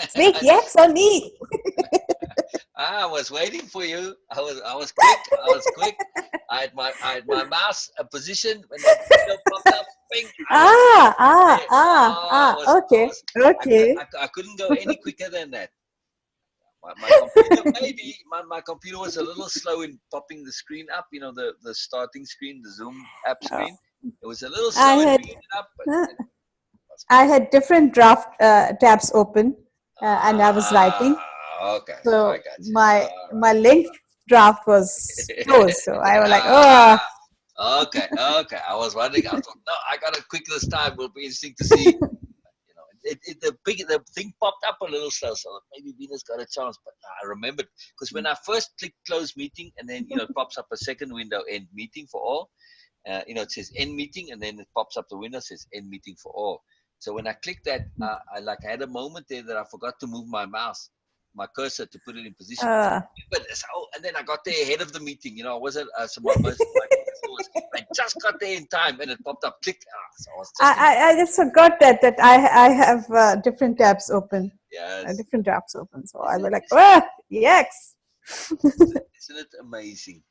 Speak yes or me. I was waiting for you. I was quick. I was quick. I had my mouse position when the window popped up. Ping! I was there. Oh, Okay, okay. I couldn't go any quicker than that. My computer, maybe my computer was a little slow in popping the screen up. The starting screen, the Zoom app Uh, screen. It was a little I slow in had bringing it up, but uh, it was I possible. had different draft tabs open, and I was writing. Okay, I So got you. my linked draft was closed. So I was like, oh, Ah, okay, okay. I was wondering. I thought, no, I got it quick this time. Will be interesting to see. The thing popped up a little slow, so maybe Venus got a chance. But I remembered because when I first clicked close meeting, and then it pops up a second window, end meeting for all. It says end meeting, and then it pops up the window says end meeting for all. So when I clicked that, I had a moment there that I forgot to move my mouse, my cursor to put it in position. So uh, and then I got there ahead of the meeting. I wasn't. So my cursor was. I just got there in time, and it popped up. Click. So I was just in I just forgot that I have different tabs open, Yes. different tabs open. So I Isn't was it, like, oh, yes. isn't it amazing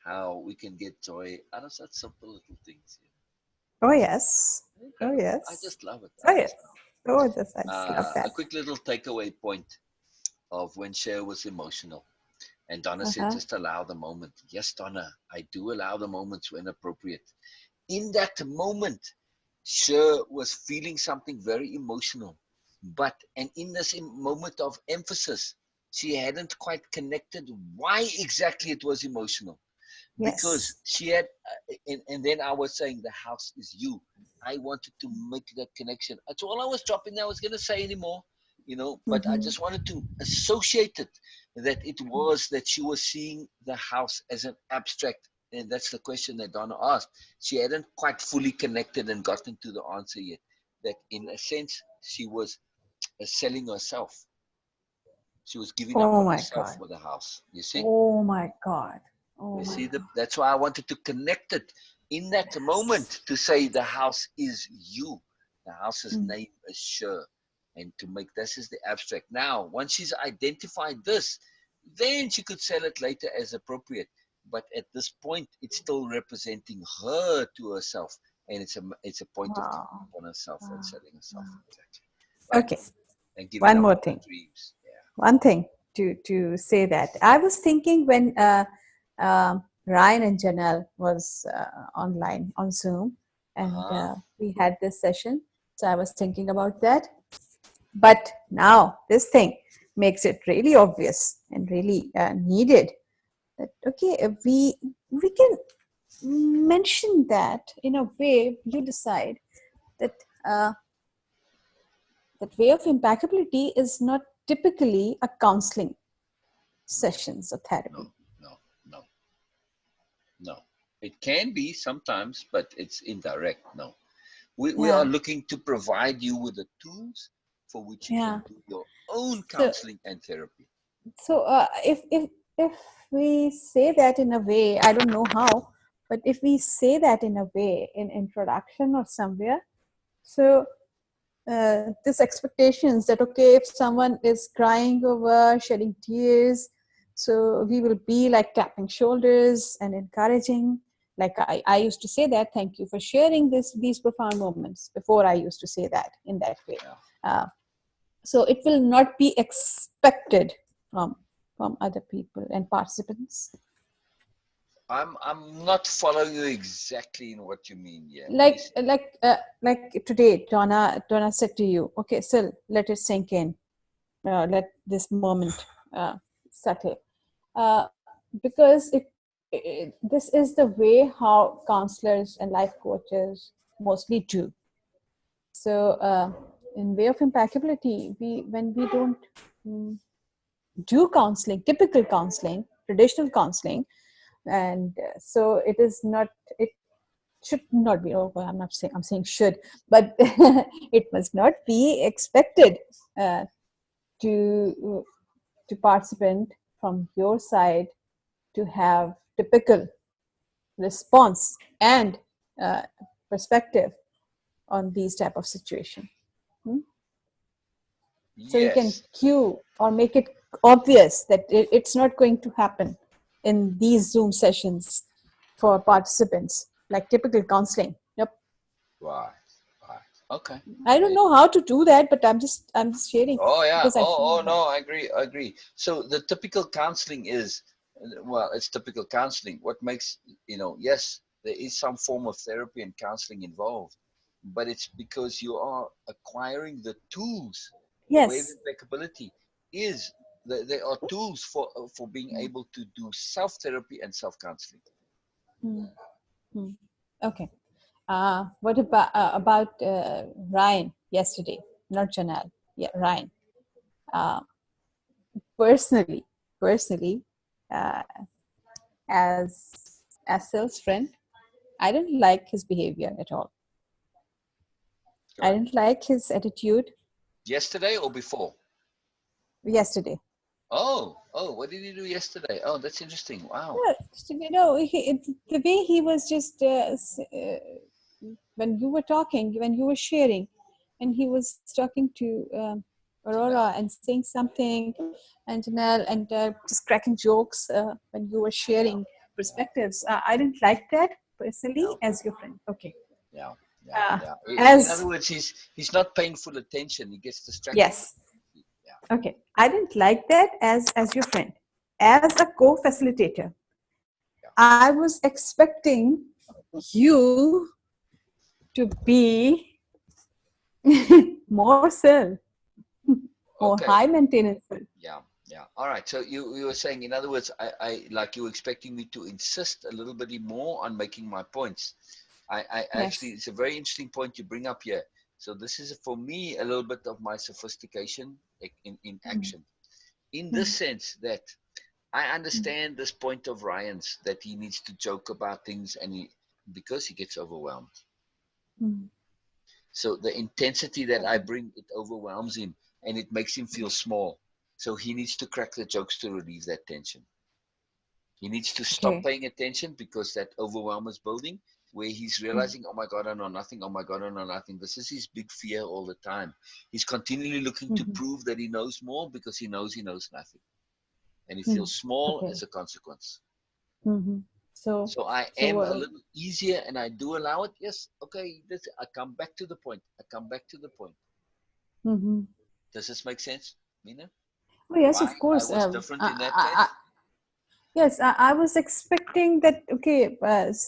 how we can get joy out of such simple little things? Oh yes, oh Incredible. I yes, just love it. oh I yes, just love oh yes. I it. just love A that. quick little takeaway point of when Cher was emotional. And Donna Uh said, huh. just allow the moment. Yes, Donna, I do allow the moments when appropriate. In that moment, Cher was feeling something very emotional. And in this moment of emphasis, she hadn't quite connected why exactly it was emotional. Because Yes. she had, and then I was saying, the house is you. I wanted to make that connection. That's all I was dropping. I was going to say anymore, but I Mm-hmm. just wanted to associate it that it was that she was seeing the house as an abstract. And that's the question that Donna asked. She hadn't quite fully connected and gotten to the answer yet. That in a sense, she was selling herself. She was giving up Oh on my herself God. for the house. You see? Oh my God. Oh You my see, God. that's why I wanted to connect it in that Yes. moment to say the house is you. The house's Mm. name is sure. And to make this is the abstract. Now, once she's identified this, then she could sell it later as appropriate. But at this point, it's still representing her to herself. And it's a point of giving Wow. up on herself and Wow. selling herself. Wow. Exactly. Right? Okay. And giving One up more on her thing. dreams. Yeah. One thing to say that I was thinking when Ryan and Janelle was online on Zoom, and Uh-huh. we had this session. So I was thinking about that. But now this thing makes it really obvious and really needed. That okay, we can mention that in a way you decide that uh, that way of impeccability is not typically a counseling No, sessions of no, therapy. no, no. No, it can be sometimes, but it's indirect. No, we are Yeah, looking to provide you with the tools for which you yeah. can do your own So, counseling and therapy. if we say that in a way, I don't know how, but if we say that in a way in introduction or somewhere, so this expectations that okay, if someone is crying over, shedding tears, so we will be like tapping shoulders and encouraging. Like I used to say that, thank you for sharing these profound moments. Before I used to say that in that way. Yeah, Uh, so it will not be expected from other people and participants. I'm not following you exactly in what you mean. Yeah, like please. like today, Donna said to you, okay, still let it sink in, let this moment settle, uh, because this is the way how counselors and life coaches mostly do. So in way of impeccability, we when we don't mm, do counseling, typical counseling, traditional counseling, and so it is not, it should not be, oh well, I'm saying should, but it must not be expected uh, to participant from your side to have typical response and uh, perspective on these type of situation. Hmm? so you can Yes. cue or make it obvious that it's not going to happen in these Zoom sessions for participants, like typical counseling. Yep. Right. Right. Okay. I don't know how to do that, but I'm just sharing Oh yeah. because I feel Oh that. no, I agree. I agree. So the typical counseling is, well, it's typical counseling. What makes, yes, there is some form of therapy and counseling involved, but it's because you are acquiring the tools. The way of Yes. impeccability is there are tools for being able to do self therapy and self counseling. Mm, mm. Okay. What about Ryan yesterday? Not Janelle. Yeah, Ryan. Uh, personally, personally, uh, as Sill's friend, I didn't like his behavior at all. I Right. didn't like his attitude Yesterday or before? yesterday. Oh, what did you do yesterday? Oh, that's interesting. Wow. Yeah, the way he was just when you were talking, when you were sharing, and he was talking to Aurora Janelle. and saying something, and Janelle, and just cracking jokes when you were sharing perspectives. I didn't like that personally Yeah, as your friend. Okay. yeah, yeah, Uh, yeah. In other as words, he's not paying full attention. He gets distracted very yes, easily. Yeah, okay. I didn't like that as your friend, as a co-facilitator. yeah. I was expecting you to be more self, more Okay. high maintenance self. Yeah, yeah. All right. So you were saying, in other words, I like you were expecting me to insist a little bit more on making my points. I actually, Yes. it's a very interesting point you bring up here. So this is for me a little bit of my sophistication in Mm, action. In this mm, sense that I mm, understand this point of Ryan's that he needs to joke about things and because he gets overwhelmed. mm. So the intensity that I Okay. bring, it overwhelms him and it makes him feel small. So he needs to crack the jokes to relieve that tension. He needs to stop Okay. paying attention because that overwhelm is building, where he's Mm, realizing, oh my God, I know nothing. Oh my God, I know nothing. This is his big fear all the time. He's continually looking to mhm, prove that he knows more because he knows nothing. And he mm. feels small Okay. as a consequence. Mhm. So, So I so, am a little easier and I do allow it. Yes, okay, I come back to the point. I come back to the point. mhm. Does this make sense, Mina? Oh yes, Why of I course. was different in that case? Yes, I was expecting that. Okay,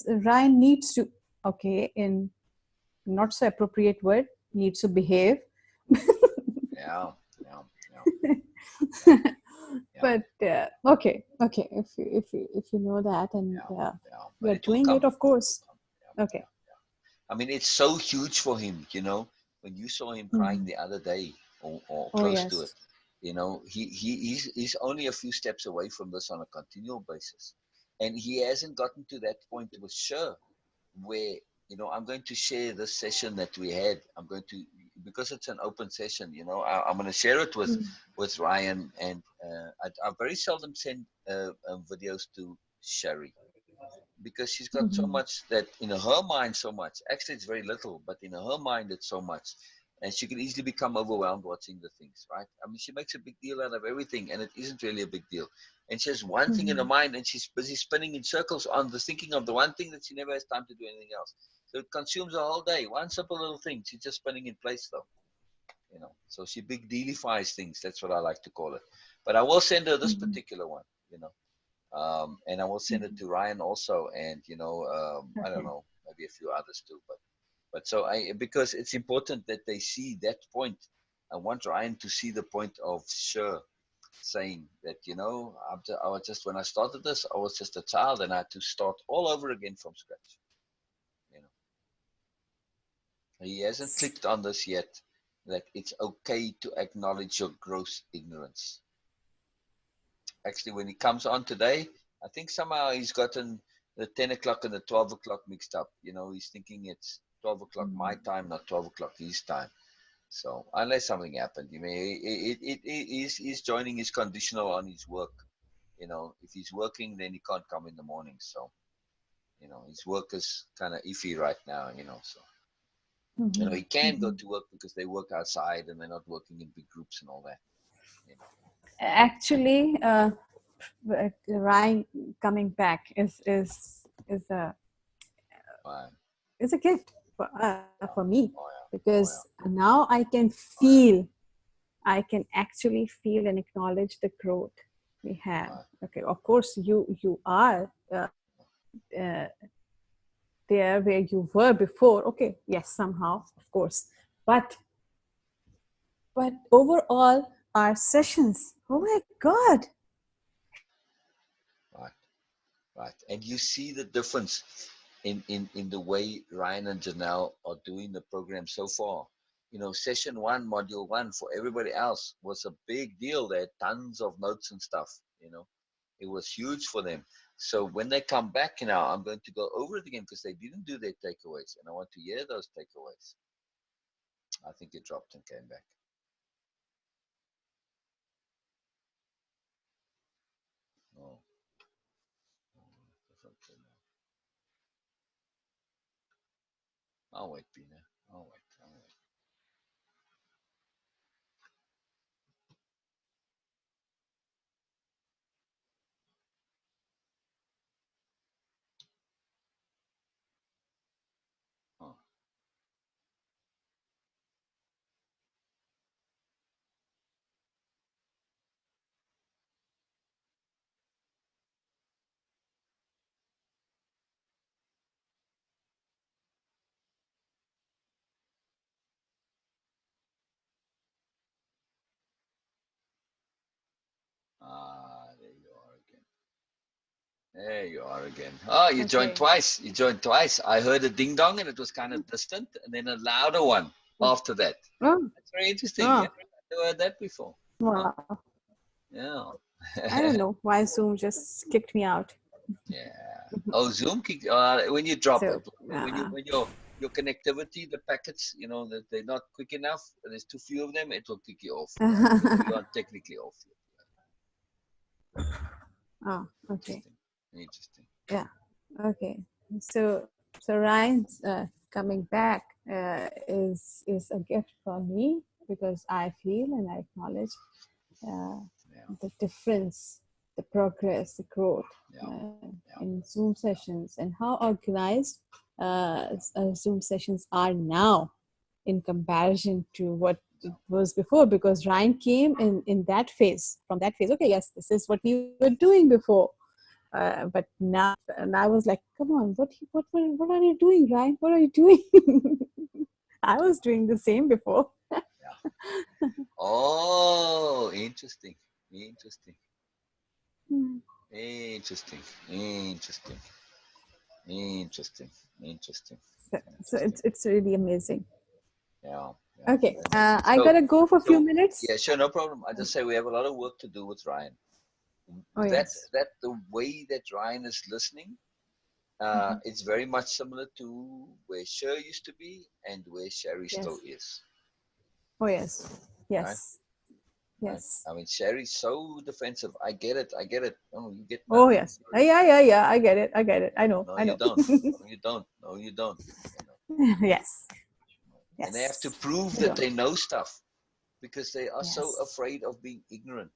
Ryan needs to. Okay, in not so appropriate word, needs to behave. Yeah, yeah, yeah, yeah, yeah, But okay, okay. If you know that, and yeah, yeah. But you're it will doing it, come. of It will course. come. Yeah, Okay. yeah. I mean, it's so huge for him, when you saw him crying Mhm. the other day or Oh close to it, yes. he's only a few steps away from this on a continual basis. And he hasn't gotten to that point with sure where, I'm going to share this session that we had. I'm going to, because it's an open session, I'm going to share it Mm, with Ryan. And I very seldom send videos to Sherry because she's got so mhm, much that in her mind so much. Actually, it's very little, but in her mind it's so much, and she can easily become overwhelmed watching the things. Right? I mean, she makes a big deal out of everything, and it isn't really a big deal. And she has one thing in her mhm, mind, and she's busy spinning in circles on the thinking of the one thing that she never has time to do anything else. So it consumes her whole day. One simple little thing, she's just spinning in place though. So she big dealifies things. That's what I like to call it. But I will send her this mhm, particular one. And I will send it mhm. to Ryan also, and I don't Okay. know, maybe a few others too. But so because it's important that they see that point. I want Ryan to see the point of sure saying that I was just when I started this, I was just a child, and I had to start all over again from scratch. You know, he hasn't clicked on this yet. That it's okay to acknowledge your gross ignorance. Actually, when he comes on today, I think somehow he's gotten the 10 o'clock and the 12 o'clock mixed up. He's thinking it's 12 o'clock my Mm, time, not 12 o'clock his time. So unless something happened, he's joining his conditional on his work. If he's working, then he can't come in the morning. So, his work is kind of iffy right now, so. You know, Mhm. you can go Mhm. to work because they work outside and they're not working in big groups and all that. You know. Actually, Ryan coming back Wow. is a gift for me, Oh yeah. Oh because yeah. now I can feel, I can actually feel and acknowledge the growth we have. Wow. Okay, of course you are uh, there where you were before. Okay, yes, somehow, of course, but overall, our sessions. Oh my God! Right. Right. And you see the difference in the way Ryan and Janelle are doing the program so far. You know, session one, module one for everybody else was a big deal. They had tons of notes and stuff, you know. It was huge for them. So when they come back now, I'm going to go over it again because they didn't do their takeaways. And I want to hear those takeaways. I think it dropped and came back. Oh, that's okay now. I'll wait, Beena. I'll wait. I'll wait. Oh, there you are again. There you are again. Oh, you joined Okay. twice. You joined twice. I heard a ding dong and it was kind of distant, and then a louder one after that. Oh, That's very interesting. Yeah, oh, I've never heard that before. Huh? wow. Yeah. I don't know why Zoom just kicked me out. Yeah. Oh, Zoom kick, when you drop So, it, when your connectivity, the packets, you know, that they're not quick enough, there's too few of them, it will kick you off. Even though you are technically off. oh, okay. Interesting. Interesting. Yeah. Okay. So, Ryan's coming back is a gift for me, because I feel and I acknowledge uh, Yeah. the difference, the progress, the growth Yeah. Yeah. in Zoom sessions, and how organized Zoom sessions are now in comparison to what it Yeah. was before. Because Ryan came in that phase, from that phase. Okay, yes, this is what we were doing before. But now, and I was like, come on, what are you doing, Ryan? What are you doing? I was doing the same before. Yeah. Oh, interesting. Interesting. Interesting. Interesting. Interesting. Interesting. So Interesting. it's really amazing. Yeah. Yeah. Okay, Very nice. I gotta go for a few So minutes. yeah, sure, no problem. I just say we have a lot of work to do with Ryan. Oh That yes. that the way that Ryan is listening, Mhm. it's very much similar to where Cher used to be and where Sherry still Yes. is. Oh yes. Right? Yes. Right? Yes. I mean, Sherry's so defensive. I get it. I get it. No, you get Oh nothing. yes. Yeah, yeah, yeah. I get it. I get it. I know. No, I you know. don't. No, you don't. No, you don't. You know. Yes. And they have to Yes. prove I that don't. they know stuff because they are so Yes. afraid of being ignorant.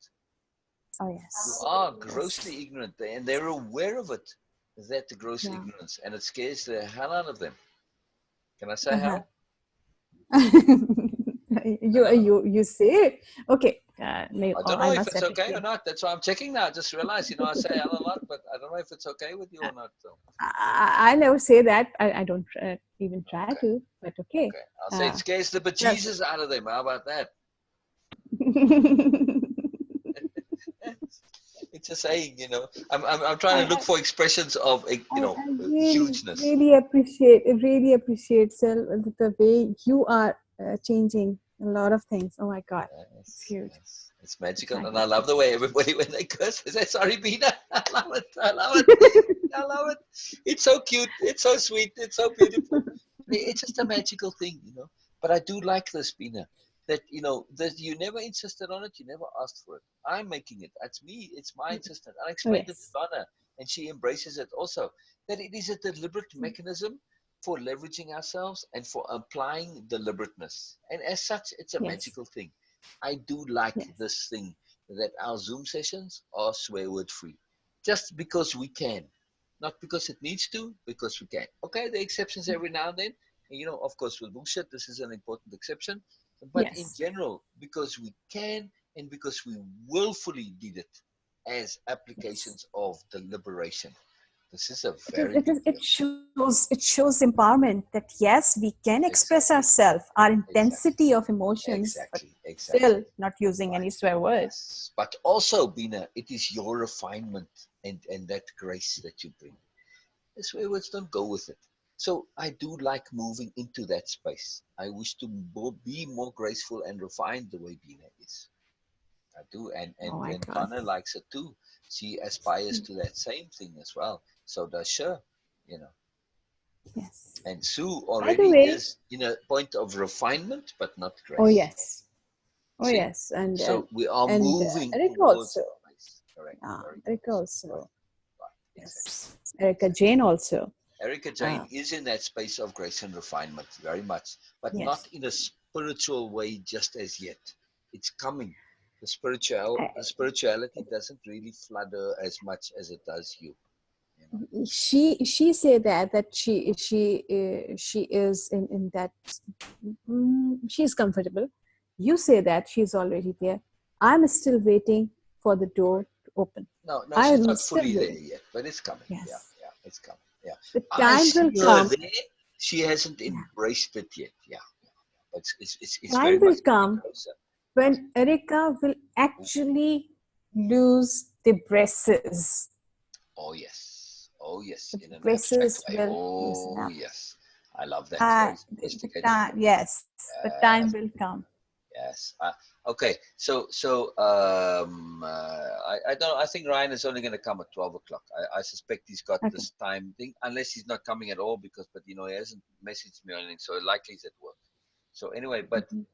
Oh You yes. are Yes. grossly ignorant, and they're aware of it. That the gross Yeah. ignorance, and it scares the hell out of them. Can I say Uh-huh. hell? You say it. Okay. I Oh, don't know I if must it's okay or appreciate. not. That's why I'm checking now. I just realized, I say hell a lot, but I don't know if it's okay with you or not. So, I never say that. I don't even try okay, to. But okay. okay. I'll say it Uh, scares the well, bejesus out of them. How about that? It's a saying, I'm trying to look I, for expressions of, I really, hugeness. really appreciate, Sel, the way you are changing a lot of things. Oh my God, it's Yes, huge. yes. It's It's magical. And I love magnificent. the way everybody, when they curse, they say, sorry, Beena. I love it. I love it. I love it. It's so cute. It's so sweet. It's so beautiful. It's just a magical thing, But I do like this, Beena, that, that you never insisted on it. You never asked for it. I'm making it. That's me. It's my insistence. I Oh explained it to yes. Donna, and she embraces it also, that it is a deliberate mechanism for leveraging ourselves and for applying deliberateness. And as such, it's a Yes. magical thing. I do like Yes. this thing that our Zoom sessions are swear word free, just because we can, not because it needs to, because we can. Okay, the exceptions every now and then. And, you know, of course, with bullshit, this is an important exception. But in Yes. general, because we can and because we willfully did it as Yes. applications of deliberation. This is a It is. very It big is. deal. It shows. It shows empowerment that yes, we can express Exactly. ourselves, our Exactly. intensity of emotions, but Exactly. Exactly. still not using Right. any swear word. Yes. But also, Beena, it is your refinement and that grace that you bring. The swear words don't go with it. So I do like moving into that space. I wish to be more graceful and refined the way Beena is. I do, Oh my and God. Donna likes it too. She aspires to that same thing as well. So does she, you know. Yes. And Sue By the already way, is in a point of refinement, but not oh grace. yes, oh See? yes, and So we are and moving Erica towards also. that place. Correct. Very good. Erica Right. also. Right. Exactly. Yes. Erica Exactly. Jane also. Erica Uh, Jane is in that space of grace and refinement, very much, but not yes. in a spiritual way just as yet. It's coming. I, The spirituality doesn't really flood her as much as it does you. You know. she say that she is in that she's comfortable. You say that she's already there. I'm still waiting for the door Correct. to open. No, no, she's I'm not still fully there waiting. yet, but it's coming. Yeah, Yes, yeah, it's coming. Yeah, the I time see will her come. there. She hasn't Yeah. embraced it yet. Yeah, but it's Time very will much coming come closer. when Erica will Ooh. actually lose the braces. Oh yes, oh yes, The in an abstract braces way. will loosen Oh up. yes, I love that. Very The sophisticated. time, yes, the time Yes, will come. yes. Okay, so I don't. I think Ryan is only going to come at 12 o'clock. I suspect he's got Okay. this time thing, unless he's not coming at all because, but he hasn't messaged me or anything. So likely he's at work. So anyway, but Mhm.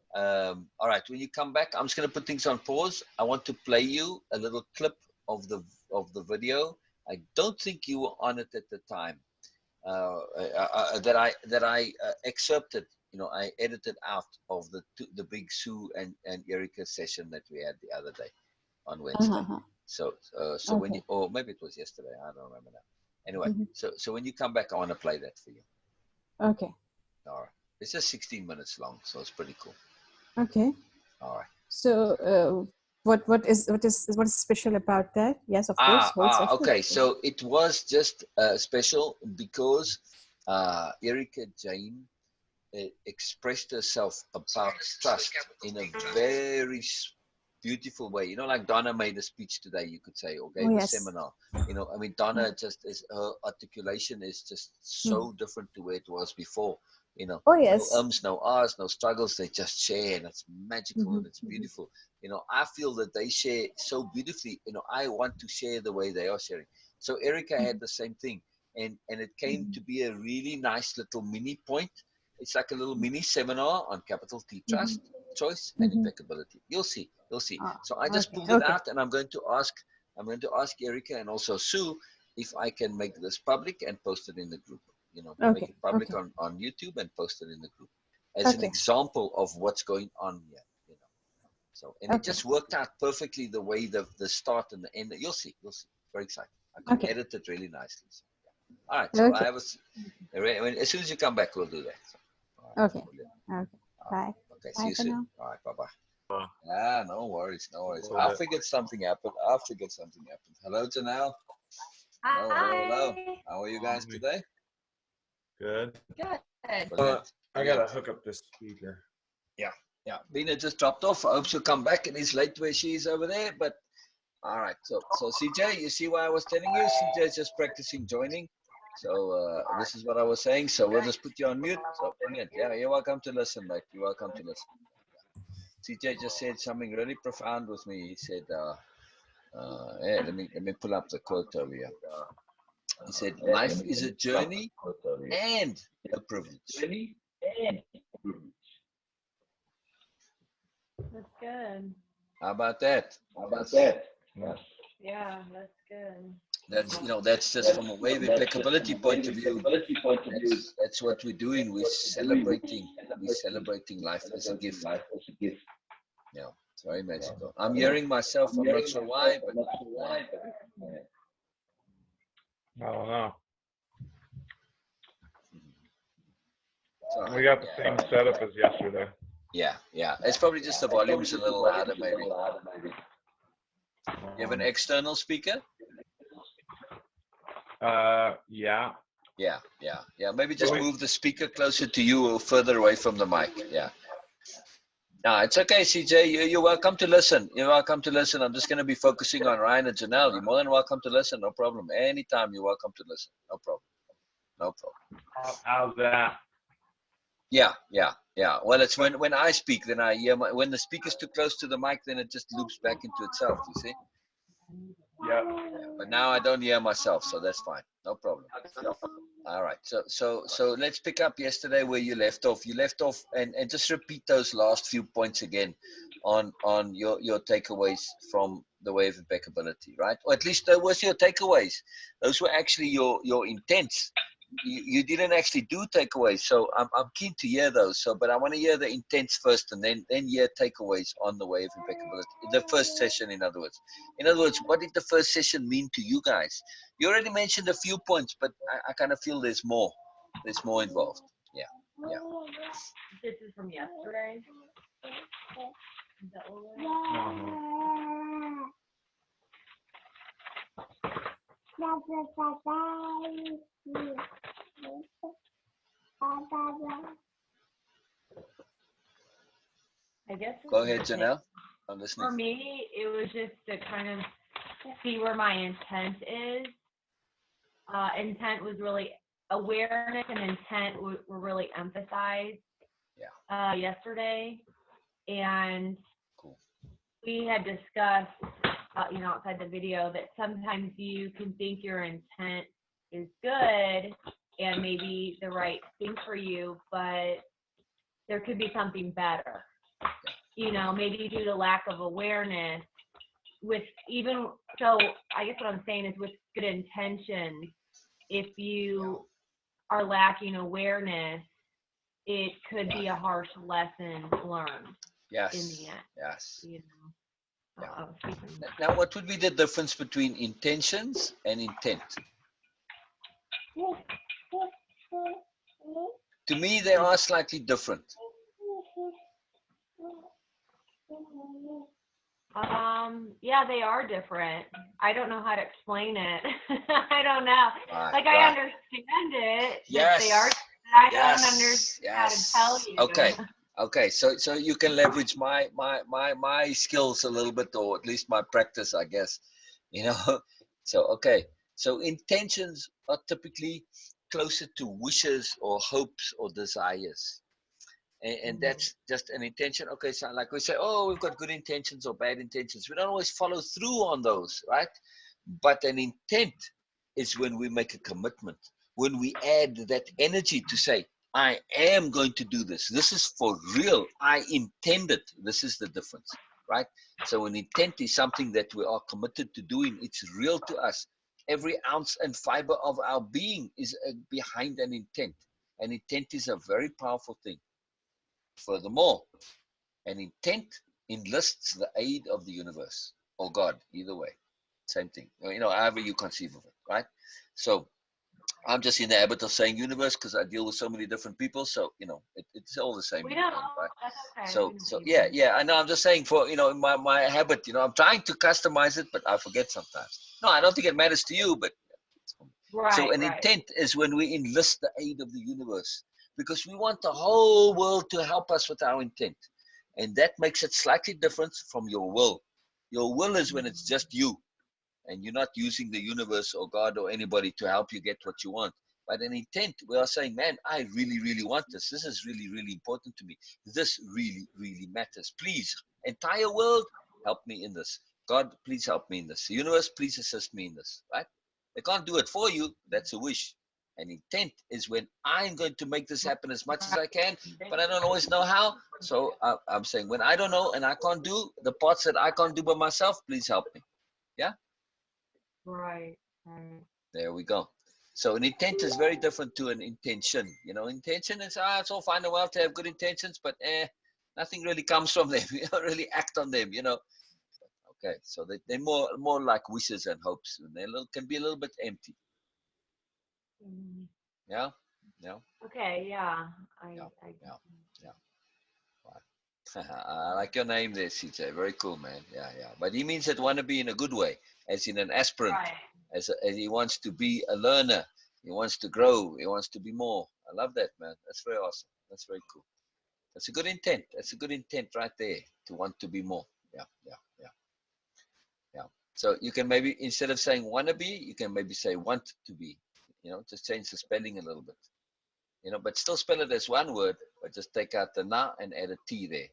all right. When you come back, I'm just going to put things on pause. I want to play you a little clip of the video. I don't think you were on it at the time. That I excerpted. I edited out of the big Sue and Erica session that we had the other day on Wednesday. Uh-huh. So when you, Okay. or maybe it was yesterday. I don't remember now. Anyway, Mhm. so when you come back, I want to play that for you. Okay. All right. It's just 16 minutes long, so it's pretty cool. Okay. All right. So, what is special about that? Yes, of course, whole session. Okay. So it was just special because Erica Jane expressed herself about trust in a very beautiful way. Like Donna made a speech today, you could say, or Oh gave a yes. seminar. I mean, Yeah. Donna just is her articulation is just Hmm. so different to where it was before. Oh No yes. ums, no ahs, no struggles. They just share, and it's magical Hmm. and it's beautiful. I feel that they share so beautifully. I want to share the way they are sharing. So Erica had the same thing, and it came Hmm. to be a really nice little mini point. It's like a little mini seminar on capital T Hmm. trust, choice, and Hmm. impeccability. You'll see, you'll see. Ah, So I just okay. pulled it Okay. out, and I'm going to ask Erica and also Sue if I can make this public and post it in the group. Make Okay. it public Okay. on YouTube and post it in the group as an Okay. example of what's going on here. So, and it Okay. just worked out perfectly the way the start and the end. You'll see, you'll see. Very exciting. I could Okay. edit it really nicely. So, yeah. All right. So I Okay. have as soon as you come back, we'll do that. So, all right. Okay. Brilliant. Okay. All Bye. right. Okay. See Bye you for soon. now. All right. Bye bye. Uh, Ah, no worries, no worries. hold I it. figured something happened. Hello, Janelle. Hello, hello, hello. Hi. How are you guys today? Good. Good. Brilliant. I gotta Brilliant. hook up this speaker. Yeah, yeah. Beena just dropped off. I hope she'll come back and it's late where she is over there. But all right. So CJ, you see why I was telling you? CJ is just practicing joining. So this is what I was saying. So we'll just put you on mute. So brilliant. Yeah, you're welcome to listen, mate. You're welcome to listen. CJ just said something really profound with me. He said, yeah, let me pull up the quote over here. He said, "Life is a journey and a privilege." That's good. How about that? Yes. Yeah, that's good. That's, you know, that's just from a wave impeccability point of view. That's what we're doing. We're celebrating life as a gift. Yeah, it's very magical. I'm hearing myself. I'm not sure why, but I don't know. it's We got the same setup as yesterday. Yeah, yeah. It's probably just the volume's a little louder, maybe. You have an external speaker? Yeah. Yeah. Maybe just move the speaker closer to you or further away from the mic. Yeah. No, it's okay, CJ. You're welcome to listen. You're welcome to listen. I'm just going to be focusing on Ryan and Janelle. You're more than welcome to listen. No problem. Anytime you're welcome to listen. No problem. No problem. How's that? Yeah. Well, it's when I speak, then I hear when the speaker's too close to the mic, then it just loops back into itself. You see? Yep. Yeah, but now I don't hear myself, so that's fine. No problem. All right. So let's pick up yesterday where you left off. You left off and just repeat those last few points again on your takeaways from the way of impeccability, right? Or at least those were your takeaways. Those were actually your intents. You didn't actually do takeaways, so I'm keen to hear those. So, but I want to hear the intents first, and then hear takeaways on the way of impeccability. The first session, in other words. In other words, what did the first session mean to you guys? You already mentioned a few points, but I kind of feel there's more. There's more involved. Yeah. This is from yesterday. Is that what we're- I guess. Go ahead, Janelle. I'm For listening. me, it was just to kind of see where my intent is. Intent was really awareness and intent were really emphasized. Yesterday, and Cool. we had discussed, outside the video, that sometimes you can think your intent is good and maybe the right thing for you, but there could be something better. Maybe due to lack of awareness. I guess what I'm saying is with good intentions, if you are lacking awareness, it could be a harsh lesson learned. Yes. In the end. Yes. Yeah. Now, what would be the difference between intentions and intent? To me, they are slightly different. Yeah, they are different. I don't know how to explain it. I don't know. Right. I understand it. Yes. They are. I don't understand how to tell you. Okay. So you can leverage my skills a little bit, or at least my practice, I guess. So intentions are typically closer to wishes or hopes or desires. And that's just an intention. Okay, so like we say, oh, we've got good intentions or bad intentions. We don't always follow through on those, right? But an intent is when we make a commitment, when we add that energy to say, I am going to do this. This is for real. I intend it. This is the difference, right? So an intent is something that we are committed to doing. It's real to us. Every ounce and fiber of our being is behind an intent. An intent is a very powerful thing. Furthermore, an intent enlists the aid of the universe or God, either way. Same thing. However you conceive of it, right? So I'm just in the habit of saying universe because I deal with so many different people. So, it's all the same. We don't know. Right? That's okay. So yeah. I know. I'm just saying for, my habit, I'm trying to customize it, but I forget sometimes. No, I don't think it matters to you, but. Right, so an intent is when we enlist the aid of the universe because we want the whole world to help us with our intent. And that makes it slightly different from your will. Your will is when it's just you and you're not using the universe or God or anybody to help you get what you want. But an intent, we are saying, man, I really, really want this. This is really, really important to me. This really, really matters. Please, entire world, help me in this. God, please help me in this. The universe, please assist me in this, right? They can't do it for you. That's a wish. An intent is when I'm going to make this happen as much as I can, but I don't always know how. So I'm saying when I don't know and I can't do the parts that I can't do by myself, please help me. Yeah? Right. Right. There we go. So an intent is very different to an intention. You know, intention is, it's all fine and well to have good intentions, but nothing really comes from them. You don't really act on them, you know. Okay, so they're more like wishes and hopes, and they can be a little bit empty. Mhm. Yeah, yeah, Okay, yeah. yeah, I yeah, yeah. Right. I like your name there, CJ. Very cool, man. Yeah, yeah. But he means that want to be in a good way, as in an aspirant, Right. as he wants to be a learner. He wants to grow. He wants to be more. I love that, man. That's very awesome. That's very cool. That's a good intent. That's a good intent right there to want to be more. Yeah, yeah, yeah, yeah. So you can maybe, instead of saying wanna be, you can maybe say want to be. You know, just change the spelling a little bit. You know, but still spell it as one word, but just take out the na and add a T there.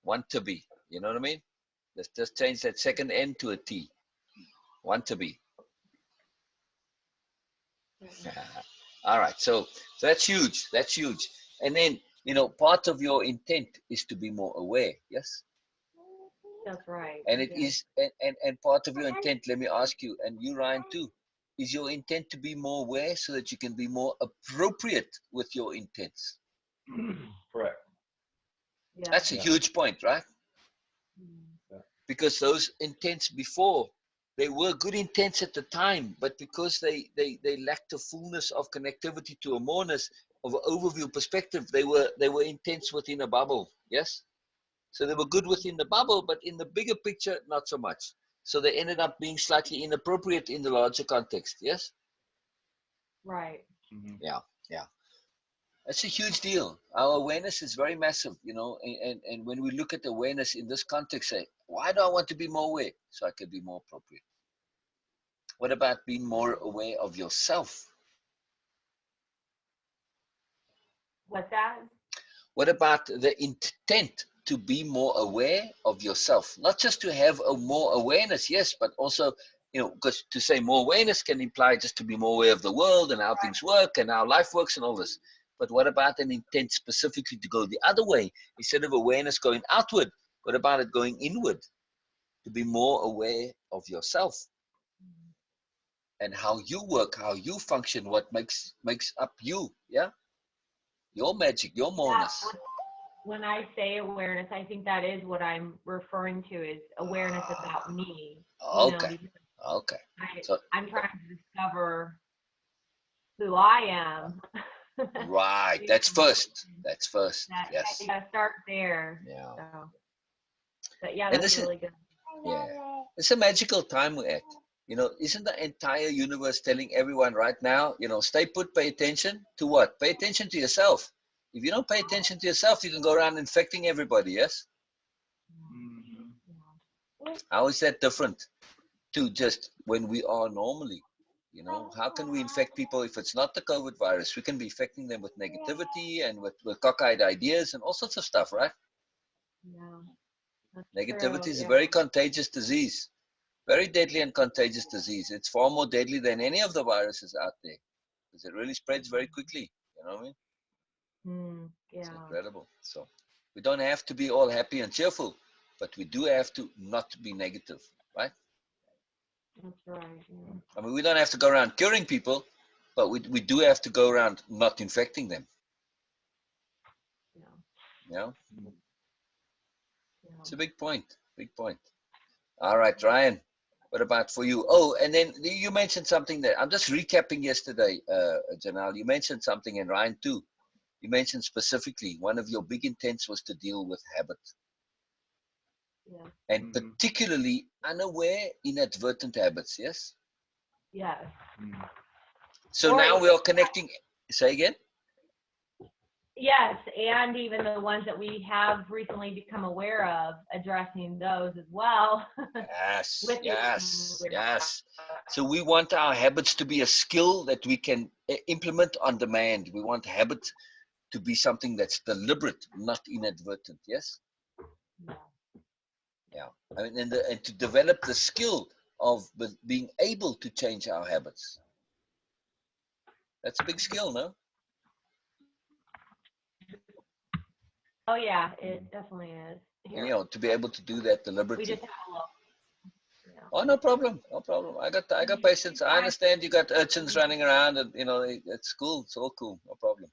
Want to be. You know what I mean? Just change that second N to a T. Want to be. All right. So that's huge. That's huge. And then, you know, part of your intent is to be more aware. Yes. That's right. And it Yeah. is, and part of your intent, let me ask you, and you, Ryan, too, is your intent to be more aware so that you can be more appropriate with your intents. Correct. Yeah. That's a Yeah. huge point, right? Mm. Because those intents before, they were good intents at the time, but because they lacked the fullness of connectivity to a moreness of an overview perspective, they were intents within a bubble. Yes. So they were good within the bubble, but in the bigger picture, not so much. So they ended up being slightly inappropriate in the larger context. Yes? Right. Mhm. Yeah, yeah. That's a huge deal. Our awareness is very massive, you know, and when we look at awareness in this context, say, why do I want to be more aware? So I can be more appropriate. What about being more aware of yourself? What's that? What about the intent to be more aware of yourself? Not just to have a more awareness, yes, but also, you know, because to say more awareness can imply just to be more aware of the world and how things work and how life works and all this. But what about an intent specifically to go the other way? Instead of awareness going outward, what about it going inward? To be more aware of yourself and how you work, how you function, what makes up you, yeah? Your magic, your moreness. When I say awareness, I think that is what I'm referring to is awareness about me. You know, Okay, because okay. So I'm trying to discover who I am. right, You that's know, first. That's first. that you Yes. gotta start there. Yeah. So, but yeah, And that's this is really good. yeah. It's a magical time we're at. You know, isn't the entire universe telling everyone right now, you know, stay put, pay attention to what? Pay attention to yourself. If you don't pay attention to yourself, you can go around infecting everybody, yes? Mhm. How is that different to just when we are normally? You know, how can we infect people if it's not the COVID virus? We can be infecting them with negativity and with cockeyed ideas and all sorts of stuff, right? Yeah, that's Negativity true. is a Yeah. very contagious disease, very deadly and contagious disease. It's far more deadly than any of the viruses out there because it really spreads very quickly. You know what I mean? It's Yeah. incredible. So we don't have to be all happy and cheerful, but we do have to not be negative, right? That's right. Yeah. I mean, we don't have to go around curing people, but we do have to go around not infecting them. Yeah. You know, Yeah. it's a big point. Big point. All right, Ryan. What about for you? Oh, and then you mentioned something that I'm just recapping yesterday, Janelle. You mentioned something, and Ryan too. You mentioned specifically one of your big intents was to deal with habit, Yeah. and Mhm. particularly unaware, inadvertent habits. Yes. Yes. Mhm. So Or now we are connecting. Say again. yes, and even the ones that we have recently become aware of, addressing those as well. Yes, With the yes, yes. So we want our habits to be a skill that we can implement on demand. We want habit to be something that's deliberate, not inadvertent. Yes. Yeah. I mean, and to develop the skill of being able to change our habits. That's a big skill, no? Oh yeah, it definitely is. And, Here, you know, to be able to do that we deliberately. just have a look. Yeah. Oh, no problem, no problem. I got patience. I understand you got urchins running around, and you know it's cool. It's all cool, no problem.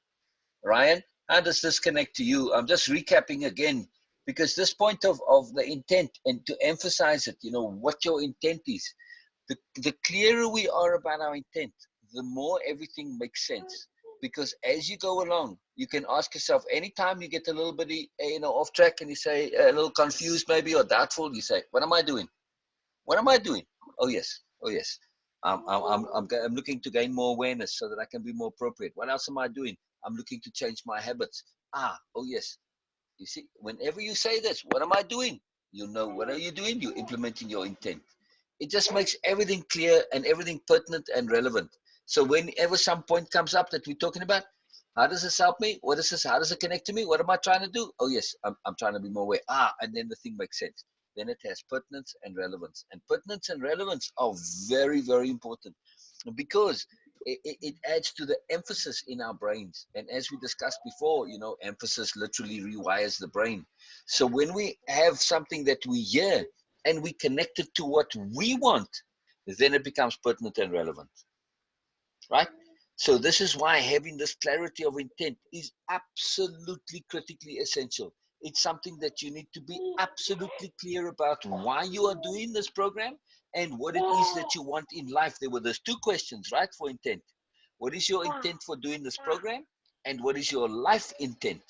Ryan, how does this connect to you? I'm just recapping again because this point of the intent, and to emphasize it, you know, what your intent is. The clearer we are about our intent, the more everything makes sense. Because as you go along, you can ask yourself, anytime you get a little bit, off track, and you say a little confused maybe or doubtful, you say, what am I doing? What am I doing? Oh yes, oh yes. I'm looking to gain more awareness so that I can be more appropriate. What else am I doing? I'm looking to change my habits. Oh yes. You see, whenever you say this, what am I doing? You know, what are you doing? You're implementing your intent. It just makes everything clear and everything pertinent and relevant. So whenever some point comes up that we're talking about, how does this help me? What is this? How does it connect to me? What am I trying to do? Oh yes, I'm trying to be more aware. And then the thing makes sense. Then it has pertinence and relevance. And pertinence and relevance are very, very important because it adds to the emphasis in our brains. And as we discussed before, you know, emphasis literally rewires the brain. So when we have something that we hear and we connect it to what we want, then it becomes pertinent and relevant, right? So this is why having this clarity of intent is absolutely critically essential. It's something that you need to be absolutely clear about why you are doing this program and what it is that you want in life. There were those two questions, right, for intent. What is your intent for doing this program? And what is your life intent?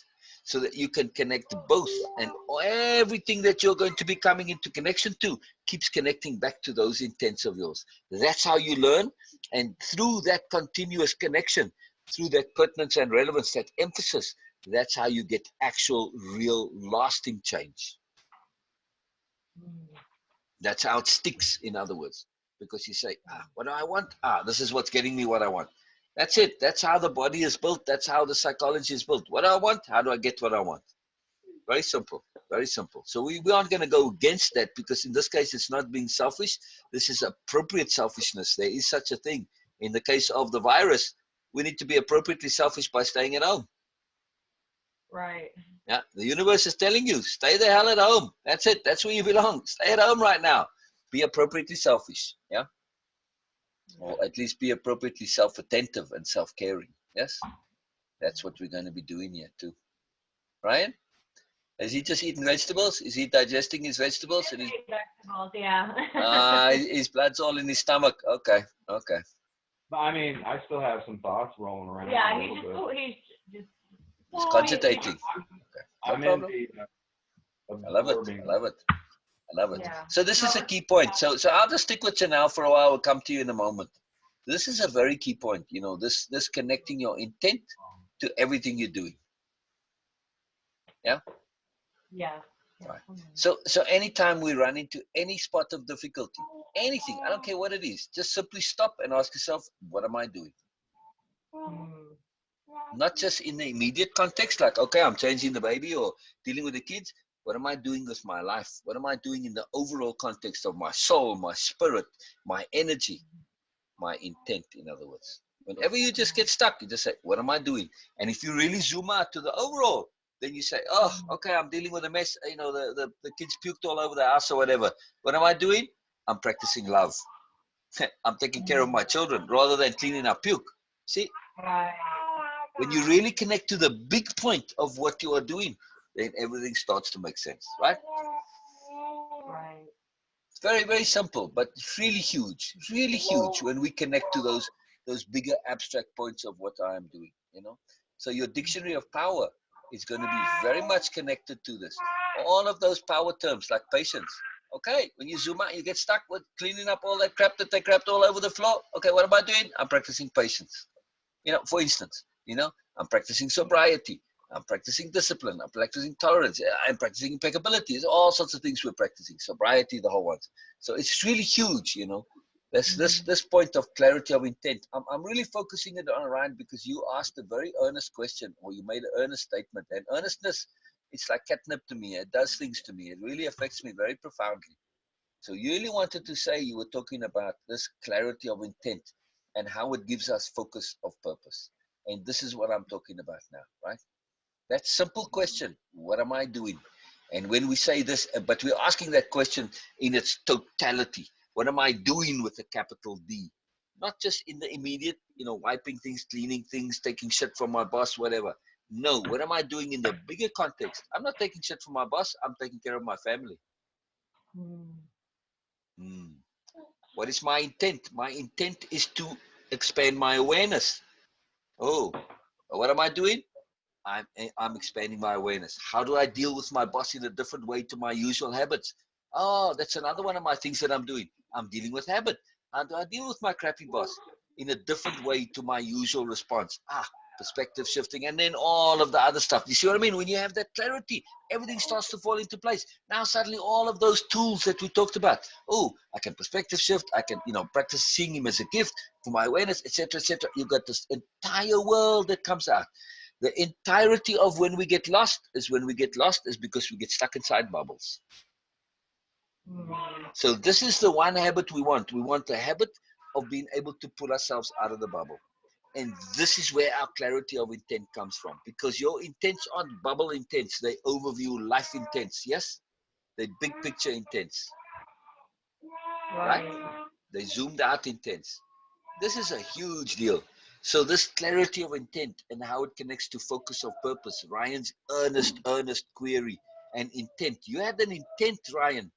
So that you can connect both, and everything that you're going to be coming into connection to keeps connecting back to those intents of yours. That's how you learn. And through that continuous connection, through that pertinence and relevance, that emphasis, that's how you get actual, real, lasting change. That's how it sticks, in other words. Because you say, what do I want? This is what's getting me what I want. That's it. That's how the body is built. That's how the psychology is built. What do I want? How do I get what I want? Very simple. Very simple. So we aren't going to go against that, because in this case, it's not being selfish. This is appropriate selfishness. There is such a thing. In the case of the virus, we need to be appropriately selfish by staying at home. Right. Yeah, the universe is telling you, stay the hell at home. That's it. That's where you belong. Stay at home right now. Be appropriately selfish. Yeah. Or at least be appropriately self-attentive and self-caring. Yes. That's what we're going to be doing here too. Ryan? Is he just eating vegetables? Is he digesting his vegetables? And Vegetables, yeah. his blood's all in his stomach. Okay. Okay. But I mean, I still have some thoughts rolling around. Yeah, a he's little bit. just He's cogitating. Okay. No I'm problem. in the I love it. absorbing. I love it. I love it. Yeah. So this is a key point. So I'll just stick with Janelle for a while. We'll come to you in a moment. This is a very key point. You know, this connecting your intent to everything you're doing. Yeah. Yeah. Right. So anytime we run into any spot of difficulty, anything, I don't care what it is, just simply stop and ask yourself, what am I doing? Not just in the immediate context, like, okay, I'm changing the baby or dealing with the kids. What am I doing with my life? What am I doing in the overall context of my soul, my spirit, my energy, my intent, in other words? Whenever you just get stuck, you just say, what am I doing? And if you really zoom out to the overall, then you say, oh, okay, I'm dealing with a mess. You know, the kids puked all over the house or whatever. What am I doing? I'm practicing love. I'm taking care of my children rather than cleaning up puke. See? Right. When you really connect to the big point of what you are doing, then everything starts to make sense, right? Right. It's very, very simple, but it's really huge when we connect to those bigger abstract points of what I am doing, you know? So your dictionary of power is going to be very much connected to this. All of those power terms like patience. Okay, when you zoom out, you get stuck with cleaning up all that crap that they crapped all over the floor. Okay, what am I doing? I'm practicing patience. You know, for instance, you know, I'm practicing sobriety. I'm practicing discipline. I'm practicing tolerance. I'm practicing impeccability. There's all sorts of things we're practicing. Sobriety, the whole ones. So it's really huge, you know. This point of clarity of intent. I'm really focusing it on Ryan because you asked a very earnest question, or you made an earnest statement. And earnestness, it's like catnip to me. It does things to me. It really affects me very profoundly. So you really wanted to say you were talking about this clarity of intent and how it gives us focus of purpose. And this is what I'm talking about now, right? That simple question, what am I doing? And when we say this, but we're asking that question in its totality. What am I doing with a capital D? Not just in the immediate, wiping things, cleaning things, taking shit from my boss, whatever. No, what am I doing in the bigger context? I'm not taking shit from my boss. I'm taking care of my family. Mm. What is my intent? My intent is to expand my awareness. Oh, what am I doing? I'm expanding my awareness. How do I deal with my boss in a different way to my usual habits? Oh, that's another one of my things that I'm doing. I'm dealing with habit. How do I deal with my crappy boss in a different way to my usual response? Perspective shifting, and then all of the other stuff. You see what I mean? When you have that clarity, everything starts to fall into place. Now suddenly all of those tools that we talked about, I can perspective shift, I can, practice seeing him as a gift for my awareness, etc., etc. You got this entire world that comes out. The entirety of when we get lost is because we get stuck inside bubbles. So this is the one habit we want. We want the habit of being able to pull ourselves out of the bubble. And this is where our clarity of intent comes from. Because your intents aren't bubble intents. They overview life intents. Yes? They big picture intents. Right? They zoomed out intents. This is a huge deal. So this clarity of intent and how it connects to focus of purpose, Ryan's earnest query and intent. You had an intent, Ryan,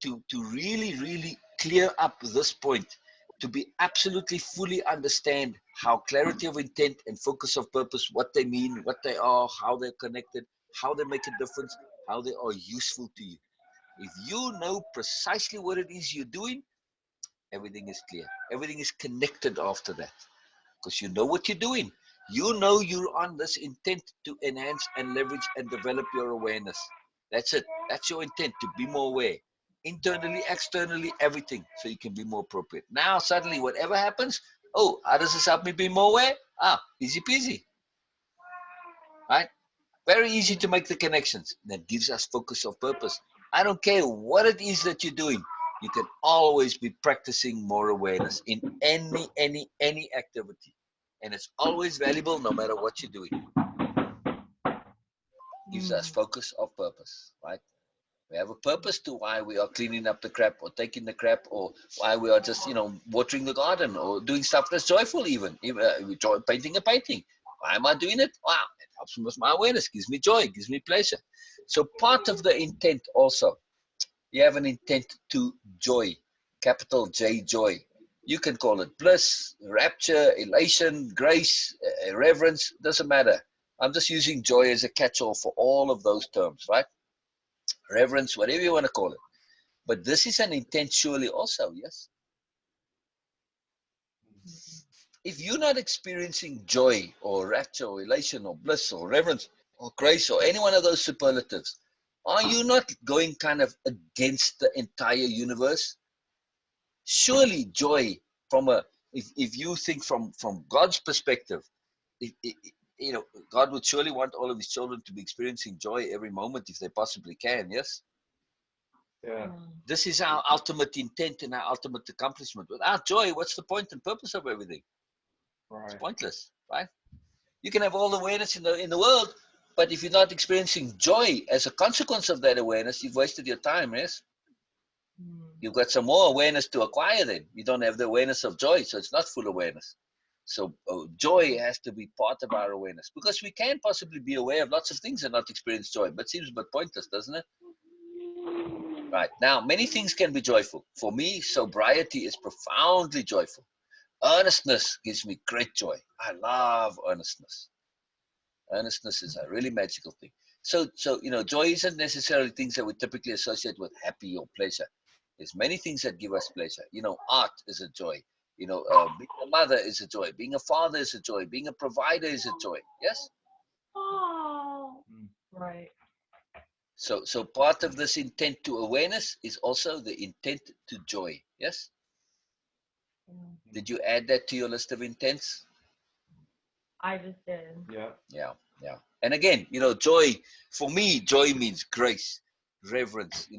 to really, really clear up this point, to be absolutely fully understand how clarity of intent and focus of purpose, what they mean, what they are, how they're connected, how they make a difference, how they are useful to you. If you know precisely what it is you're doing, everything is clear. Everything is connected after that because you know what you're doing. You know you're on this intent to enhance and leverage and develop your awareness. That's it. That's your intent, to be more aware. Internally, externally, everything, so you can be more appropriate. Now, suddenly, whatever happens, how does this help me be more aware? Easy peasy. Right? Very easy to make the connections. That gives us focus of purpose. I don't care what it is that you're doing. You can always be practicing more awareness in any activity. And it's always valuable no matter what you're doing. Gives us focus of purpose, right? We have a purpose to why we are cleaning up the crap or taking the crap or why we are just, watering the garden or doing stuff that's joyful even painting a painting. Why am I doing it? Wow, it helps me with my awareness, gives me joy, gives me pleasure. So part of the intent also, you have an intent to joy, capital J, joy. You can call it bliss, rapture, elation, grace, reverence, doesn't matter. I'm just using joy as a catch-all for all of those terms, right? Reverence, whatever you want to call it. But this is an intent surely also, yes? If you're not experiencing joy or rapture or elation or bliss or reverence or grace or any one of those superlatives, are you not going kind of against the entire universe? Surely joy if you think from God's perspective, God would surely want all of his children to be experiencing joy every moment if they possibly can, yes? Yeah. This is our ultimate intent and our ultimate accomplishment. Without joy, what's the point and purpose of everything? Right. It's pointless, right? You can have all the awareness in the world, but if you're not experiencing joy as a consequence of that awareness, you've wasted your time, yes? You've got some more awareness to acquire then. You don't have the awareness of joy, so it's not full awareness. So joy has to be part of our awareness because we can possibly be aware of lots of things and not experience joy, but seems but pointless, doesn't it? Right. Now, many things can be joyful. For me, sobriety is profoundly joyful. Earnestness gives me great joy. I love earnestness. Earnestness is a really magical thing. So joy isn't necessarily things that we typically associate with happy or pleasure. There's many things that give us pleasure. Art is a joy. Being a mother is a joy. Being a father is a joy. Being a provider is a joy. Yes? Oh, right. So part of this intent to awareness is also the intent to joy. Yes? Did you add that to your list of intents? I just did. Yeah. Yeah. And again, joy, for me, joy means grace, reverence,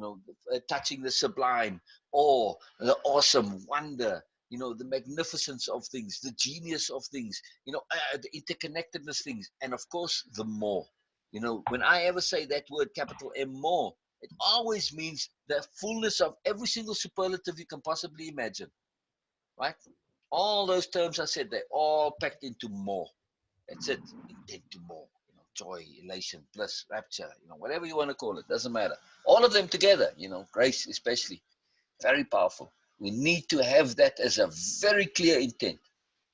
touching the sublime, awe, the awesome, wonder, the magnificence of things, the genius of things, the interconnectedness things, and of course, the more. When I ever say that word capital M, more, It always means the fullness of every single superlative you can possibly imagine, right? All those terms I said, they're all packed into more. That's it. Intent to more. You know, joy, elation, bliss, rapture, you know, whatever you want to call it, doesn't matter. All of them together, you know, grace especially, very powerful. We need to have that as a very clear intent,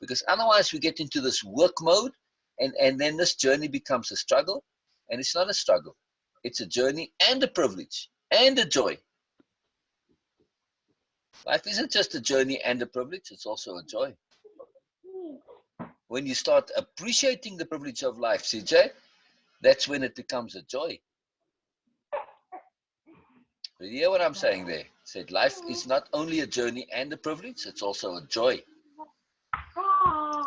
because otherwise we get into this work mode, and then this journey becomes a struggle, and it's not a struggle. It's a journey and a privilege and a joy. Life isn't just a journey and a privilege, it's also a joy. When you start appreciating the privilege of life, CJ, that's when it becomes a joy. You hear what I'm saying there? I said life is not only a journey and a privilege, it's also a joy.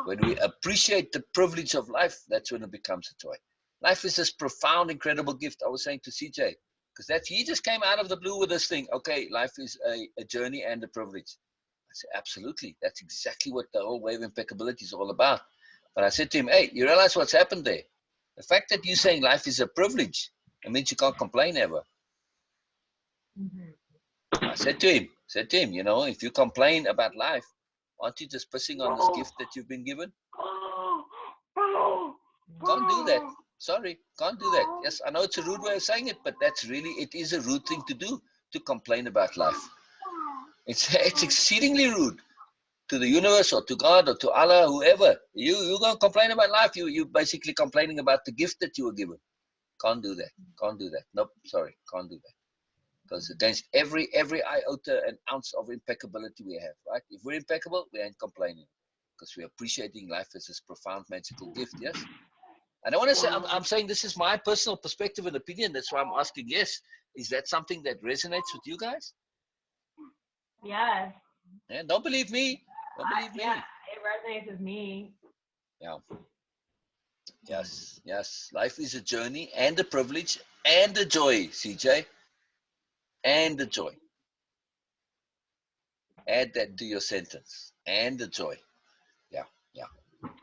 When we appreciate the privilege of life, that's when it becomes a joy. Life is this profound, incredible gift. I was saying to CJ, because he just came out of the blue with this thing. Okay, life is a journey and a privilege. I said, absolutely. That's exactly what the whole wave impeccability is all about. But I said to him, hey, you realize what's happened there? The fact that you're saying life is a privilege, it means you can't complain ever. I said to him, you know, if you complain about life, aren't you just pissing on this gift that you've been given? Can't do that. Sorry, can't do that. Yes, I know it's a rude way of saying it, but it is a rude thing to do, to complain about life. It's exceedingly rude to the universe or to God or to Allah, whoever. You're going to complain about life. You basically complaining about the gift that you were given. Can't do that. Can't do that. Nope, sorry, can't do that. Because against every iota and ounce of impeccability we have, right? If we're impeccable, we ain't complaining, because we're appreciating life as this profound magical gift. Yes. And I want to say, I'm saying this is my personal perspective and opinion. That's why I'm asking. Yes, is that something that resonates with you guys? Yes. Yeah. Don't believe me. Don't believe me. Yeah, it resonates with me. Yeah. Yes. Yes. Life is a journey and a privilege and a joy, CJ, and a joy. Add that to your sentence. And a joy. Yeah. Yeah.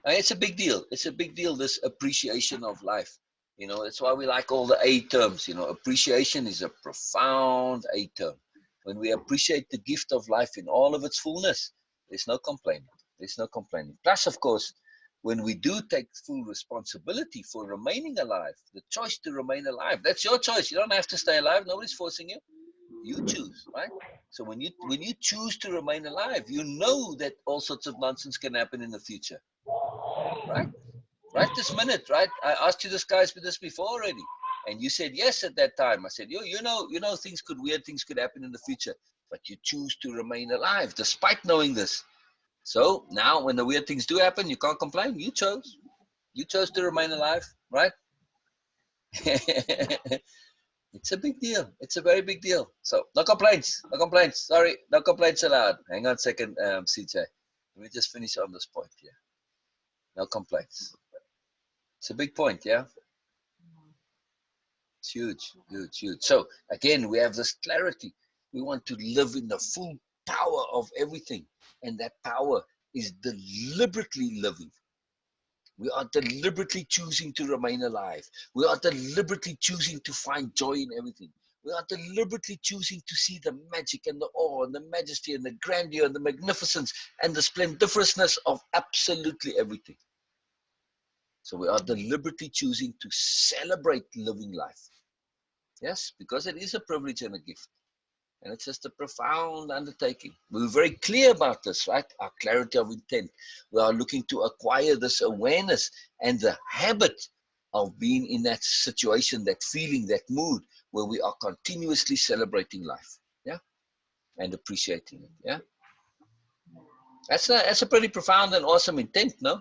And it's a big deal. It's a big deal, this appreciation of life. You know, that's why we like all the A terms. You know, appreciation is a profound A term. When we appreciate the gift of life in all of its fullness, there's no complaining. There's no complaining. Plus, of course, when we do take full responsibility for remaining alive, the choice to remain alive, that's your choice. You don't have to stay alive. Nobody's forcing you. You choose, right? So when you choose to remain alive, you know that all sorts of nonsense can happen in the future. Right? Right this minute, right? I asked you this before already, and you said yes at that time. I said, you know, weird things could happen in the future, but you choose to remain alive despite knowing this. So now, when the weird things do happen, you can't complain. You chose to remain alive, right? It's a big deal. It's a very big deal. So no complaints. No complaints. Sorry, no complaints allowed. Hang on a second, CJ. Let me just finish on this point here. No complaints. It's a big point, yeah? It's huge, huge, huge. So again, we have this clarity. We want to live in the full power of everything. And that power is deliberately living. We are deliberately choosing to remain alive. We are deliberately choosing to find joy in everything. We are deliberately choosing to see the magic and the awe and the majesty and the grandeur and the magnificence and the splendiferousness of absolutely everything. So we are deliberately choosing to celebrate living life. Yes, because it is a privilege and a gift. And it's just a profound undertaking. We're very clear about this, right? Our clarity of intent. We are looking to acquire this awareness and the habit of being in that situation, that feeling, that mood, where we are continuously celebrating life. Yeah. And appreciating it. Yeah. That's a pretty profound and awesome intent, no?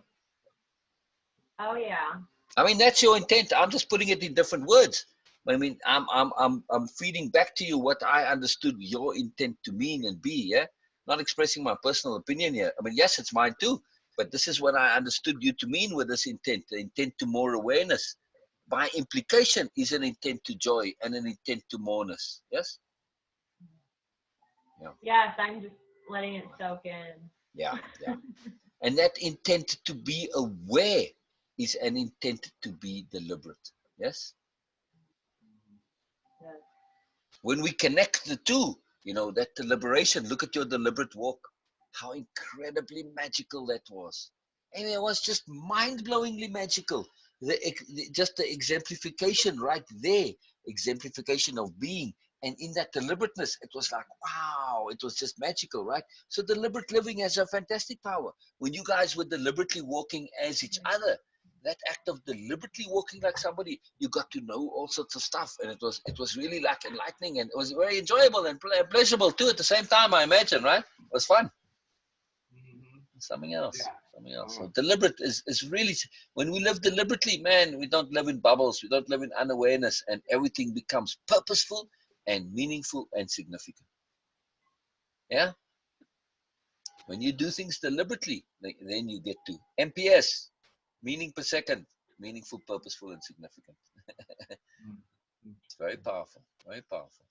Oh yeah. I mean, that's your intent. I'm just putting it in different words. I mean, I'm feeding back to you what I understood your intent to mean and be. Yeah, not expressing my personal opinion here. I mean, yes, it's mine too, but this is what I understood you to mean with this intent. The intent to more awareness, by implication, is an intent to joy and an intent to moreness. Yes. Yeah. Yes, I'm just letting it soak in. Yeah. Yeah. And that intent to be aware is an intent to be deliberate. Yes. Yes. When we connect the two, you know, that deliberation, look at your deliberate walk, how incredibly magical that was. I mean, it was just mind-blowingly magical. Just the exemplification right there, exemplification of being. And in that deliberateness, it was like, wow, it was just magical, right? So deliberate living has a fantastic power. When you guys were deliberately walking as each other, that act of deliberately walking like somebody, you got to know all sorts of stuff, and it was really like enlightening, and it was very enjoyable and pleasurable too at the same time. I imagine, right? It was fun. Mhm. Something else. Yeah. Something else. So Oh. deliberate is really, when we live deliberately, man, we don't live in bubbles. We don't live in unawareness, and everything becomes purposeful and meaningful and significant. Yeah. When you do things deliberately, then you get to MPS, meaning per second, meaningful, purposeful, and significant. Mm. It's very powerful. Very powerful.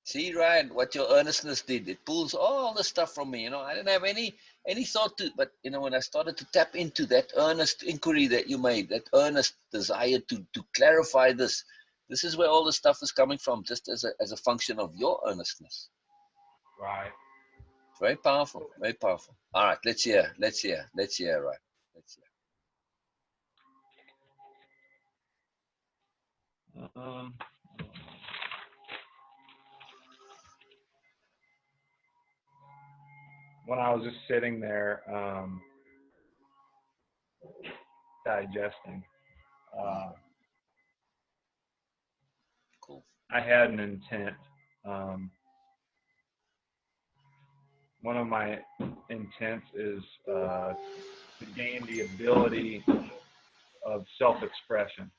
See, Ryan, what your earnestness did. It pulls all the stuff from me. You know, I didn't have any thought to, but you know, when I started to tap into that earnest inquiry that you made, that earnest desire to clarify this is where all the stuff is coming from, just as a function of your earnestness. Right. Very powerful. Very powerful. All right, let's hear. Right. Let's hear. Um, when I was just sitting there digesting, uh, Cool. I had an intent. Um, one of my intents is to gain the ability of self-expression.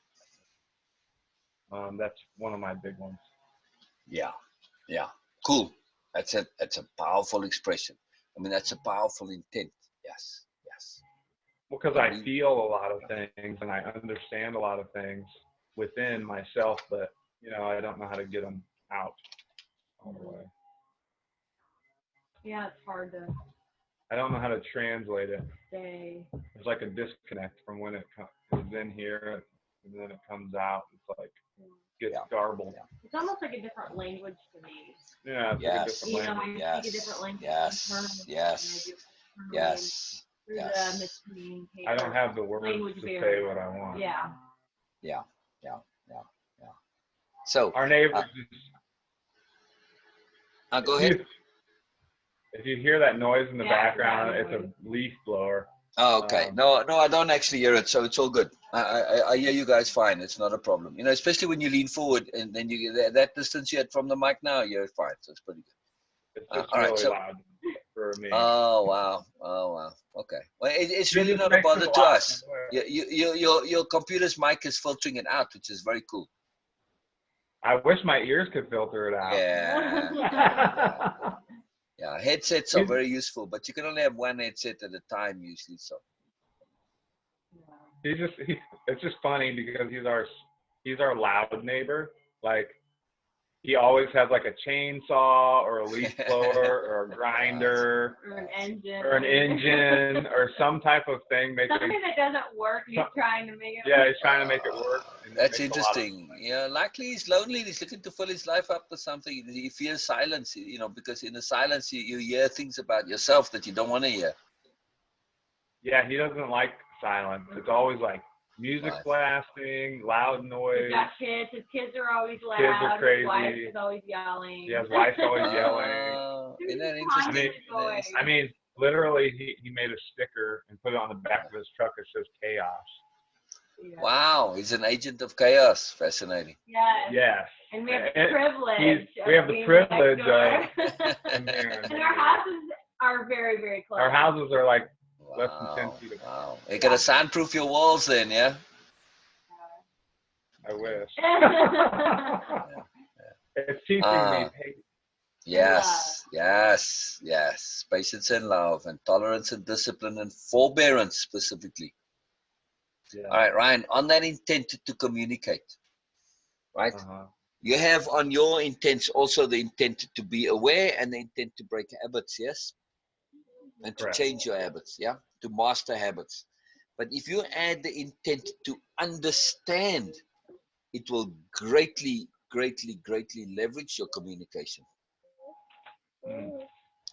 That's one of my big ones. Yeah. Yeah. Cool. That's a powerful expression. I mean, that's a powerful intent. Yes. Yes. Because And I feel a lot of things and I understand a lot of things within myself, but I don't know how to get them out all the way. Yeah, it's hard to I don't know how to translate it. say. There's like a disconnect from when it is in here and then it comes out. It's like gets garbled. It's almost like a different language to me. Yeah, it's like a different You know, language. I speak a different language internally Yes. than I do externally, Yes. and through Yes. the miscommunication. I don't have the words language to barrier. say what I want. Yeah. Yeah. Yeah. Yeah. Yeah. So Our neighbors go ahead. If you hear that noise in the Yeah, background, that it's a leaf blower. Oh, okay. No, I don't actually hear it, so it's all good. I hear you guys fine. It's not a problem. You know, especially when you lean forward and then you get that distance you had from the mic now, you're fine. So it's pretty good. It's just All right. really So, loud for me. oh wow, oh wow. Okay. Well, it's It really just not a makes it bother a to lot us. more. Your computer's mic is filtering it out, which is very cool. I wish my ears could filter it out. Yeah. Yeah, headsets are very useful, but you can only have one headset at a time usually. So It's just funny because he's our loud neighbor. Like he always has like a chainsaw or a leaf blower or a grinder Or an engine. Or some type of thing. Something that doesn't work, he's trying to make it Yeah, work. he's trying to make it work. And that's interesting. Yeah, likely he's lonely. He's looking to fill his life up with something. He fears silence, you know, because in the silence you hear things about yourself that you don't want to hear. Yeah, he doesn't like silence. It's always like music blasting, loud noise. He's got kids. His kids are always loud. Kids are crazy. His wife is always yelling. Yeah, his wife's always yelling. Isn't that interesting? I mean, literally, he made a sticker and put it on the back of his truck that says chaos. Yeah. Wow, he's an agent of chaos. Fascinating. Yes. And we have the privilege. We have the privilege of. And our houses are very, very close. Our houses are like less Wow, than 10 feet apart. wow. You gotta soundproof your walls then, yeah? I wish. Yeah. It's teaching me patience. Yes. Patience and love and tolerance and discipline and forbearance specifically. Yeah. All right, Ryan, on that intent to communicate, right? You have on your intents also the intent to be aware and the intent to break habits, yes? And to change your habits, yeah? To master habits. But if you add the intent to understand, it will greatly greatly leverage your communication. Mm.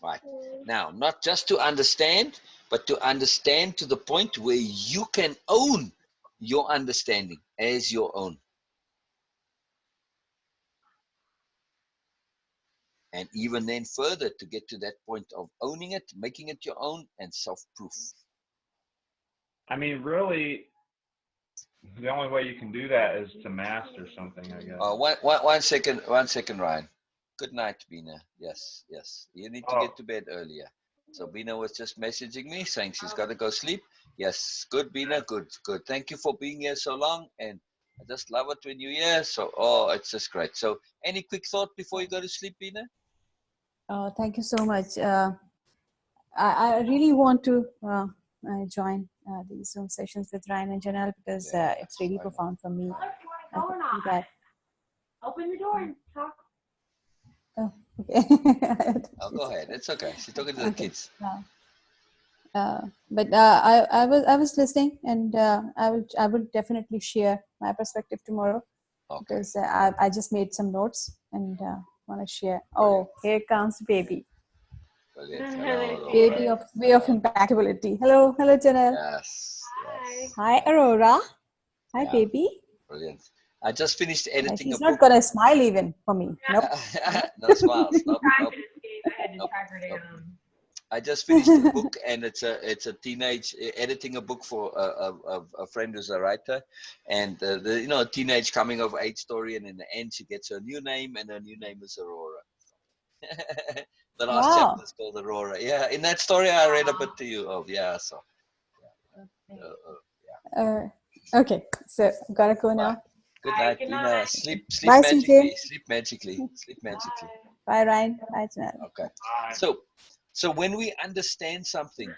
Right. Now, not just to understand, but to understand to the point where you can own your understanding as your own. And even then further to get to that point of owning it, making it your own, and self-proof. I mean, really, the only way you can do that is to master something, I guess. One second, Ryan. Good night, Beena. Yes. You need to Oh, get to bed earlier. So Beena was just messaging me saying she's got to go sleep. Yes, good, Beena. Good. Thank you for being here so long, and I just love it when you're here. So, it's just great. So, any quick thought before you go to sleep, Beena? Thank you so much. I really want to join these Zoom sessions with Ryan and Janelle because Yeah, it's really I know. profound for me. Your I phone can on. see that. Open the door and talk. Oh, okay. Oh, go ahead. It's okay. She's talking to the Okay. kids. But I was listening, and I will definitely share my perspective tomorrow Okay. because I just made some notes and want to share. Brilliant. Oh, here comes baby. Brilliant. Hello, Baby of way of impactability. Hello, Janelle. Yes. Hi, Aurora. Hi, Yeah. baby. Brilliant. I just finished editing a She's not book. gonna smile even for me. Nope. No smiles. Nope. Trying to escape. I had to Nope. track her Nope. down. I just finished a book, and it's a teenage editing a book for a friend who's a writer, and a teenage coming of age story, and in the end she gets her new name, and her new name is Aurora. The last chapter Wow. is called Aurora. Yeah, in that story I read a bit to you of. Yeah, so Uh, okay, so gotta go bye. now. Good All right, night, good Beena. night. Sleep Bye, magically. CJ. Sleep magically. Sleep magically. Bye, Ryan. Bye, Janelle. Okay. bye. So when we understand something,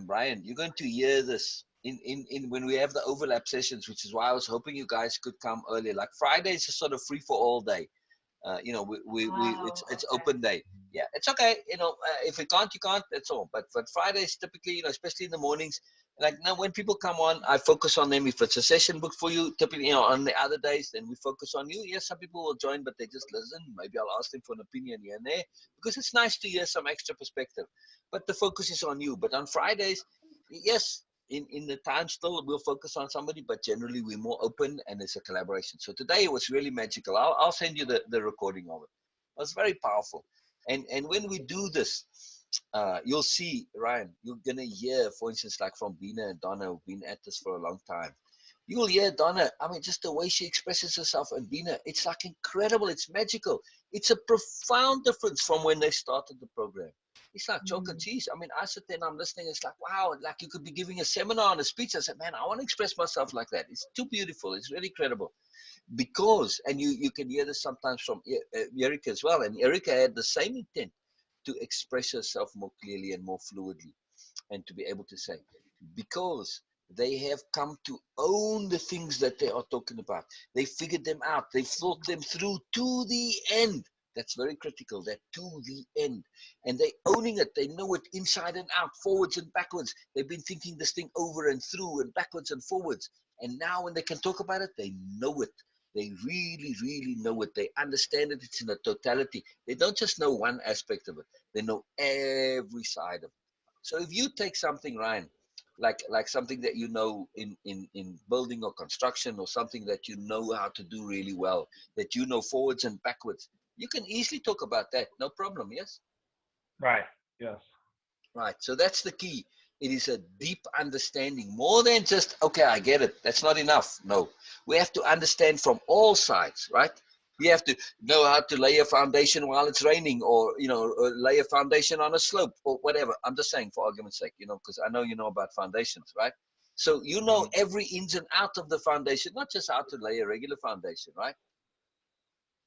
Brian, you're going to hear this in when we have the overlap sessions, which is why I was hoping you guys could come earlier. Like Friday is a sort of free for all day. It's Okay. open day. Yeah, it's okay. If you can't, you can't. That's all. But Fridays typically, especially in the mornings, like now when people come on, I focus on them. If it's a session book for you, typically, on the other days, then we focus on you. Yes, some people will join, but they just listen. Maybe I'll ask them for an opinion here and there because it's nice to hear some extra perspective. But the focus is on you. But on Fridays, yes, in the time still we'll focus on somebody, but generally we're more open and it's a collaboration. So today it was really magical. I'll send you the recording of it. It was very powerful. And when we do this, you'll see, Ryan, you're gonna hear, for instance, like from Beena and Donna, who've been at this for a long time. You'll hear Donna, I mean, just the way she expresses herself, and Beena, it's like incredible, it's magical. It's a profound difference from when they started the program. It's like chalk and cheese. I mean, I sit there and I'm listening. It's like, wow, like you could be giving a seminar and a speech. I said, man, I want to express myself like that. It's too beautiful. It's really credible. Because, and you can hear this sometimes from Erica as well. And Erica had the same intent to express herself more clearly and more fluidly and to be able to say, because they have come to own the things that they are talking about. They figured them out. They thought them through to the end. That's very critical, that to the end. And they owning it. They know it inside and out, forwards and backwards. They've been thinking this thing over and through and backwards and forwards. And now when they can talk about it, they know it. They really, really know it. They understand it. It's in a totality. They don't just know one aspect of it. They know every side of it. So if you take something, Ryan, like something that you know in building or construction or something that you know how to do really well, that you know forwards and backwards, you can easily talk about that. No problem, yes? Right. Yes. Right. So that's the key. It is a deep understanding, more than just, okay, I get it. That's not enough. No. We have to understand from all sides, right? We have to know how to lay a foundation while it's raining, or or lay a foundation on a slope, or whatever. I'm just saying for argument's sake, because I know you know about foundations, right? So you know every ins and out of the foundation, not just how to lay a regular foundation, right?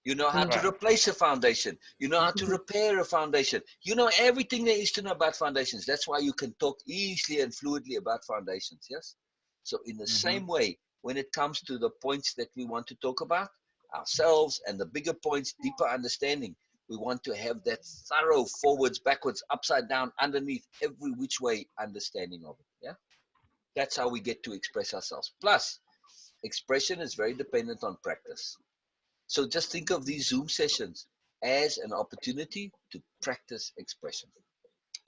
You know how to Right. replace a foundation. You know how to repair a foundation. You know everything there is to know about foundations. That's why you can talk easily and fluidly about foundations, yes? So in the same way, when it comes to the points that we want to talk about, ourselves and the bigger points, deeper understanding, we want to have that thorough forwards, backwards, upside down, underneath, every which way understanding of it, yeah? That's how we get to express ourselves. Plus, expression is very dependent on practice. So just think of these Zoom sessions as an opportunity to practice expression.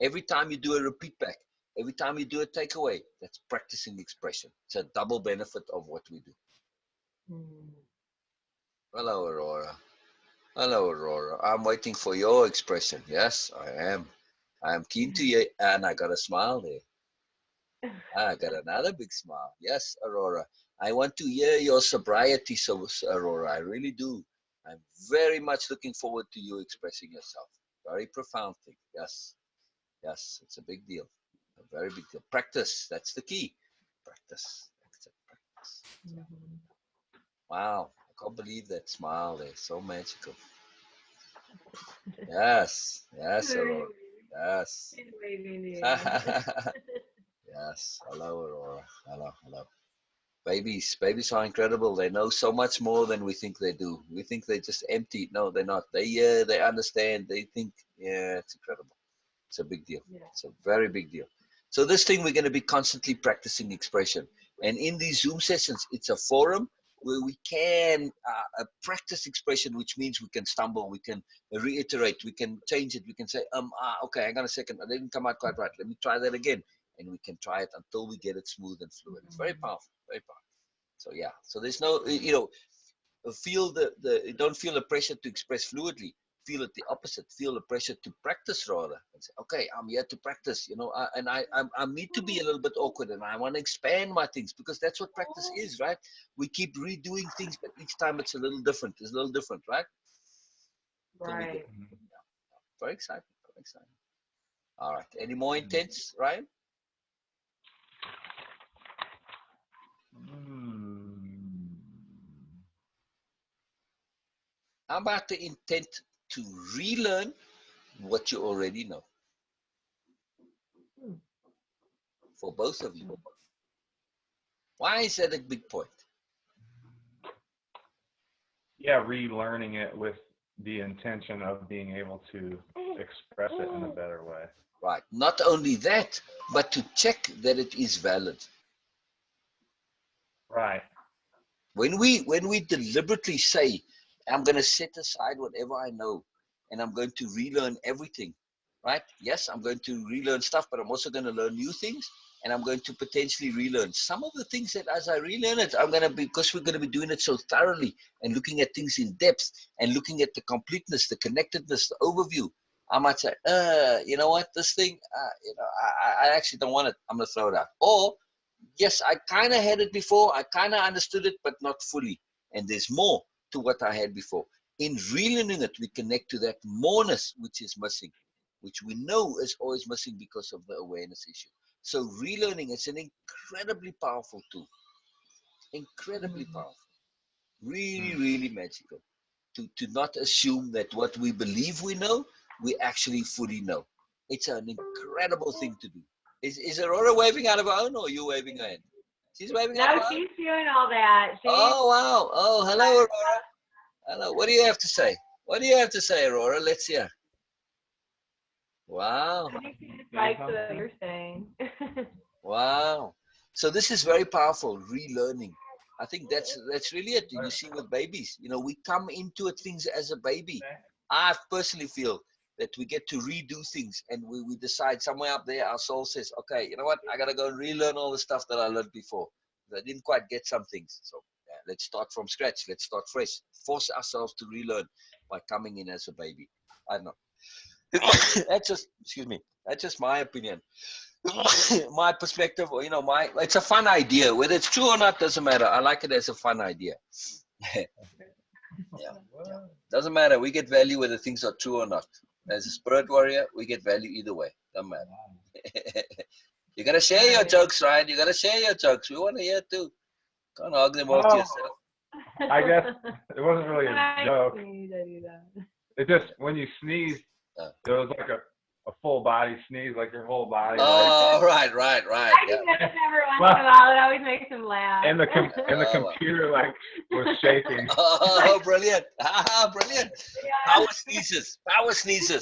Every time you do a repeat back, every time you do a takeaway, that's practicing expression. It's a double benefit of what we do. Hello, Aurora. Hello, Aurora. I'm waiting for your expression. Yes, I am. I am keen to hear, and I got a smile there. I got another big smile. Yes, Aurora. I want to hear your sobriety, so Aurora. I really do. I'm very much looking forward to you expressing yourself. Very profound thing. Yes. Yes, it's a big deal. A very big deal. Practice. That's the key. Practice. That's it. Practice. Wow. I can't believe that smile there. So magical. Yes. Yes, Aurora. Yes. Yes. Hello, Aurora. Hello. Hello. Babies are incredible. They know so much more than we think they do. We think they're just empty. No, they're not. They understand. They think, yeah, it's incredible. It's a big deal. It's a very big deal. So this thing, we're going to be constantly practicing expression. And in these Zoom sessions, it's a forum where we can practice expression, which means we can stumble, we can reiterate, we can change it. We can say, okay, hang on a second. I didn't come out quite right. Let me try that again. And we can try it until we get it smooth and fluid. It's very powerful, very powerful. So yeah, so there's no, don't feel the pressure to express fluidly. Feel it the opposite. Feel the pressure to practice rather. And say, okay, I'm here to practice, I need to be a little bit awkward and I want to expand my things because that's what practice is, right? We keep redoing things, but each time it's a little different. It's a little different, right? Right. Very exciting. Very exciting. All right. Any more intents, Ryan? How about the intent to relearn what you already know? For both of you. Why is that a big point? Yeah, relearning it with the intention of being able to express it in a better way. Right. Not only that, but to check that it is valid. Right. When we deliberately say, I'm going to set aside whatever I know and I'm going to relearn everything, right? Yes, I'm going to relearn stuff, but I'm also going to learn new things and I'm going to potentially relearn some of the things that as I relearn it, because we're going to be doing it so thoroughly and looking at things in depth and looking at the completeness, the connectedness, the overview. I might say, you know what, this thing, I actually don't want it. I'm going to throw it out. Or, yes, I kind of had it before. I kind of understood it, but not fully. And there's more to what I had before. In relearning it, we connect to that moreness which is missing, which we know is always missing because of the awareness issue. So relearning is an incredibly powerful tool. Incredibly powerful. Really, really magical. To not assume that what we believe we know, we actually fully know. It's an incredible thing to do. Is Aurora waving out of her own or are you waving her hand? She's waving out of No, her own? she's doing all that. Oh, wow. Oh, hello, Aurora. Hello. What do you have to say? What do you have to say, Aurora? Let's hear. Wow. I think she just likes what you're saying. Wow. So this is very powerful, relearning. I think that's really it. You see with babies, we come into it things as a baby. I personally feel that we get to redo things and we decide somewhere up there, our soul says, okay, you know what? I got to go and relearn all the stuff that I learned before. I didn't quite get some things. So yeah, let's start from scratch. Let's start fresh. Force ourselves to relearn by coming in as a baby. I don't know. That's just my opinion. My perspective, or it's a fun idea. Whether it's true or not doesn't matter. I like it as a fun idea. Yeah. Doesn't matter. We get value whether things are true or not. As a spirit warrior, we get value either way. Doesn't matter. You gotta share your jokes, Ryan. You gotta share your jokes. We want to hear too. Can't hug them all to yourself. I guess it wasn't really a joke. It just, when you sneeze, there was like a full body sneeze, like your whole body. Oh, right. I Yeah. do that every once in a while. It always makes him laugh. And the computer was shaking. Oh, brilliant! Brilliant! Yeah. Power sneezes.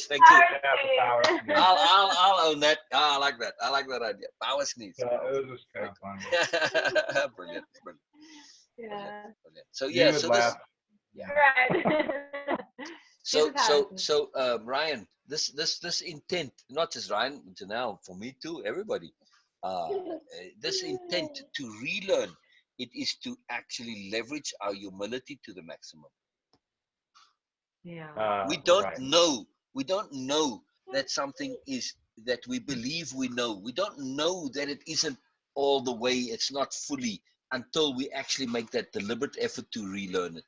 Thank you. Power sneeze. I'll own that. I like that. I like that idea. Power sneeze. It was just kind of fun. Brilliant. Yeah. So You would so laugh Yeah. Right. Ryan, this intent, not just Ryan, Janelle, for me too, everybody, this intent to relearn, it is to actually leverage our humility to the maximum. Yeah. We don't Right. know. We don't know that something is that we believe we know. We don't know that it isn't all the way. It's not fully until we actually make that deliberate effort to relearn it.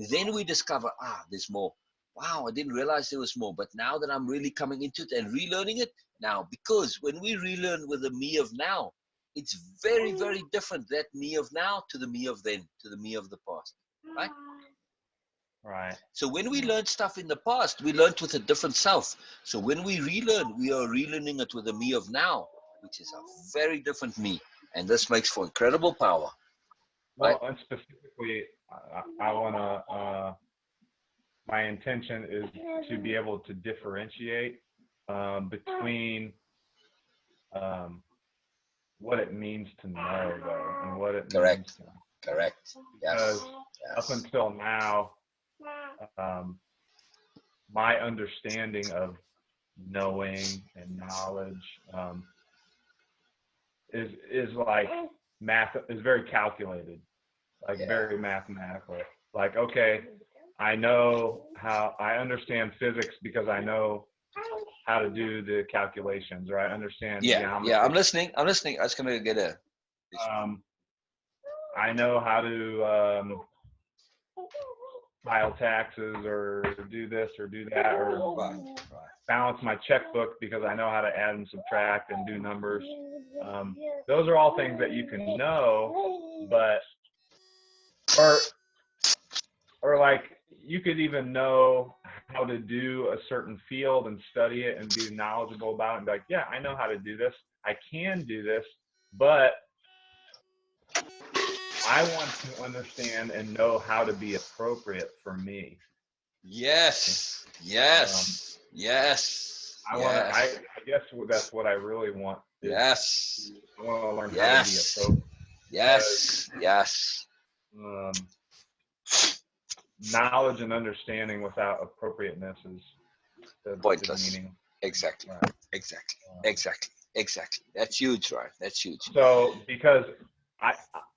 Then we discover, there's more. Wow, I didn't realize there was more. But now that I'm really coming into it and relearning it now, because when we relearn with the me of now, it's very, very different. That me of now to the me of then, to the me of the past, right? Right. So when we learned stuff in the past, we learned with a different self. So when we relearn, we are relearning it with the me of now, which is a very different me. And this makes for incredible power. Right? Well, and specifically, I want to, my intention is to be able to differentiate between what it means to know, though, and what it means Correct. to, Correct. because Yes. up Yes. until now, my understanding of knowing and knowledge is like math, is very calculated, like Yeah. very mathematical. Like, okay, I understand physics because I know how to do the calculations, or I understand geometry. Yeah. I'm listening. I was gonna get a. I know how to file taxes or do this or do that, or Right. balance my checkbook because I know how to add and subtract and do numbers. Those are all things that you can know, but or like you could even know how to do a certain field and study it and be knowledgeable about it and be like, yeah, I know how to do this. I can do this, but I want to understand and know how to be appropriate for me. Yes. Yes. Yes. I guess that's what I really want. Yes. I want to learn how to be Yes. appropriate. Yes. Yes. Knowledge and understanding without appropriateness is Pointless. meaningless. Exactly. Right. Exactly. That's huge, right? That's huge. So because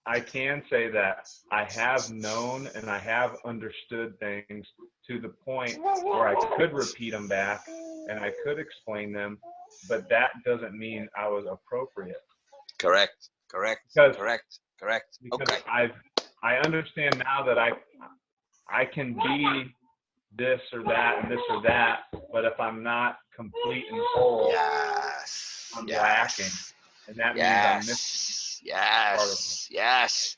I can say that I have known and I have understood things to the point where I could repeat them back and I could explain them, but that doesn't mean I was appropriate. Correct. Because Okay. I understand now that I can be this or that and this or that, but if I'm not complete and whole, I'm lacking, and that means I'm missing part of it. Yes.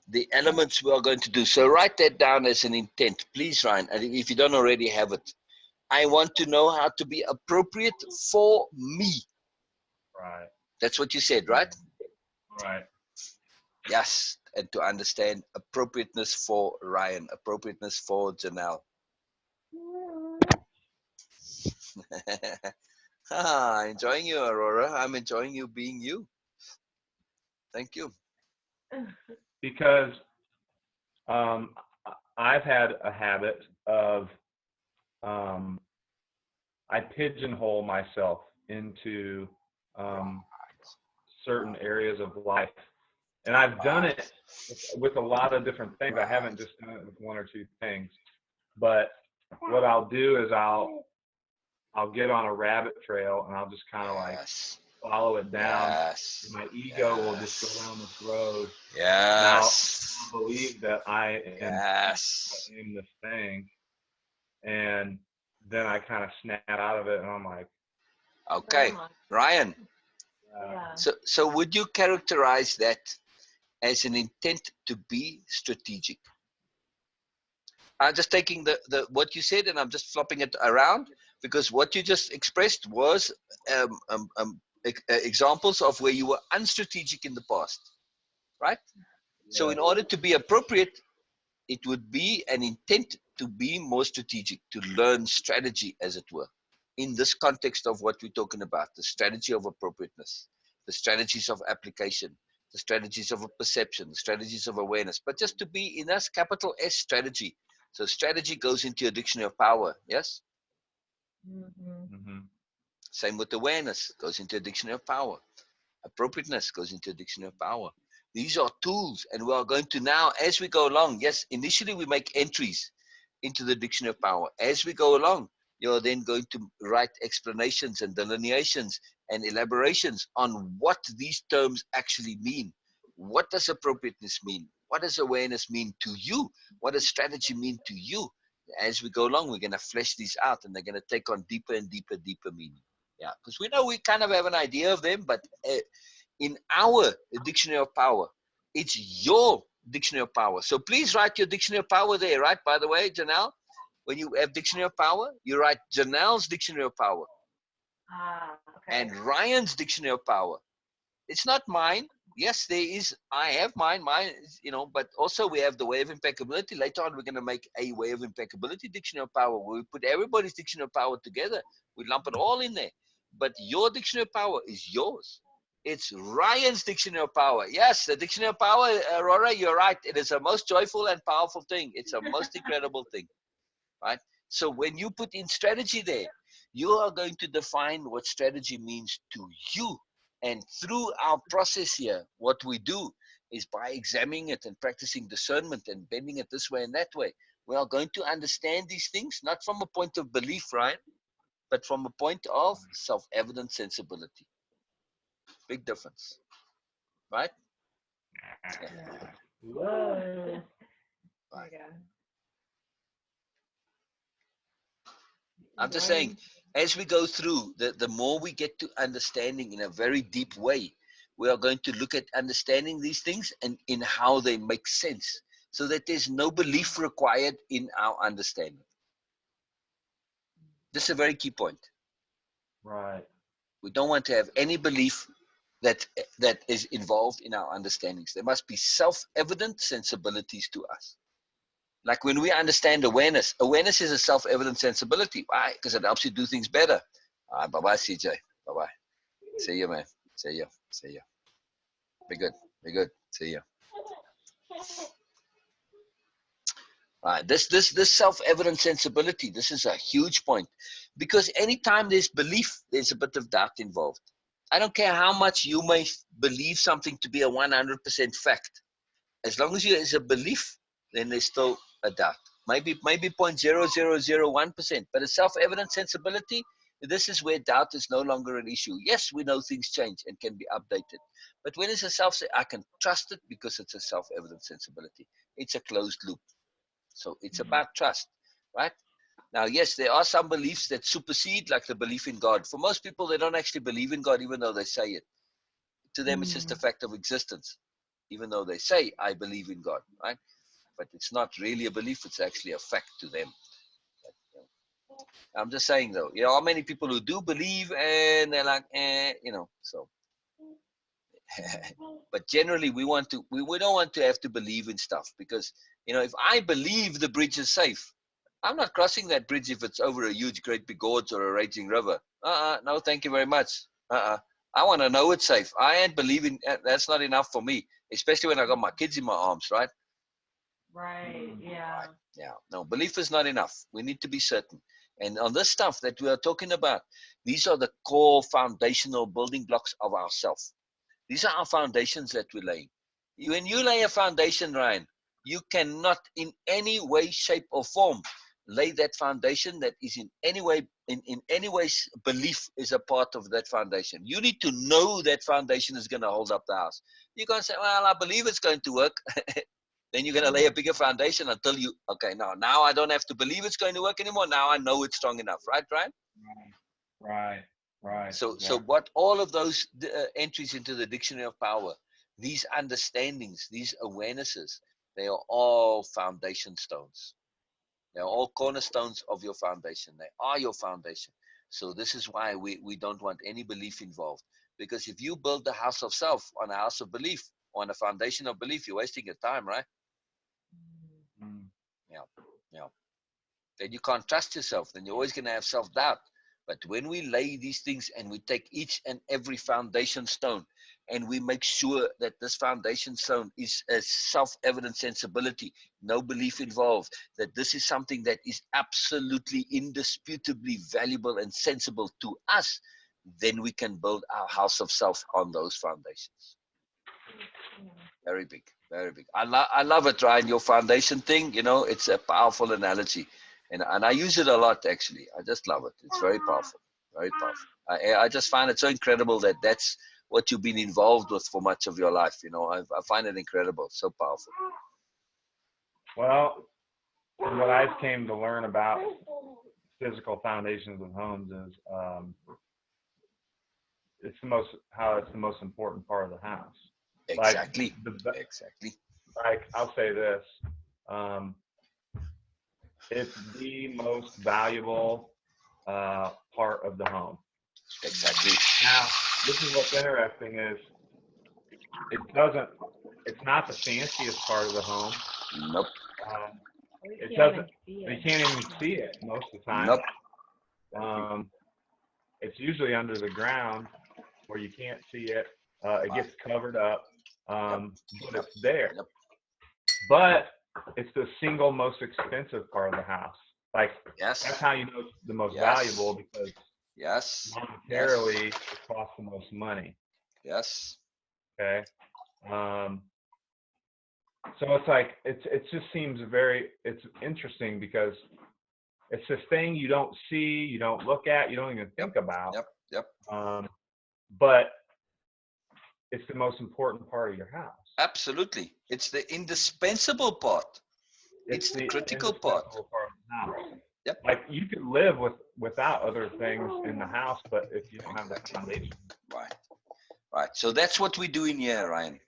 The elements we are going to do. So write that down as an intent, please, Ryan. And if you don't already have it, I want to know how to be appropriate for me. Right. That's what you said, right? Right. Yes. And to understand appropriateness for Ryan, appropriateness for Janelle. Enjoying you, Aurora. I'm enjoying you being you. Thank you. Because I've had a habit of I pigeonhole myself into certain areas of life, and I've done it with a lot of different things. I haven't just done it with one or two things, but what I'll do is I'll get on a rabbit trail and I'll just kind of like follow it down. My ego will just go down this road. Now I believe that I am in this thing, and then I kind of snap out of it, and I'm like, okay, Ryan. So would you characterize that as an intent to be strategic? I'm just taking the what you said and I'm just flopping it around, because what you just expressed was examples of where you were unstrategic in the past, right? So in order to be appropriate, it would be an intent to be more strategic, to learn strategy, as it were, in this context of what we're talking about, the strategy of appropriateness, the strategies of application, the strategies of perception, the strategies of awareness, but just to be in us, capital S strategy, So strategy goes into your dictionary of power. Yes. Mm-hmm. Same with awareness, goes into a dictionary of power. Appropriateness goes into a dictionary of power. These are tools, and we are going to now, as we go along, yes, initially we make entries into the dictionary of power. As we go along, you're then going to write explanations and delineations and elaborations on what these terms actually mean. What does appropriateness mean? What does awareness mean to you? What does strategy mean to you? As we go along, we're going to flesh these out, and they're going to take on deeper and deeper, deeper meaning. Yeah, because we know we kind of have an idea of them, but in our dictionary of power, it's your dictionary of power. So please write your dictionary of power there, right? By the way, Janelle, when you have dictionary of power, you write Janelle's dictionary of power Okay. and Ryan's dictionary of power. It's not mine. Yes, there is. I have mine. Mine is, but also we have the way of impeccability. Later on, we're going to make a way of impeccability dictionary of power where we put everybody's dictionary of power together. We lump it all in there. But your dictionary of power is yours. It's Ryan's dictionary of power. Yes, the dictionary of power, Aurora, you're right. It is a most joyful and powerful thing. It's a most incredible thing, right? So when you put in strategy there, you are going to define what strategy means to you. And through our process here, what we do is by examining it and practicing discernment and bending it this way and that way, we are going to understand these things, not from a point of belief, Ryan, but from a point of self-evident sensibility. Big difference, right? Whoa. Right. Yeah. I'm just saying, as we go through, the more we get to understanding in a very deep way, we are going to look at understanding these things and in how they make sense, so that there's no belief required in our understanding. This is a very key point. Right. We don't want to have any belief that is involved in our understandings. There must be self-evident sensibilities to us. Like when we understand awareness, awareness is a self-evident sensibility. Why? Because it helps you do things better. All right, bye-bye, CJ. Bye-bye. See you, man. See you. See you. Be good. Be good. See you. All right. This self-evident sensibility, this is a huge point. Because anytime there's belief, there's a bit of doubt involved. I don't care how much you may believe something to be a 100% fact. As long as there's a belief, then there's still a doubt. Maybe 0.0001%, but a self-evident sensibility, this is where doubt is no longer an issue. Yes, we know things change and can be updated. But when it's I can trust it because it's a self-evident sensibility. It's a closed loop. So it's about trust, right? Now, yes, there are some beliefs that supersede, like the belief in God. For most people, they don't actually believe in God, even though they say it. To them, it's just a fact of existence, even though they say, I believe in God, right? But it's not really a belief, it's actually a fact to them. I'm just saying, though, how many people who do believe and they're like, so. But generally, we don't want to have to believe in stuff because, if I believe the bridge is safe, I'm not crossing that bridge if it's over a huge, great big gorge or a raging river. No, thank you very much. I want to know it's safe. I ain't believing. That's not enough for me, especially when I got my kids in my arms, right? Right. Yeah. Right. Yeah. No, belief is not enough. We need to be certain. And on this stuff that we are talking about, these are the core foundational building blocks of ourself. These are our foundations that we lay. When you lay a foundation, Ryan, you cannot in any way, shape, or form lay that foundation that is in any way, belief is a part of that foundation. You need to know that foundation is going to hold up the house. You can't say, well, I believe it's going to work. Then you're going to lay a bigger foundation until now I don't have to believe it's going to work anymore. Now I know it's strong enough, right, Ryan? Right. Right. So Exactly. what all of those entries into the dictionary of power, these understandings, these awarenesses, they are all foundation stones. They are all cornerstones of your foundation. They are your foundation. So this is why we don't want any belief involved. Because if you build the house of self on a house of belief, on a foundation of belief, you're wasting your time, right? Mm. Yeah. Yeah. Then you can't trust yourself. Then you're always going to have self-doubt. But when we lay these things and we take each and every foundation stone and we make sure that this foundation stone is a self-evident sensibility, no belief involved, that this is something that is absolutely indisputably valuable and sensible to us, then we can build our house of self on those foundations. Very big, very big. I love it, Ryan, your foundation thing. You know, it's a powerful analogy. And I use it a lot, actually. I just love it. It's very powerful, very powerful. I just find it so incredible that that's what you've been involved with for much of your life. You know, I find it incredible, so powerful. Well, what I've came to learn about physical foundations of homes is it's the most important part of the house. Exactly, Like exactly. Like I'll say this, it's the most valuable part of the home. Exactly. Now, this is what's interesting is it's not the fanciest part of the home. Nope. It doesn't, you can't even see it most of the time. Nope. It's usually under the ground where you can't see it. It gets covered up, but it's there. Yep. But it's the single most expensive part of the house. Like, yes. That's how you know it's the most yes. valuable, because yes. monetarily it costs the most money. Yes. Okay. So it's like it just seems it's interesting because it's this thing you don't see, you don't look at, you don't even think about. Yep. But it's the most important part of your house. Absolutely. It's the indispensable part. It's the critical part. Of the house. Yep. Like you could live without other things in the house, but if you don't have the foundation. Right. So that's what we do in here, Ryan.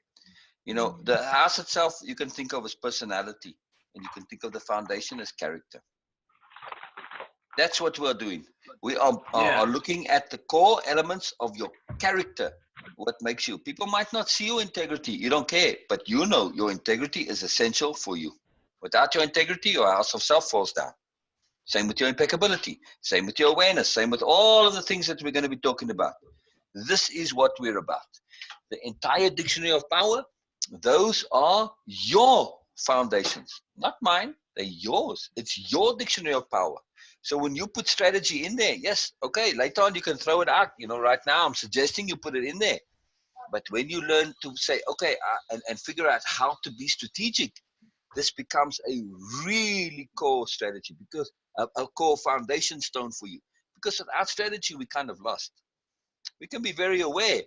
You know, the house itself, you can think of as personality, and you can think of the foundation as character. That's what we're doing. We are looking at the core elements of your character, what makes you. People might not see your integrity. You don't care, but you know your integrity is essential for you. Without your integrity, your house of self falls down. Same with your impeccability. Same with your awareness. Same with all of the things that we're going to be talking about. This is what we're about. The entire dictionary of power, those are your foundations, not mine. They're yours. It's your dictionary of power. So when you put strategy in there, yes, okay, later on you can throw it out. You know, right now I'm suggesting you put it in there. But when you learn to say, okay, and figure out how to be strategic, this becomes a really core strategy, because a core foundation stone for you. Because without strategy, we kind of lost. We can be very aware,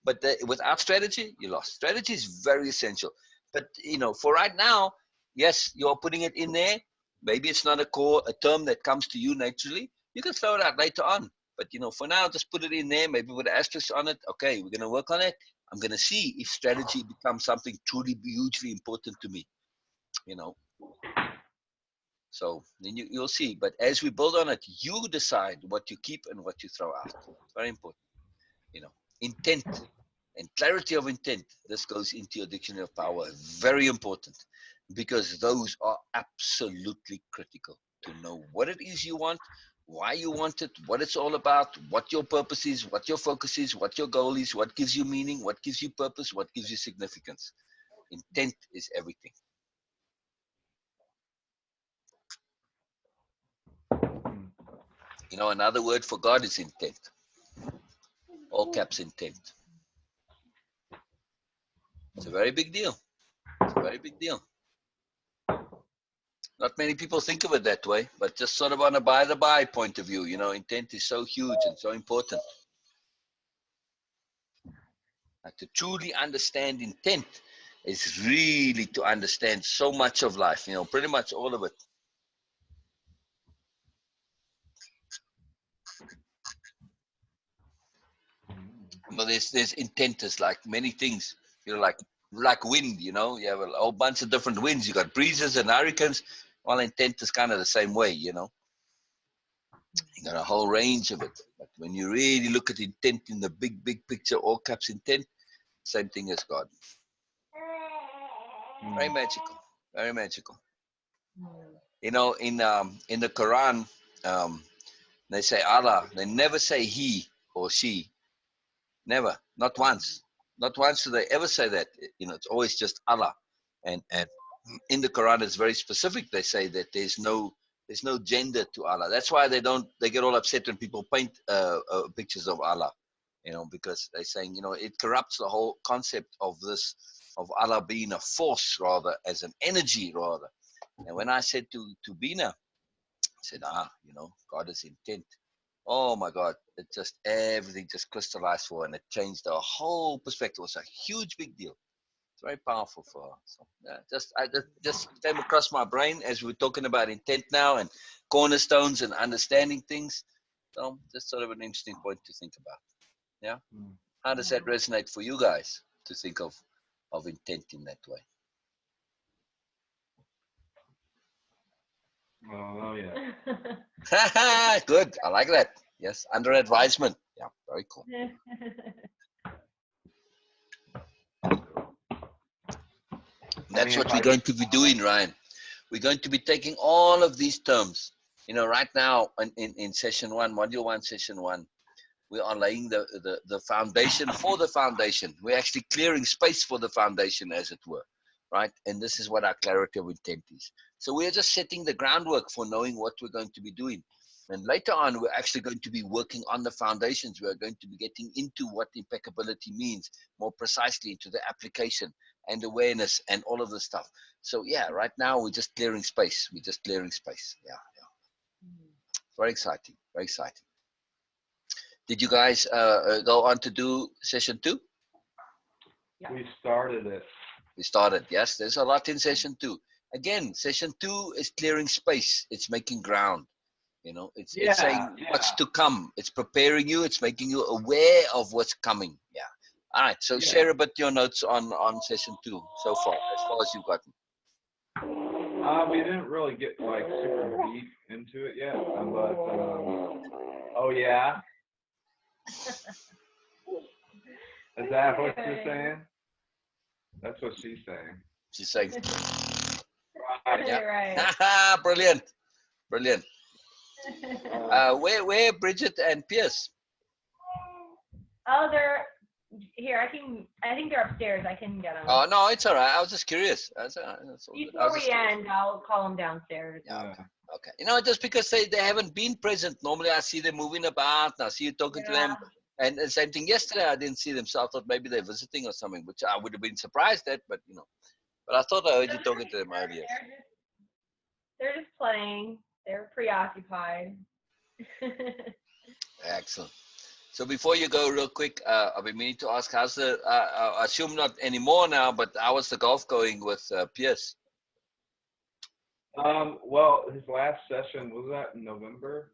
but without strategy, you lost. Strategy is very essential. But, you know, for right now, yes, you're putting it in there. Maybe it's not a term that comes to you naturally. You can throw it out later on. But, you know, for now, just put it in there, maybe with an asterisk on it. Okay, we're going to work on it. I'm going to see if strategy becomes something truly hugely important to me, you know. So then you'll see. But as we build on it, you decide what you keep and what you throw out. It's very important. You know, intent and clarity of intent. This goes into your dictionary of power. Very important, because those are absolutely critical to know what it is you want, why you want it, what it's all about, what your purpose is, what your focus is, what your goal is, what gives you meaning, what gives you purpose, what gives you significance. Intent is everything. You know, another word for God is intent. All caps intent. It's a very big deal. It's a very big deal. Not many people think of it that way, but just sort of on a by-the-by point of view, you know, intent is so huge and so important. To truly understand intent is really to understand so much of life, you know, pretty much all of it. Well, there's intent is like many things, you know, like wind, you know, you have a whole bunch of different winds. You got breezes and hurricanes. Well, intent is kind of the same way, you know. You got a whole range of it. But when you really look at intent in the big picture, all caps intent, same thing as God. Very magical. Very magical. You know, in the Quran, they say Allah. They never say he or she. Never. Not once. Not once do they ever say that. You know, it's always just Allah. And in the Quran, it's very specific. They say that there's no gender to Allah. That's why they get all upset when people paint pictures of Allah, you know, because they're saying, you know, it corrupts the whole concept of Allah being a force rather, as an energy rather. And when I said to Beena, I said, you know, God is intent. Oh my God, it just, everything just crystallized for her, and it changed the whole perspective. It was a huge, big deal. It's very powerful for her. So yeah, just came across my brain as we were talking about intent now and cornerstones and understanding things. So just sort of an interesting point to think about. Yeah. How does that resonate for you guys to think of intent in that way? Oh yeah. Good. I like that. Yes. Under advisement. Yeah. Very cool. That's what we're going to be doing, Ryan. We're going to be taking all of these terms. You know, right now in session 1, module 1, session 1, we are laying the foundation for the foundation. We're actually clearing space for the foundation, as it were, right? And this is what our clarity of intent is. So we're just setting the groundwork for knowing what we're going to be doing. And later on, we're actually going to be working on the foundations. We're going to be getting into what impeccability means, more precisely into the application and awareness and all of this stuff. So yeah, right now we're just clearing space. We're just clearing space. Yeah, yeah. Very exciting. Very exciting. Did you guys go on to do session 2? Yeah. We started it. We started, yes. There's a lot in session 2. Again, session 2 is clearing space. It's making ground. You know, it's saying what's to come. It's preparing you. It's making you aware of what's coming. Yeah. All right. So share a bit your notes on session 2 so far, as far as you've gotten. We didn't really get like super deep into it yet, but oh yeah. Is that what you're saying? That's what she's saying. She's saying. Right. Yeah. Right. Brilliant. Brilliant. Where Bridget and Pierce? Oh, they're here. I think they're upstairs. I can get them. Oh no, it's all right. I was just curious. That's all Before we end, I'll call them downstairs. Yeah. Okay. You know, just because they haven't been present. Normally, I see them moving about. And I see you talking to them. And the same thing yesterday. I didn't see them, so I thought maybe they're visiting or something, which I would have been surprised at. But you know, but I thought I heard you talking to them earlier. They're just playing. They're preoccupied. Excellent. So before you go, real quick, I've been meaning to ask, how's the? I assume not anymore now, but how was the golf going with Pierce? Well, his last session was that in November.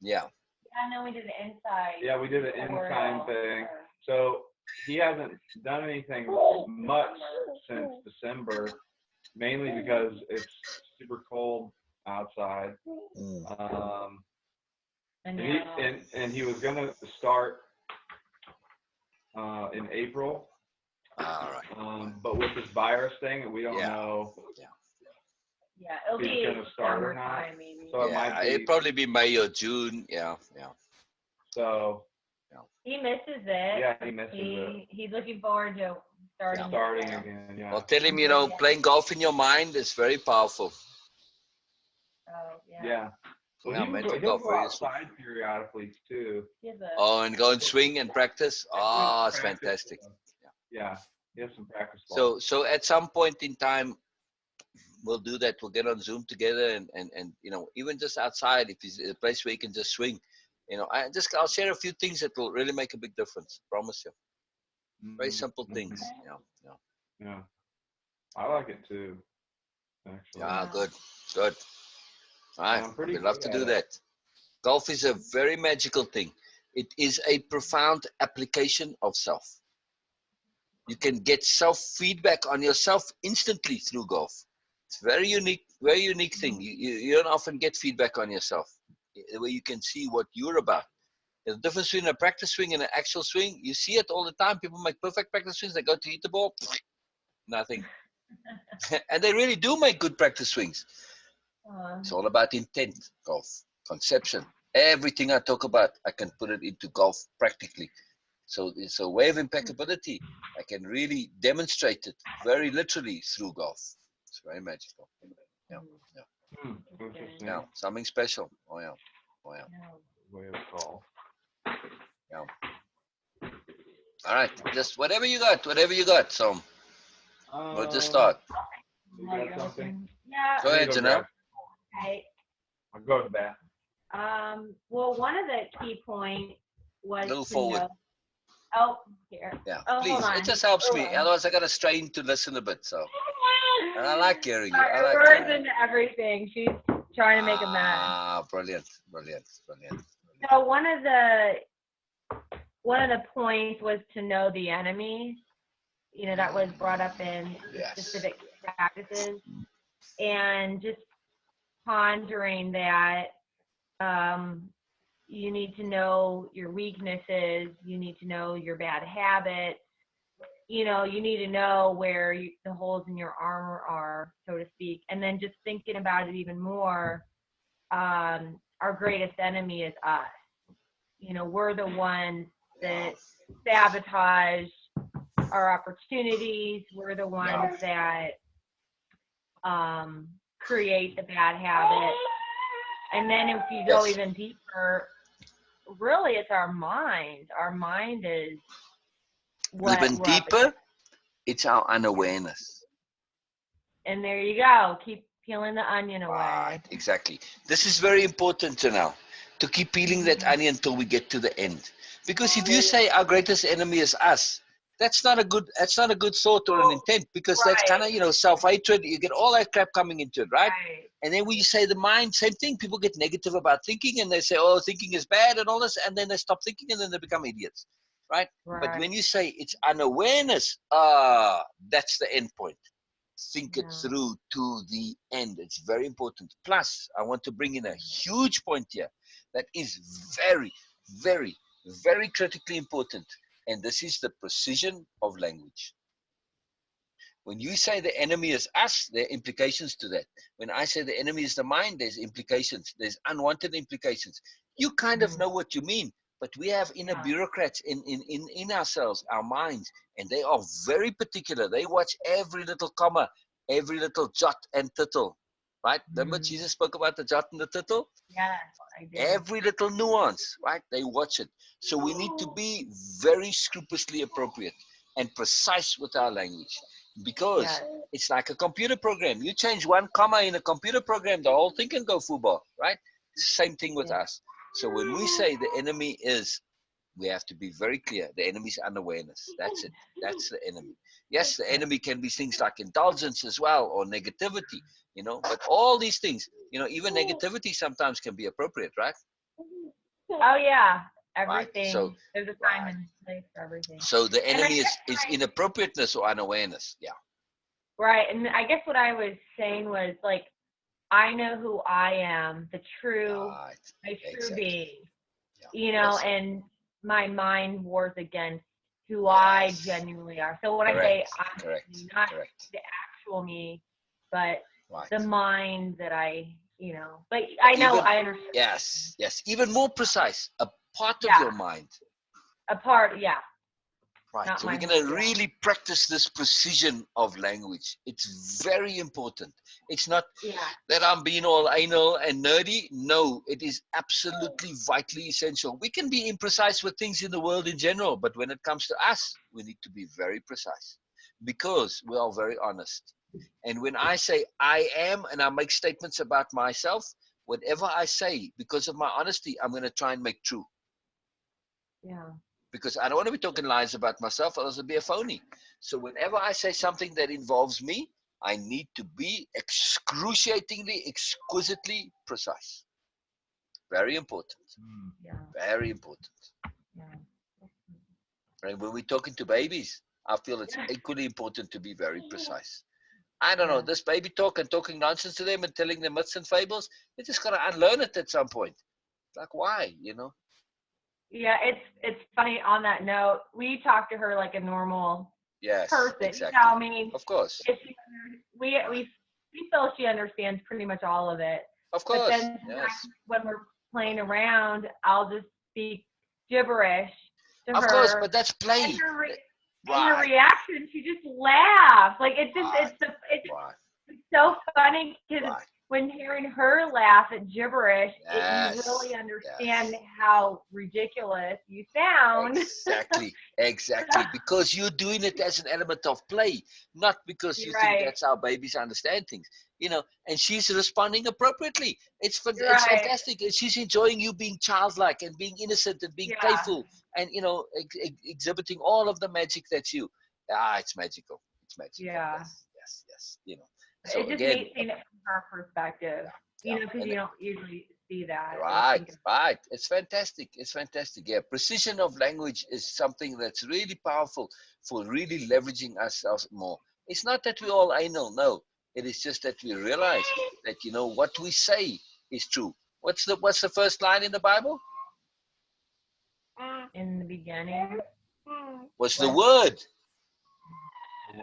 Yeah. Yeah, and then we did the inside. Yeah, we did an inside thing. So he hasn't done anything much since December, mainly because it's super cold outside. And he was gonna start in April. All right. But with this virus thing, we don't know. Yeah, it'll be gonna start or not. time, maybe. So it might be. It'll probably be May or June. Yeah. So. He misses it. Yeah, he misses it. He's looking forward to starting again. Yeah. Well, tell him, you know, playing golf in your mind is very powerful. Oh, yeah. Yeah. Well, he'll go outside periodically too. Oh, and go and swing and practice. Oh, it's fantastic. Yeah, he has some practice balls. So at some point in time, we'll do that. We'll get on Zoom together and you know, even just outside, if it's a place where you can just swing, you know, I'll share a few things that will really make a big difference. Promise you. Very simple things. Yeah. I like it too. Actually. Yeah, good. All right. We'd love to do that. Golf is a very magical thing. It is a profound application of self. You can get self-feedback on yourself instantly through golf. It's very unique thing. You don't often get feedback on yourself, where you can see what you're about. The difference between a practice swing and an actual swing, you see it all the time. People make perfect practice swings. They go to hit the ball, nothing. And they really do make good practice swings. It's all about intent, golf, conception. Everything I talk about, I can put it into golf practically. So it's a way of impeccability. I can really demonstrate it very literally through golf. It's very magical. Yeah, yeah, Interesting. yeah. Something special. Oh yeah, oh yeah, Way of golf. yeah. All right, just whatever you got. So we'll just start. You got something? Yeah. Go I need ahead, to go Janelle. grab. Okay. I'll go to the bathroom. Well, one of the key points A was little to forward. know. Oh, here. Yeah, Oh, please. hold on. It just helps me. Oh. Otherwise, I got to strain to listen a bit. So, and I like hearing you. I Sorry, like we're hearing you. into everything. She's trying to make a mess. Ah, brilliant, brilliant, brilliant. So one of the points was to know the enemy. You know, that was brought up in Yes. specific practices, and just pondering that you need to know your weaknesses, you need to know your bad habits, you know, you need to know where the holes in your armor are, so to speak. And then just thinking about it even more, our greatest enemy is us. You know, we're the ones that sabotage our opportunities. We're the ones that create the bad habits. And then if you go even deeper, really it's our mind. Our mind is what Even deeper, it's our unawareness. And there you go. Keep peeling the onion away. Right, exactly. This is very important to know, to keep peeling that onion until we get to the end. Because if you say our greatest enemy is us, that's not a good thought or an intent, because that's kind of, self-hatred. You get all that crap coming into it, right? And then when you say the mind, same thing. People get negative about thinking, and they say, oh, thinking is bad and all this, and then they stop thinking, and then they become idiots, right? But when you say it's unawareness, that's the end point. Think it through to the end. It's very important. Plus, I want to bring in a huge point here that is very, very, very critically important. And this is the precision of language. When you say the enemy is us, there are implications to that. When I say the enemy is the mind, there's implications. There's unwanted implications. You kind of know what you mean, but we have inner bureaucrats in ourselves, our minds, and they are very particular. They watch every little comma, every little jot and tittle, right? Remember Jesus spoke about the jot and the tittle? Yes, I did. Every little nuance, right? They watch it. So we need to be very scrupulously appropriate and precise with our language, because it's like a computer program. You change one comma in a computer program, the whole thing can go fubar, right? Same thing with us. So when we say the enemy is, we have to be very clear. The enemy is unawareness. That's it. That's the enemy. Yes, the enemy can be things like indulgence as well, or negativity, but all these things, even negativity sometimes can be appropriate, right? Oh yeah, Right. everything. So there's a time and place for everything. So the enemy is inappropriateness or unawareness. Yeah. Right, and I guess what I was saying was, like, I know who I am, my true being, and my mind wars against who I genuinely are. So when I say I'm not the actual me, but the mind that I, but I know I understand. Yes. Even more precise, a part of your mind. A part, Right. Not So we're my going to whole really practice this precision of language. It's very important. It's not that I'm being all anal and nerdy. No, it is absolutely vitally essential. We can be imprecise with things in the world in general, but when it comes to us, we need to be very precise, because we are very honest. And when I say I am, and I make statements about myself, whatever I say, because of my honesty, I'm going to try and make true. Yeah. Because I don't want to be talking lies about myself, or else I'll be a phony. So whenever I say something that involves me, I need to be excruciatingly, exquisitely precise. Very important. Very important. And when we're talking to babies, I feel it's equally important to be very precise. I don't know, this baby talk and talking nonsense to them and telling them myths and fables, they just got to unlearn it at some point. Like, why, Yeah, it's funny on that note. We talk to her like a normal person. Exactly. I mean, of course. We feel she understands pretty much all of it. Of course. But then when we're playing around, I'll just speak gibberish to Of her. course, but that's play. And her, and Right. her reaction, she just laughed. Like it's just, Right. it's Right. so funny because Right. when hearing her laugh at gibberish, you Yes. really understand Yes. how ridiculous you sound. Exactly, exactly. Because you're doing it as an element of play, not because you You're think right. that's how babies understand things. And she's responding appropriately. It's You're it's right. fantastic. And she's enjoying you being childlike and being innocent and being Yeah. playful and exhibiting all of the magic that's you. It's magical. It's magical. Yeah. Yes, yes, yes. It's So just again, neat seeing it from her perspective. yeah, Because and you don't usually see that. Or right, think of right. It's fantastic. It's fantastic. Yeah, precision of language is something that's really powerful for really leveraging ourselves more. It's not that we're all anal, no. It is just that we realize that what we say is true. What's the first line in the Bible? in the beginning. What's the What? word?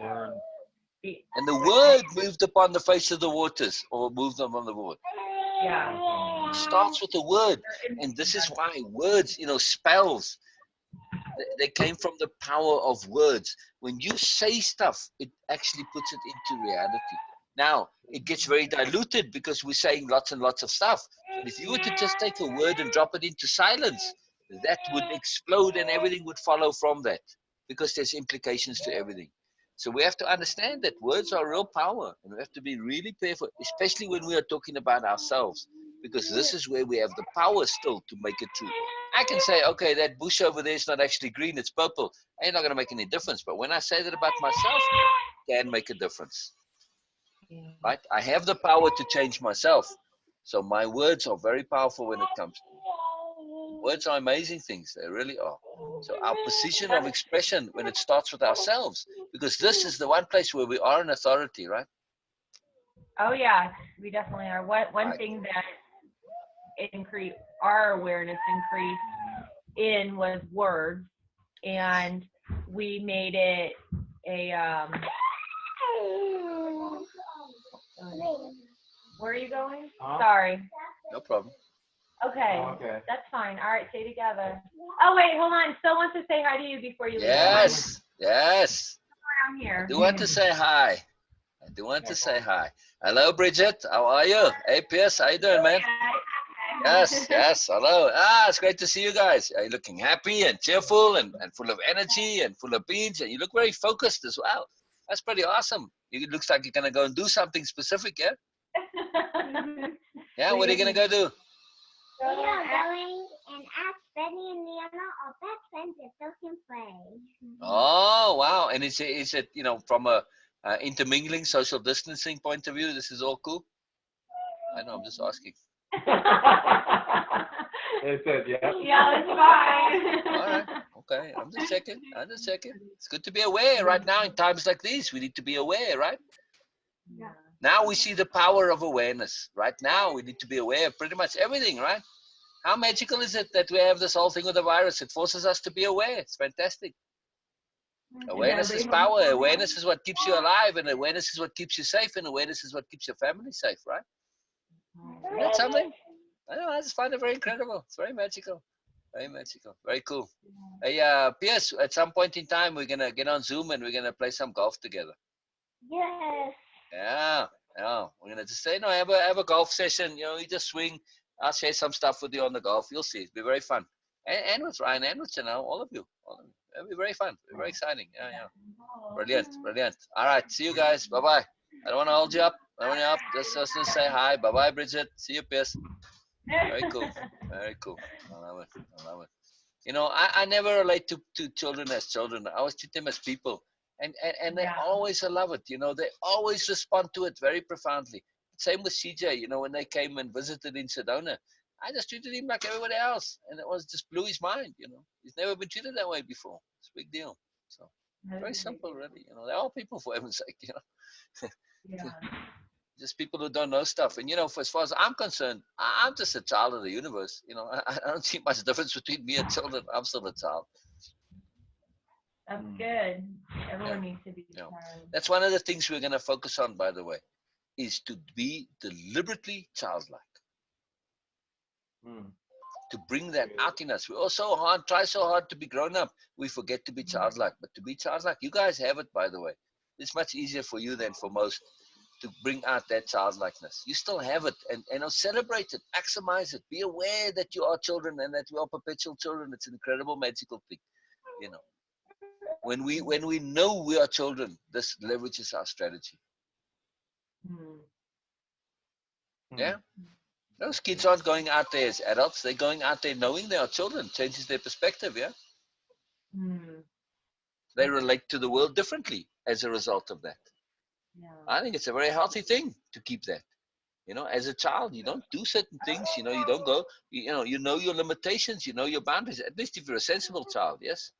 Word. And the word moved upon the face of the waters, or moved upon the water. Yeah. It starts with a word, and this is why words, spells. They came from the power of words. When you say stuff, it actually puts it into reality. Now, it gets very diluted because we're saying lots and lots of stuff. But if you were to just take a word and drop it into silence, that would explode and everything would follow from that because there's implications to everything. So we have to understand that words are real power and we have to be really careful, especially when we are talking about ourselves, because this is where we have the power still to make it true. I can say, okay, that bush over there is not actually green, it's purple. Ain't not going to make any difference. But when I say that about myself, it can make a difference. Right? I have the power to change myself. So my words are very powerful when it comes to me. Words are amazing things. They really are. So our position of expression when it starts with ourselves, because this is the one place where we are in authority, right? Oh yeah, we definitely are. One Right. thing that increased our awareness increased in was words, and we made it a Where are you going? Huh? Sorry. No problem. Okay. Oh, okay. That's fine. All right, stay together. Oh wait, hold on. Still wants to say hi to you before you leave. Yes. Yes. I'm here. I do want to say hi. I do want to say hi. Hello, Bridget. How are you? Hey, Pierce. How you doing, man? Yes, yes. Hello. It's great to see you guys. You're looking happy and cheerful and full of energy and full of beans. And you look very focused as well. That's pretty awesome. It looks like you're going to go and do something specific, yeah? Yeah, what are you going to go do? We are going and ask Benny and Liana our best friends if they can play. Oh, wow. And is it from a intermingling, social distancing point of view, this is all cool? I know, I'm just asking. It said, yeah. Yeah, it's fine. All right. Okay. I'm just checking. I'm just checking. It's good to be aware right now in times like these. We need to be aware, right? Yeah. Now we see the power of awareness. Right now we need to be aware of pretty much everything, right? How magical is it that we have this whole thing with the virus? It forces us to be aware. It's fantastic. Awareness is power. Awareness is what keeps you alive, and awareness is what keeps you safe, and awareness is what keeps your family safe, right? Isn't that something? I know, I just find it very incredible. It's very magical. Very magical. Very cool. Hey, Pierce, at some point in time, we're going to get on Zoom and we're going to play some golf together. Yes. Yeah. Yeah. We're going to just say, have a golf session. You just swing. I'll share some stuff with you on the golf. You'll see. It'll be very fun. And with Ryan and with Janelle, all of you. It'll be very fun. It'll be very exciting. Yeah, yeah. Brilliant. Brilliant. All right. See you guys. Bye-bye. I don't want to hold you up. I don't want you up. Just to say hi. Bye-bye, Bridget. See you, Pierce. Very cool. Very cool. I love it. I love it. I never relate to children as children. I always treat them as people. And they always love it. They always respond to it very profoundly. Same with CJ, when they came and visited in Sedona. I just treated him like everybody else. And it just blew his mind, He's never been treated that way before. It's a big deal. So very simple, really. They're all people for heaven's sake, Yeah. Just people who don't know stuff. And as far as I'm concerned, I'm just a child of the universe. I don't see much difference between me and children. I'm still a child. That's good. Everyone needs to be Yeah. child. That's one of the things we're going to focus on, by the way, is to be deliberately childlike. to bring that out in us. We also try so hard to be grown up. We forget to be childlike. But to be childlike, you guys have it, by the way. It's much easier for you than for most to bring out that childlikeness. You still have it, and celebrate it, maximize it. Be aware that you are children and that we are perpetual children. It's an incredible, magical thing, you know. When we know we are children, this leverages our strategy. Yeah. Those kids aren't going out there as adults. They're going out there knowing they are children. Changes their perspective, yeah? They relate to the world differently as a result of that. Yeah. I think it's a very healthy thing to keep that. You know, as a child, you don't do certain things. You know, you don't go, you know your limitations, you know your boundaries, at least if you're a sensible child, yes?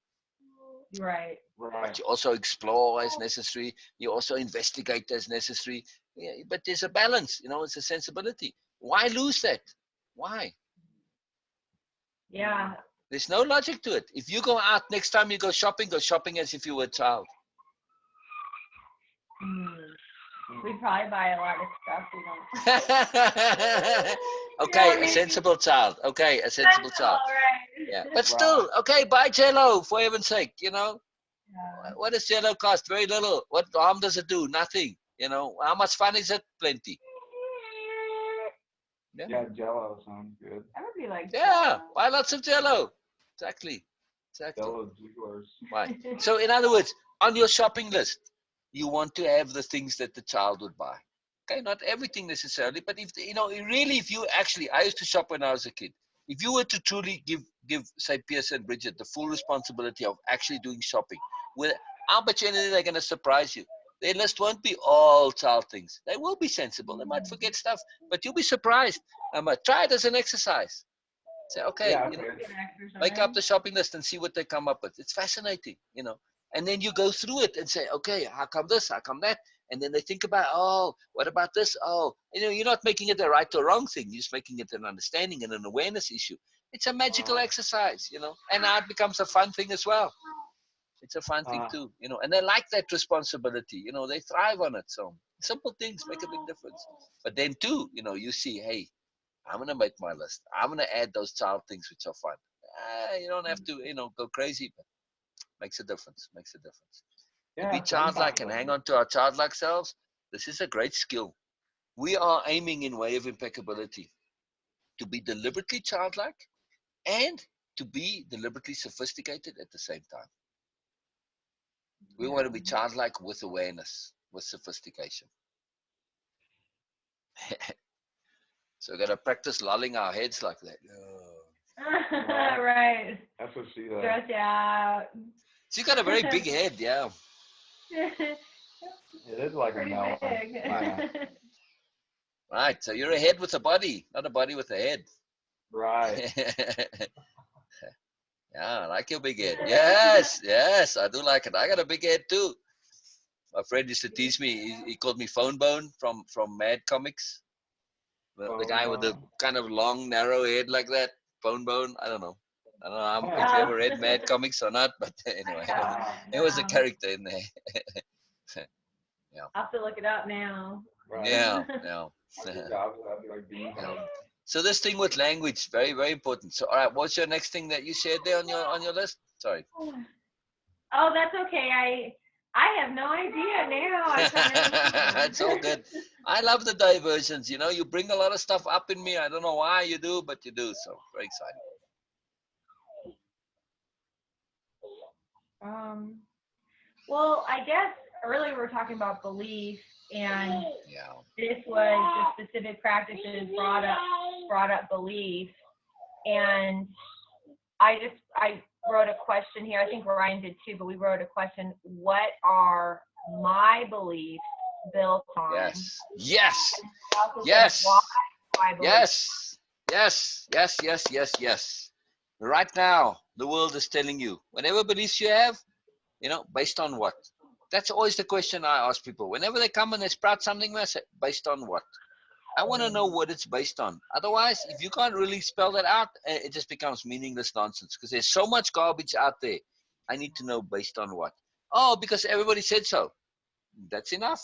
Right. But you also explore as necessary. You also investigate as necessary. Yeah, but there's a balance, you know, it's a sensibility. Why lose that? Why? Yeah. There's no logic to it. If you go out, next time you go shopping as if you were a child. We probably buy a lot of stuff we don't. Okay, Yeah, a sensible child. Okay, a sensible child. Right. Yeah, but still, okay, buy Jello for heaven's sake. You know, Yeah. what does Jello cost? Very little. What harm does it do? Nothing. You know, how much fun is it? Plenty. Yeah, Jello sounds good. That would be like. Yeah, buy lots of Jello. Exactly. Jello jugglers. Right. So, in other words, on your shopping list, you want to have the things that the child would buy. Okay, not everything necessarily, but if you know, really, if you actually, I used to shop when I was a kid. If you were to truly give, say, Pierce and Bridget the full responsibility of actually doing shopping, well, I'll bet you anything they're going to surprise you. Their list won't be all child things. They will be sensible. They might forget stuff, but you'll be surprised. Try it as an exercise. Say, okay, Yeah, you know, okay. make up the shopping list and see what they come up with. It's fascinating, you know. And then you go through it and say, okay, how come this? How come that? And then they think about, oh, what about this? Oh, you know, you're not making it a right or wrong thing. You're just making it an understanding and an awareness issue. It's a magical exercise, you know. And now it becomes a fun thing as well. It's a fun thing too, you know. And they like that responsibility, you know. They thrive on it. So simple things make a big difference. But then too, you know, you see, hey, I'm gonna make my list. I'm gonna add those child things which are fun. You don't have to, you know, go crazy, but makes a difference. Makes a difference. To Yeah, be childlike and hang on to our childlike selves, this is a great skill. We are aiming in way of impeccability to be deliberately childlike and to be deliberately sophisticated at the same time. We want to be childlike with awareness, with sophistication. So we got to practice lolling our heads like that. Right. That's what she does. Stretch out. She got a very big head, yeah. It is like a Pretty melon. big. Yeah. Right. So you're a head with a body, not a body with a head. Right. Yeah, I like your big head. Yes, yes, I do like it. I got a big head too. My friend used to tease me. He called me Phone Bone from Mad Comics. The guy with the kind of long, narrow head like that. Phone Bone. I don't know if you ever read Mad Comics or not, but anyway, it was a character in there. Yeah. I'll have to look it up now. Right. Yeah. Yeah. So this thing with language, very, very important. So, all right, what's your next thing that you shared there on your list? Sorry. Oh, that's okay. I have no idea now. I kinda... It's all good. I love the diversions. You know, you bring a lot of stuff up in me. I don't know why you do, but you do. So very exciting. Well, I guess earlier we were talking about belief, and Yeah. this was the specific practices brought up belief, and I wrote a question here. I think Ryan did too, but we wrote a question. What are my beliefs built on? Yes. Yes. Yes. Yes. Yes. Yes. Yes. Yes. Yes. Right now, the world is telling you whatever beliefs you have, you know, based on what? That's always the question I ask people. Whenever they come and they sprout something, I say, based on what? I want to know what it's based on. Otherwise, if you can't really spell that out, it just becomes meaningless nonsense because there's so much garbage out there. I need to know based on what. Oh, because everybody said so. That's enough.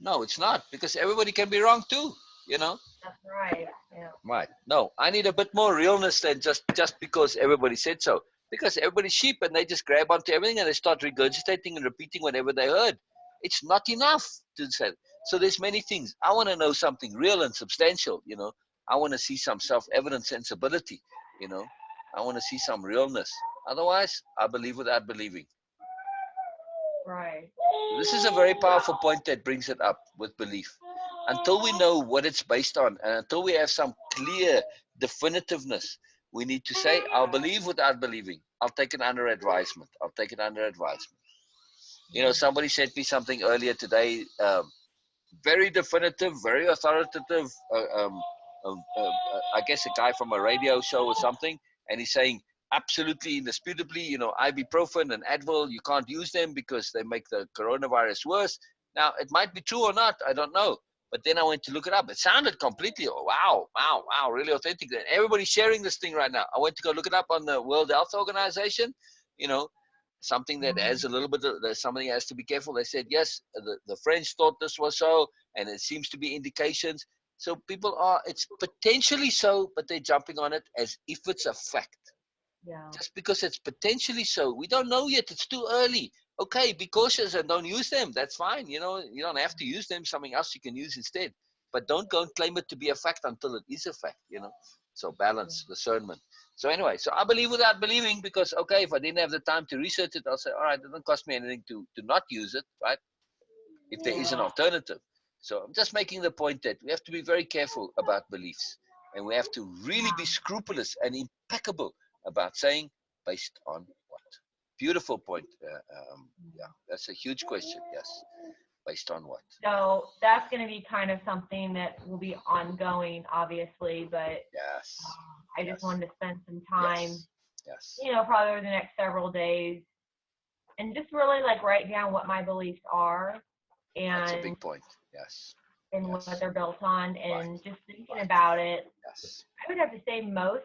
No, it's not, because everybody can be wrong too, you know. That's right. Yeah. Right. No, I need a bit more realness than just because everybody said so. Because everybody's sheep and they just grab onto everything and they start regurgitating and repeating whatever they heard. It's not enough to say. So there's many things. I want to know something real and substantial, you know. I want to see some self-evident sensibility, you know. I want to see some realness. Otherwise, I believe without believing. Right. This is a very powerful point that brings it up with belief. Until we know what it's based on, and until we have some clear definitiveness, we need to say, I'll believe without believing. I'll take it under advisement. I'll take it under advisement. You know, somebody sent me something earlier today, very definitive, very authoritative. I guess a guy from a radio show or something, and he's saying, absolutely indisputably, you know, ibuprofen and Advil, you can't use them because they make the coronavirus worse. Now, it might be true or not, I don't know. But then I went to look it up. It sounded completely, wow, really authentic. And everybody's sharing this thing right now. I went to go look it up on the World Health Organization, you know, something that has a little bit of, something has to be careful. They said, yes, the French thought this was so, and it seems to be indications. So people are, it's potentially so, but they're jumping on it as if it's a fact. Yeah. Just because it's potentially so. We don't know yet. It's too early. Okay, be cautious and don't use them. That's fine. You know, you don't have to use them. Something else you can use instead. But don't go and claim it to be a fact until it is a fact, you know. So balance, discernment. So anyway, so I believe without believing because, okay, if I didn't have the time to research it, I'll say, all right, it doesn't cost me anything to not use it, right? If there is an alternative. So I'm just making the point that we have to be very careful about beliefs. And we have to really be scrupulous and impeccable about saying based on what. Beautiful point. Yeah, that's a huge question. Yes, based on what. So that's going to be kind of something that will be ongoing, obviously, but Yes. I just wanted to spend some time, Yes. you know, probably over the next several days, and just really like write down what my beliefs are That's a and big point. Yes. what they're built on, and Right. just thinking about it. Yes. I would have to say most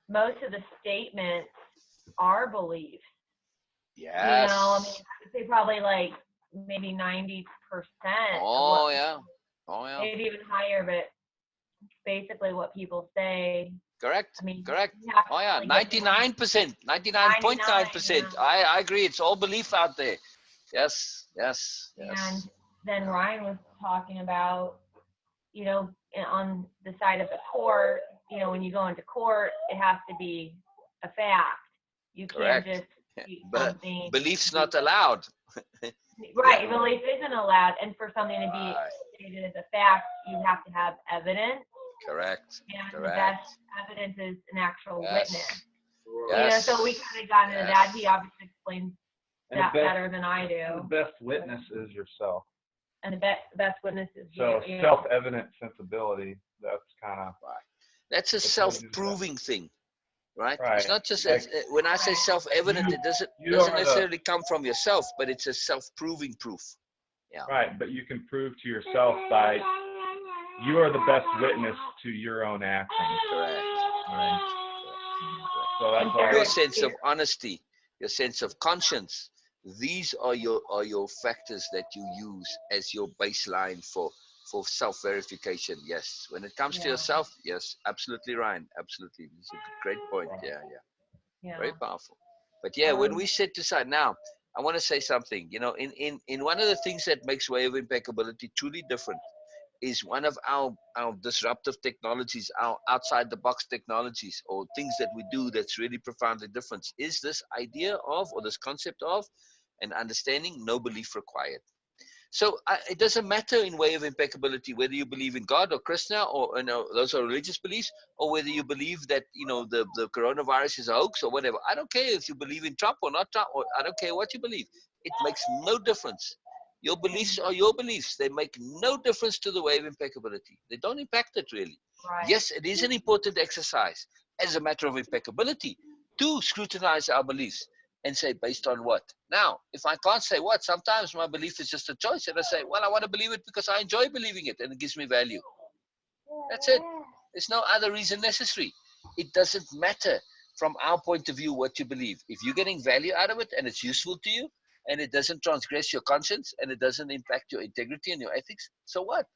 of the statements are beliefs. Yes. You know, I mean, I would say probably like maybe 90%. Oh, yeah. Oh, yeah. Maybe even higher, but basically what people say. Correct. I mean, Correct. you have to Oh, yeah. really get down 99%. 99.9%. yeah. I agree. It's all belief out there. Yes. Yes. And Yes. then Ryan was talking about, you know, on the side of the court, you know, when you go into court, it has to be a fact. You can't Correct. just speak But something. belief's not allowed. Right, belief isn't allowed. And for something to be Right. stated as a fact, you have to have evidence. Correct. And the Correct. best evidence is an actual Yes. witness. Yes. You know, so we kind of got into that. He obviously explains And that the best, better than I the do. best witness is yourself. And the best witness is So you. self-evident sensibility, that's kind of. That's a self-proving thing, right? Right. It's not just Like, when I say self-evident, it doesn't you are the- necessarily come from yourself, but it's a self-proving proof. Yeah. Right, but you can prove to yourself by you are the best witness to your own actions. Correct. Right. So that's all. Your sense of honesty, your sense of conscience. These are your factors that you use as your baseline for self-verification. Yes. When it comes to yourself, yes, absolutely, Ryan. Absolutely. It's a great point. Yeah. Very powerful. But yeah, when we set aside now, I want to say something. You know, in one of the things that makes Way of Impeccability truly different is one of our disruptive technologies, our outside the box technologies, or things that we do that's really profoundly different, is this idea of, or this concept of, and understanding no belief required. So it doesn't matter in Way of Impeccability whether you believe in God or Krishna, or you know, those are religious beliefs, or whether you believe that, you know, the coronavirus is a hoax or whatever. I don't care if you believe in Trump or not Trump, or I don't care what you believe. It makes no difference. Your beliefs are your beliefs. They make no difference to the Way of Impeccability. They don't impact it really. Right. Yes, it is an important exercise as a matter of impeccability to scrutinize our beliefs and say, based on what? Now, if I can't say what, sometimes my belief is just a choice. And I say, well, I want to believe it because I enjoy believing it and it gives me value. That's it. There's no other reason necessary. It doesn't matter from our point of view what you believe. If you're getting value out of it and it's useful to you and it doesn't transgress your conscience and it doesn't impact your integrity and your ethics, so what?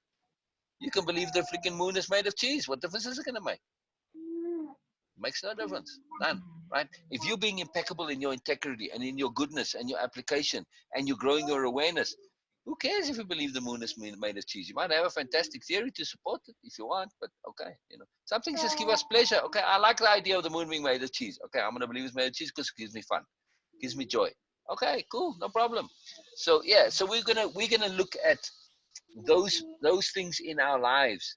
You can believe the freaking moon is made of cheese. What difference is it going to make? Makes no difference. None. Right? If you're being impeccable in your integrity and in your goodness and your application and you're growing your awareness, who cares if you believe the moon is made of cheese? You might have a fantastic theory to support it if you want, but okay, some things just give us pleasure. Okay, I like the idea of the moon being made of cheese. Okay, I'm gonna believe it's made of cheese because it gives me fun, gives me joy. Okay, cool, no problem. So yeah, so we're gonna look at those things in our lives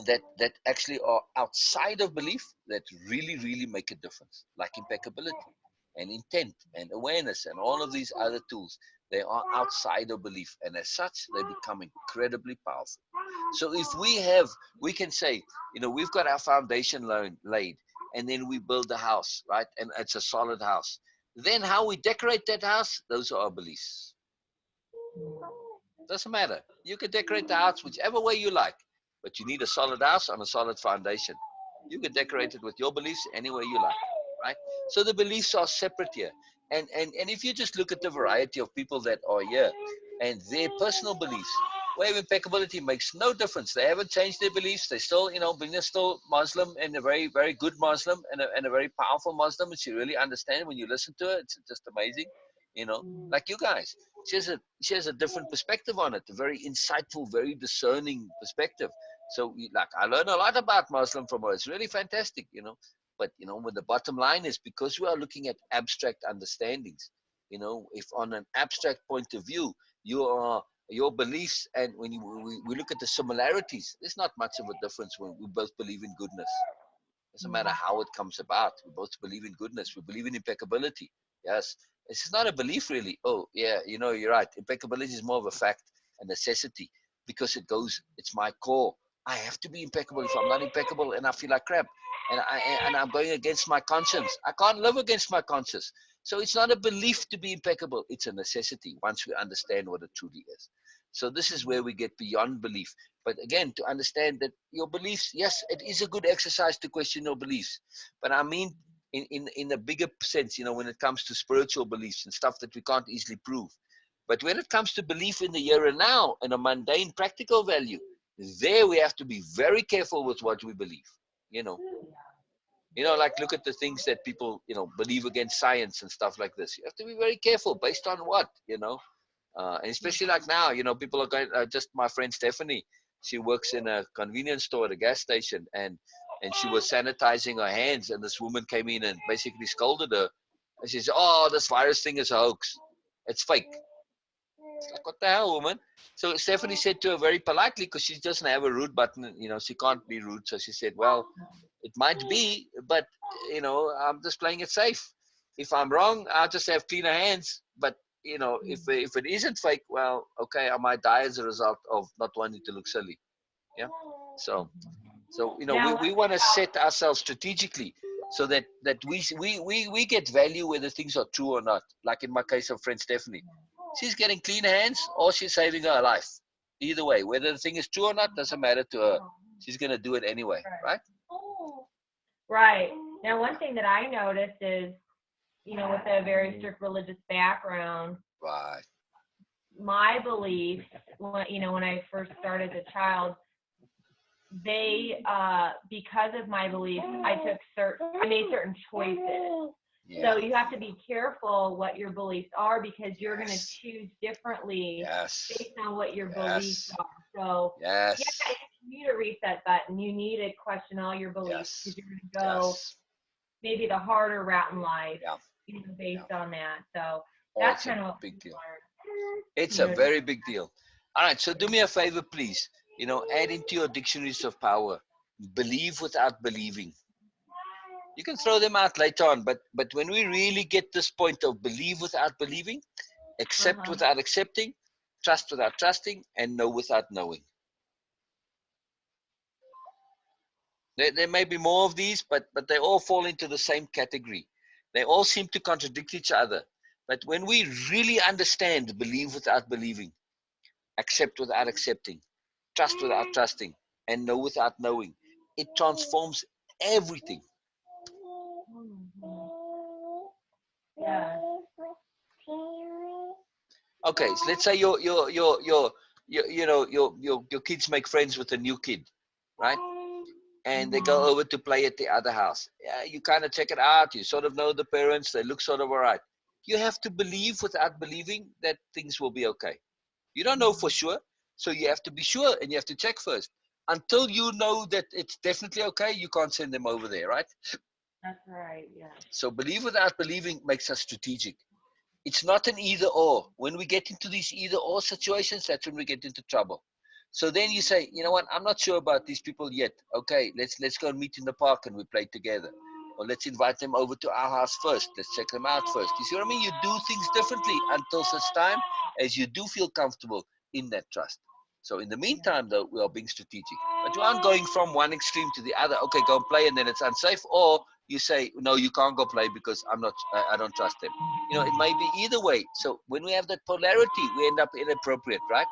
that actually are outside of belief that really make a difference, like impeccability and intent and awareness and all of these other tools. They are outside of belief, and as such they become incredibly powerful. So if we can say, we've got our foundation laid, and then we build the house, right, and it's a solid house. Then how we decorate that house, those are our beliefs. Doesn't matter. You can decorate the house whichever way you like, but you need a solid house on a solid foundation. You can decorate it with your beliefs any way you like, right? So the beliefs are separate here. And if you just look at the variety of people that are here and their personal beliefs, way of impeccability makes no difference. They haven't changed their beliefs. They still, Beena still Muslim, and a very, very good Muslim, and a very powerful Muslim. And she really understands when you listen to her. It's just amazing, like you guys. She has a different perspective on it, a very insightful, very discerning perspective. So, I learn a lot about Muslim from her. It's really fantastic, But when the bottom line is, because we are looking at abstract understandings, if on an abstract point of view, your beliefs, and when we look at the similarities, there's not much of a difference when we both believe in goodness. Doesn't matter how it comes about. We both believe in goodness. We believe in impeccability. Yes. It's not a belief, really. Oh, yeah, you're right. Impeccability is more of a fact, a necessity, because it's my core. I have to be impeccable. If I'm not impeccable and I feel like crap, and I'm going against my conscience, I can't live against my conscience. So it's not a belief to be impeccable. It's a necessity once we understand what it truly is. So this is where we get beyond belief. But again, to understand that your beliefs, yes, it is a good exercise to question your beliefs. But I mean, in a bigger sense, when it comes to spiritual beliefs and stuff that we can't easily prove. But when it comes to belief in the here and now and a mundane practical value, there we have to be very careful with what we believe. Like look at the things that people, believe against science and stuff like this. You have to be very careful based on what, and especially like now, people are going, just my friend Stephanie, she works in a convenience store at a gas station, and she was sanitizing her hands, and this woman came in and basically scolded her. And she said, "Oh, this virus thing is a hoax. It's fake." It's like, what the hell, woman? So Stephanie said to her very politely, because she doesn't have a rude button, she can't be rude. So she said, "Well, it might be, but, I'm just playing it safe. If I'm wrong, I'll just have cleaner hands. But, if it isn't fake, well, okay, I might die as a result of not wanting to look silly." Yeah. So we want to set ourselves strategically so that we get value whether things are true or not. Like in my case of friend Stephanie, she's getting clean hands or she's saving her life. Either way, whether the thing is true or not doesn't matter to her. She's gonna do it anyway, right? Right. Now, one thing that I noticed is, with a very strict religious background, Right. my beliefs, when I first started as a child, they, because of my beliefs, I made certain choices. Yeah. So you have to be careful what your beliefs are, because you're going to Yes. choose differently Yes. based on what your Yes. beliefs are. So Yes. yeah, you need a reset button. You need to question all your beliefs, because Yes. you're going to go Yes. maybe the harder route in life, Yeah. based on that. So Oh, that's it's kind a of what big we deal. learned. It's a very big deal. All right, so do me a favor, please. Add into your dictionaries of power, believe without believing. You can throw them out later on, but when we really get this point of believe without believing, accept without accepting, trust without trusting, and know without knowing. There may be more of these, but they all fall into the same category. They all seem to contradict each other. But when we really understand believe without believing, accept without accepting, trust without trusting, and know without knowing, it transforms everything. Yeah. Okay, so let's say you're you know, your kids make friends with a new kid, right? And they go over to play at the other house. Yeah, you kind of check it out. You sort of know the parents. They look sort of all right. You have to believe without believing that things will be okay. You don't know for sure, so you have to be sure and you have to check first. Until you know that it's definitely okay, you can't send them over there, right? That's right. Yeah. So believe without believing makes us strategic. It's not an either or. When we get into these either or situations, that's when we get into trouble. So then you say, you know what, I'm not sure about these people yet. Okay, let's go and meet in the park and we play together. Or let's invite them over to our house first. Let's check them out first. You see what I mean? You do things differently until such time as you do feel comfortable in that trust. So in the meantime, though, we are being strategic. But you aren't going from one extreme to the other. Okay, go and play, and then it's unsafe. Or you say, no, you can't go play because I don't trust them. You know, it may be either way. So when we have that polarity, we end up inappropriate, right?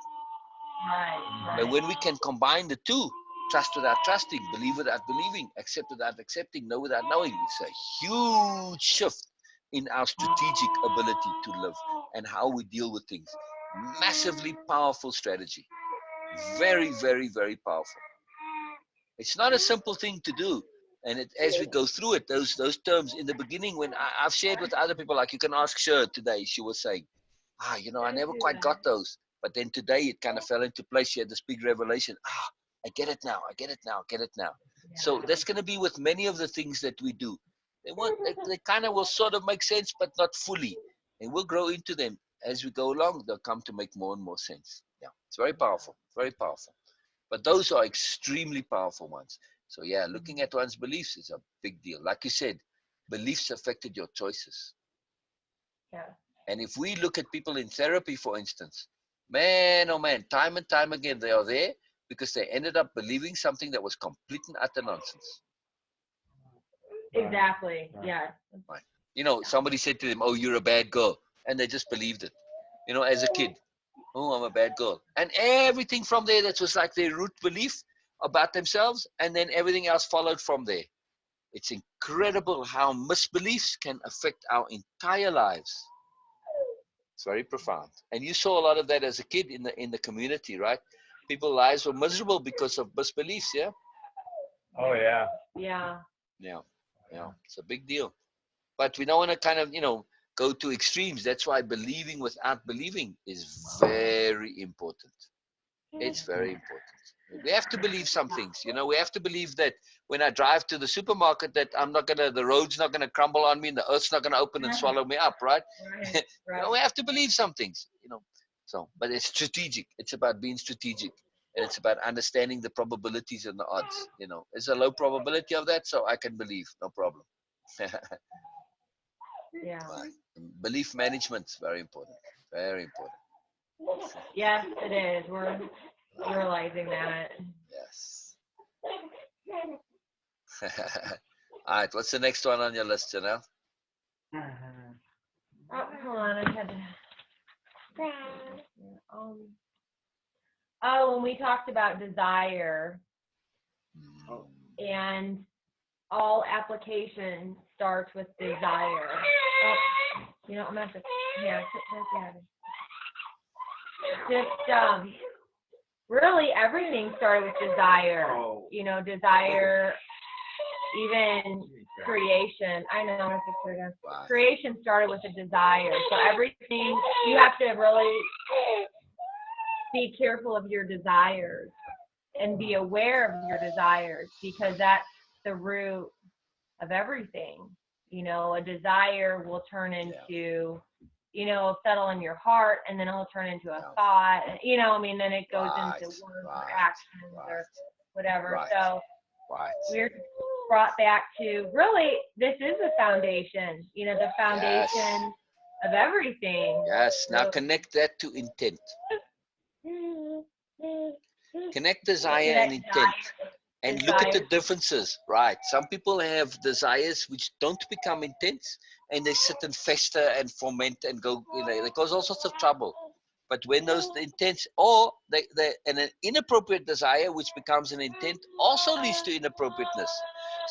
Right. But when we can combine the two, trust without trusting, believe without believing, accept without accepting, know without knowing, it's a huge shift in our strategic ability to live and how we deal with things. Massively powerful strategy. Very, very, very powerful. It's not a simple thing to do. And as we go through it, those terms in the beginning, when I've shared with other people, like you can ask Sher today, she was saying, you know, I never quite got those. But then today it kind of fell into place. She had this big revelation. I get it now. I get it now. I get it now. So that's going to be with many of the things that we do. They kind of will sort of make sense, but not fully. And we'll grow into them as we go along. They'll come to make more and more sense. Yeah, it's very powerful. Very powerful. But those are extremely powerful ones. So yeah, looking at one's beliefs is a big deal. Like you said, beliefs affected your choices. Yeah. And if we look at people in therapy, for instance, man, oh man, time and time again, they are there because they ended up believing something that was complete and utter nonsense. Exactly. Yeah. Right. You know, somebody said to them, oh, you're a bad girl. And they just believed it. You know, as a kid, oh, I'm a bad girl. And everything from there, that was like their root belief about themselves. And then everything else followed from there. It's incredible how misbeliefs can affect our entire lives. It's very profound. And you saw a lot of that as a kid in the community, right? People's lives were miserable because of misbeliefs, yeah? Oh yeah. Yeah. Yeah. Yeah. It's a big deal. But we don't want to kind of, go to extremes. That's why believing without believing is very important. It's very important. We have to believe some things. We have to believe that when I drive to the supermarket, that the road's not gonna crumble on me and the earth's not gonna open and swallow me up, right? Right. We have to believe some things. So, but it's strategic. It's about being strategic, and it's about understanding the probabilities and the odds. There's a low probability of that, so I can believe, no problem. Yeah. Right. Belief management is very important. Very important. Yes, it is. We're realizing that. Yes. All right. What's the next one on your list, Janelle? Oh, hold on. I had to. When we talked about desire, and all application starts with desire. I'm gonna have to. Yeah. Just really everything started with desire. Desire, even creation. I know. I'm gonna Wow. Creation started with a desire. So everything, you have to really be careful of your desires and be aware of your desires, because that's the root of everything. A desire will turn into, settle in your heart, and then it'll turn into a thought. Then it goes into words or actions or whatever. Right. So Right. we're brought back to, really, this is the foundation, the foundation of everything. Yes. Now So, connect that to intent. Connect desire and intent. And look at the differences, right? Some people have desires which don't become intense, and they sit and fester and ferment and go, they cause all sorts of trouble. But when those intents, or and an inappropriate desire which becomes an intent also leads to inappropriateness.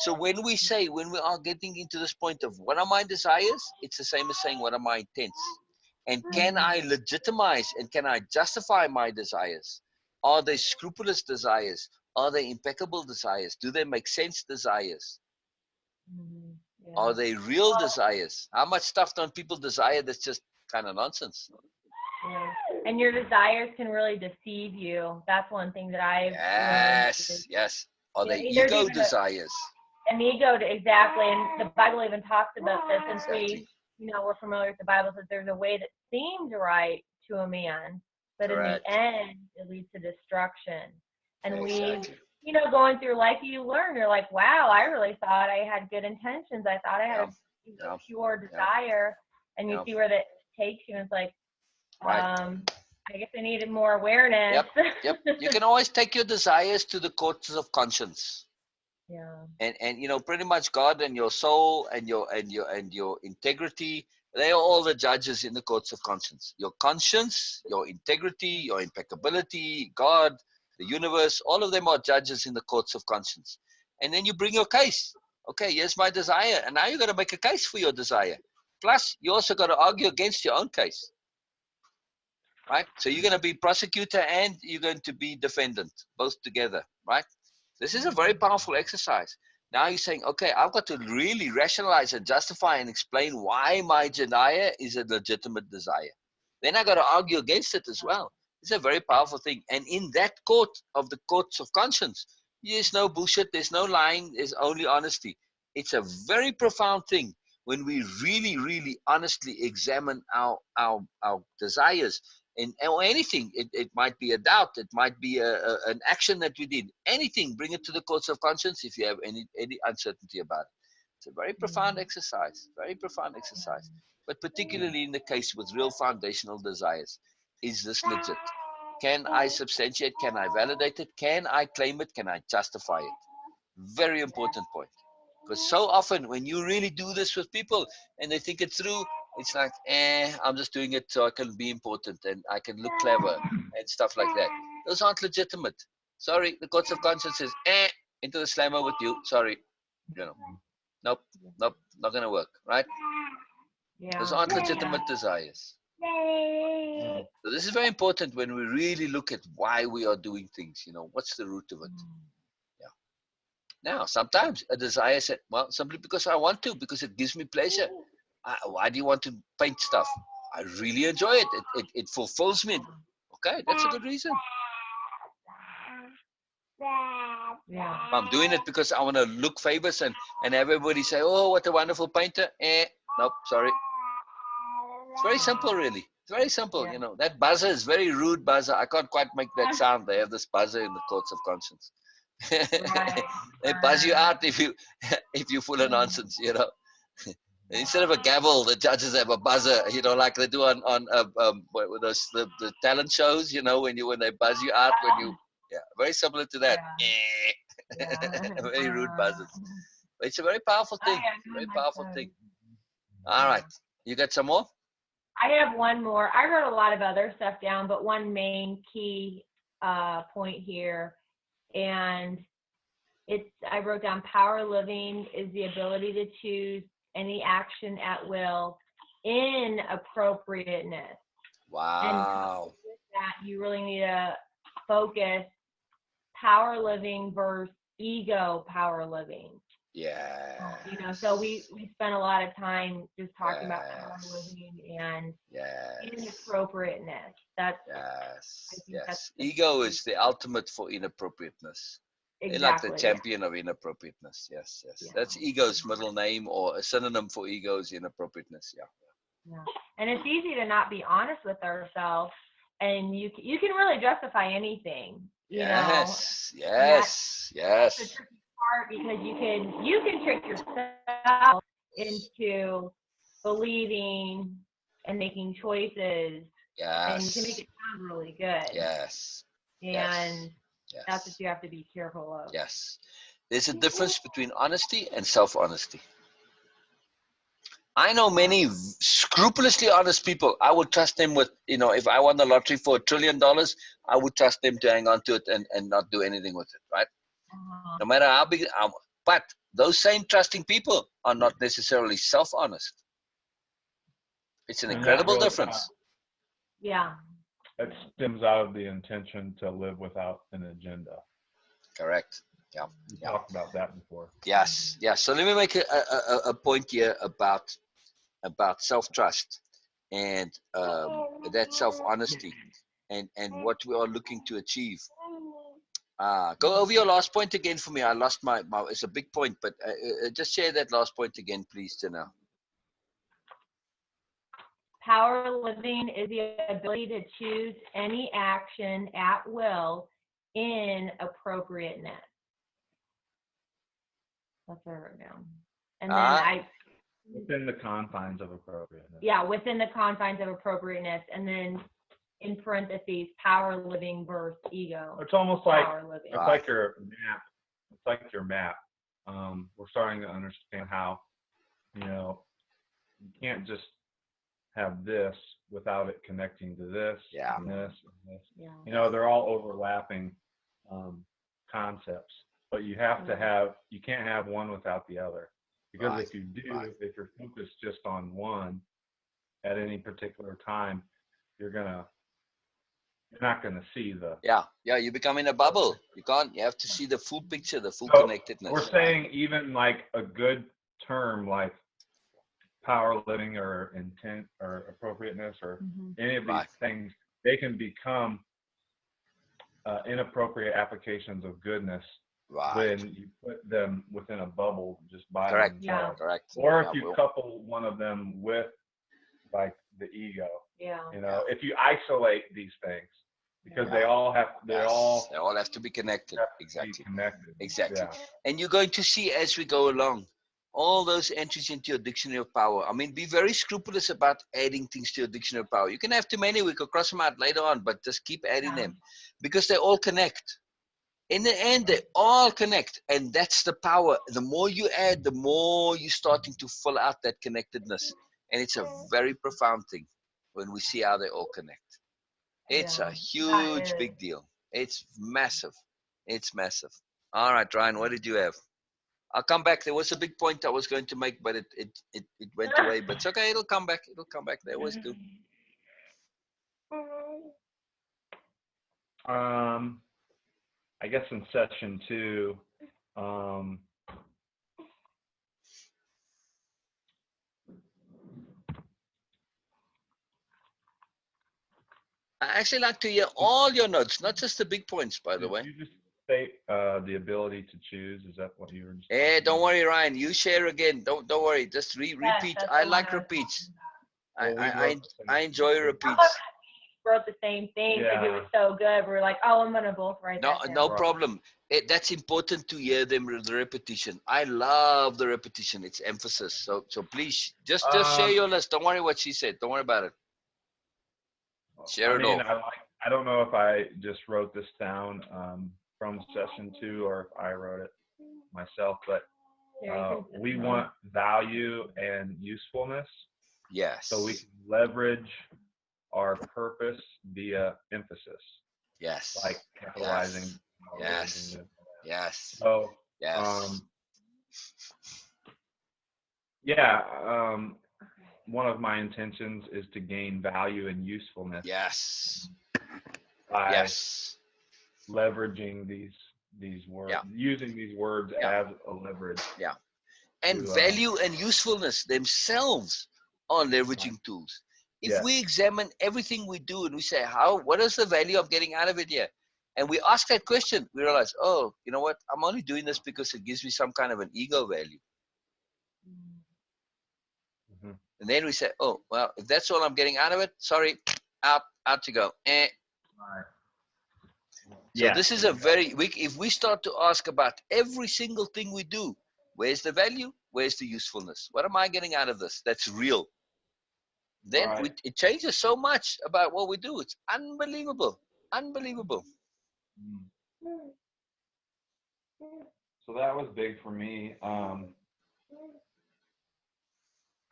So when we are getting into this point of what are my desires, it's the same as saying what are my intents. And can I legitimize and can I justify my desires? Are they scrupulous desires? Are they impeccable desires? Do they make sense desires? Yeah. Are they real desires? How much stuff don't people desire that's just kind of nonsense? Yeah. And your desires can really deceive you. That's one thing that I've learned. Yes. Are they There's ego even desires? an ego, exactly. And the Bible even talks about this. Since Exactly. we're familiar with the Bible, says there's a way that seems right to a man, but Correct. in the end, it leads to destruction. And Exactly. going through life, you learn. You're like, wow, I really thought I had good intentions. I thought I had a pure desire. And you see where that takes you. And it's like, Right. I guess I needed more awareness. Yep. You can always take your desires to the courts of conscience. Yeah. And pretty much God and your soul and your integrity, they are all the judges in the courts of conscience. Your conscience, your integrity, your impeccability, God, the universe, all of them are judges in the courts of conscience. And then you bring your case. Okay, here's my desire. And now you got to make a case for your desire. Plus, you also got to argue against your own case. Right? So you're going to be prosecutor and you're going to be defendant, both together. Right? This is a very powerful exercise. Now you're saying, okay, I've got to really rationalize and justify and explain why my desire is a legitimate desire. Then I got to argue against it as well. It's a very powerful thing. And in that court of the courts of conscience, there's no bullshit, there's no lying, there's only honesty. It's a very profound thing when we really, really honestly examine our desires. Or anything, it might be a doubt, it might be an action that we did, anything, bring it to the courts of conscience if you have any uncertainty about it. It's a very profound exercise, but particularly in the case with real foundational desires. Is this legit? Can I substantiate? Can I validate it? Can I claim it? Can I justify it? Very important point. Because so often when you really do this with people and they think it through, it's like, I'm just doing it so I can be important and I can look clever and stuff like that. Those aren't legitimate. Sorry, the courts of conscience says, into the slammer with you. Sorry, nope, not gonna work, right? Yeah. Those aren't legitimate desires. So this is very important when we really look at why we are doing things. What's the root of it? Now, sometimes a desire said, well, simply because I want to, because it gives me pleasure. Why do you want to paint stuff? I really enjoy it. It fulfills me. Okay, that's a good reason. Yeah. I'm doing it because I want to look famous and everybody say, oh, what a wonderful painter. Nope, sorry. It's very simple, really. It's very simple. That buzzer is very rude buzzer. I can't quite make that sound. They have this buzzer in the courts of conscience. They buzz you out if you full of nonsense. Instead of a gavel, the judges have a buzzer. Like they do on the talent shows. When they buzz you out very similar to that. Very rude buzzers. But it's a very powerful thing. Very powerful thing. All right, you got some more? I have one more. I wrote a lot of other stuff down, but one main key point here, and I wrote down power living is the ability to choose any action at will in appropriateness. Wow. And with that, you really need to focus power living versus ego power living. Yeah. So we spent a lot of time just talking about power living and inappropriateness. That's yes. Ego is the ultimate for inappropriateness. Exactly. They're like the champion of inappropriateness. Yes. Yeah. That's ego's middle name, or a synonym for ego is inappropriateness. Yeah. And it's easy to not be honest with ourselves, and you can really justify anything. Yes. That's the tricky part, because you can trick yourself into believing and making choices. And you can make it sound really good. Yes. And that's what you have to be careful of. Yes. There's a difference between honesty and self-honesty. I know many scrupulously honest people. I would trust them with, if I won the lottery for $1 trillion, I would trust them to hang on to it and not do anything with it, right? No matter how big, but those same trusting people are not necessarily self-honest. It's an incredible difference. Yeah. That stems out of the intention to live without an agenda. Correct. Yeah. We Yeah. talked about that before. Yes. Yes. So let me make a point here about self-trust and that self-honesty and what we are looking to achieve. Go over your last point again for me. I lost my it's a big point, but just share that last point again, please, Janelle. Power living is the ability to choose any action at will in appropriateness. That's what I wrote down. And then within the confines of appropriateness. Yeah, within the confines of appropriateness. And then in parentheses, power living versus ego. It's almost like power living. it's like your map. It's like your map. We're starting to understand how, you can't just have this without it connecting to this and this and this. Yeah. They're all overlapping concepts, but you have to have. You can't have one without the other, because if you do, if you're focused just on one at any particular time, you're not gonna see the. You become in a bubble. You have to see the full picture, the full connectedness. We're saying even like a good term like power living or intent or appropriateness or any of these things, they can become inappropriate applications of goodness when you put them within a bubble just by themselves. Correct. Or if you couple one of them with like the ego. If you isolate these things, because they all have to be connected. Exactly. Yeah. And you're going to see as we go along all those entries into your dictionary of power. I mean, be very scrupulous about adding things to your dictionary of power. You can have too many, we could cross them out later on, but just keep adding them because they all connect. In the end, they all connect, and that's the power. The more you add, the more you're starting to fill out that connectedness. And it's a very profound thing when we see how they all connect. It's a huge, big deal. It's massive. It's massive. All right, Ryan, what did you have? I'll come back. There was a big point I was going to make, but it went away. But it's okay. It'll come back. It'll come back. They always do. I guess in session 2, I actually like to hear all your notes, not just the big points, by the way. Did you just state the ability to choose? Is that what you were just Don't worry, Ryan. You share again. Don't worry. Just repeat. I like repeats. I enjoy repeats. Wrote the same thing because it was so good. We were like, I'm gonna both write that down. No problem. That's important to hear them, the repetition. I love the repetition. It's emphasis. So please just share your list. Don't worry what she said. Don't worry about it. Share it all. I don't know if I just wrote this down from session 2 or if I wrote it myself, but we want value and usefulness. Yes. So we can leverage our purpose via emphasis. Yes. Like capitalizing. Yes. Yes. So, yes. One of my intentions is to gain value and usefulness. Yes. By leveraging these words, using these words as a leverage. Yeah. And value and usefulness themselves are leveraging tools. If we examine everything we do and we say, what is the value I'm getting out of it here? And we ask that question, we realize, you know what? I'm only doing this because it gives me some kind of an ego value. And then we say, well, if that's all I'm getting out of it, sorry, out you go. So this is if we start to ask about every single thing we do, where's the value? Where's the usefulness? What am I getting out of this? That's real. Then it changes so much about what we do. It's unbelievable. Unbelievable. So that was big for me.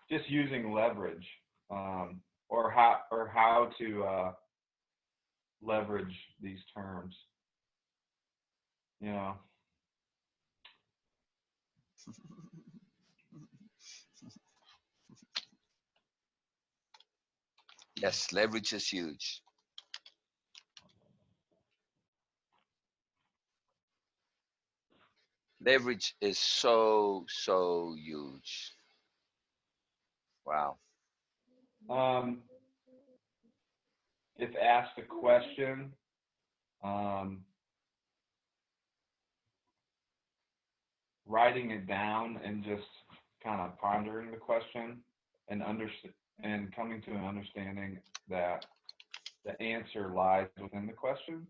Just using leverage, or how to leverage these terms. Yes, leverage is huge. Leverage is so huge. Wow. Um, if asked a question, um, writing it down and just kind of pondering the question and and coming to an understanding that the answer lies within the question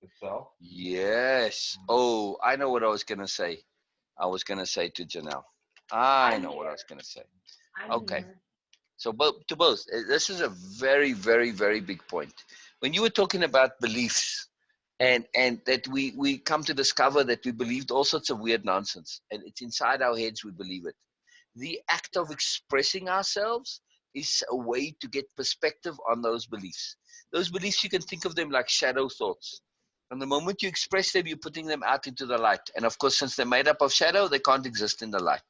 itself. Yes. Oh, I know what I was gonna say. I was gonna say to Janelle. I I'm know what I here. was gonna say. I'm Okay. here. So both to both. This is a very, very, very big point. When you were talking about beliefs, and that we come to discover that we believed all sorts of weird nonsense, and it's inside our heads we believe it. The act of expressing ourselves is a way to get perspective on those beliefs. Those beliefs, you can think of them like shadow thoughts. And the moment you express them, you're putting them out into the light. And of course, since they're made up of shadow, they can't exist in the light.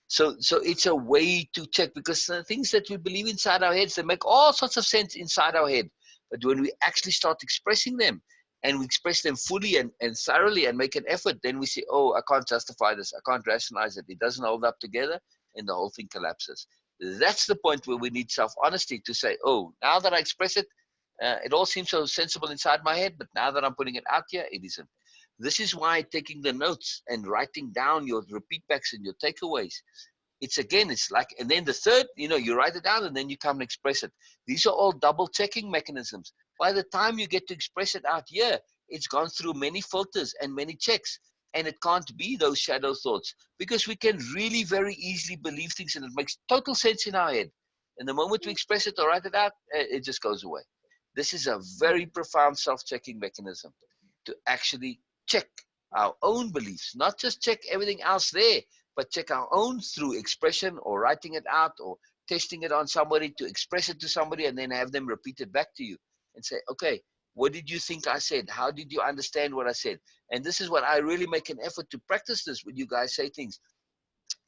So it's a way to check, because the things that we believe inside our heads, they make all sorts of sense inside our head. But when we actually start expressing them, and we express them fully and thoroughly and make an effort, then we say, oh, I can't justify this. I can't rationalize it. It doesn't hold up together, and the whole thing collapses. That's the point where we need self-honesty to say, oh, now that I express it, it all seems so sensible inside my head, but now that I'm putting it out here, it isn't. This is why taking the notes and writing down your repeat backs and your takeaways, it's like, and then the third, you write it down and then you come and express it. These are all double checking mechanisms. By the time you get to express it out here, it's gone through many filters and many checks, and it can't be those shadow thoughts, because we can really very easily believe things and it makes total sense in our head, and the moment we express it or write it out, it just goes away. This is a very profound self-checking mechanism to actually check our own beliefs, not just check everything else there, but check our own through expression or writing it out or testing it on somebody, to express it to somebody and then have them repeat it back to you and say, okay, what did you think I said? How did you understand what I said? And this is what I really make an effort to practice this. When you guys say things,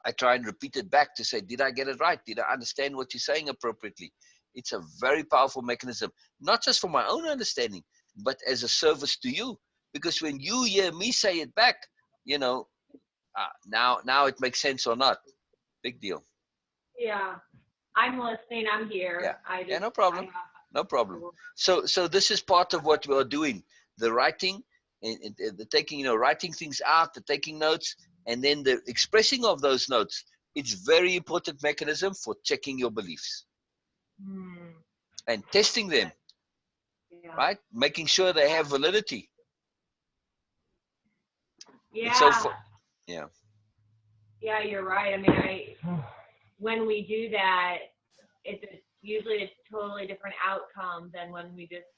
I try and repeat it back to say, did I get it right? Did I understand what you're saying appropriately? It's a very powerful mechanism, not just for my own understanding, but as a service to you. Because when you hear me say it back, you know, now it makes sense or not. Big deal. Yeah. I'm listening. I'm Yeah. here. Yeah, no I problem. have No problem. So this is part of what we are doing. The writing and the taking, writing things out, the taking notes, and then the expressing of those notes. It's very important mechanism for checking your beliefs Hmm. and testing them, Yeah. right? Making sure they have validity. It's so Yeah. fun. Yeah. Yeah, you're right. I mean, when we do that, usually it's totally different outcome than when we just.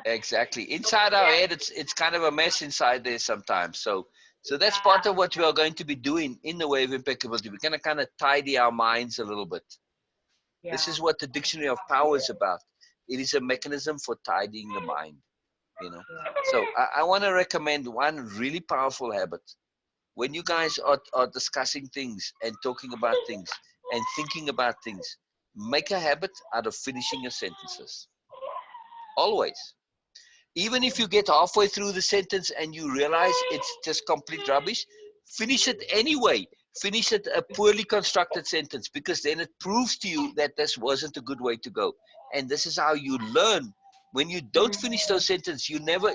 Exactly. Inside our head, it's kind of a mess inside there sometimes. So that's part of what we are going to be doing in the way of impeccability. We're going to kind of tidy our minds a little bit. Yeah. This is what the Dictionary of Power is about. It is a mechanism for tidying the mind. So I want to recommend one really powerful habit. When you guys are discussing things and talking about things and thinking about things, make a habit out of finishing your sentences. Always. Even if you get halfway through the sentence and you realize it's just complete rubbish, finish it anyway. Finish it a poorly constructed sentence, because then it proves to you that this wasn't a good way to go. And this is how you learn. When you don't finish those sentences, you never,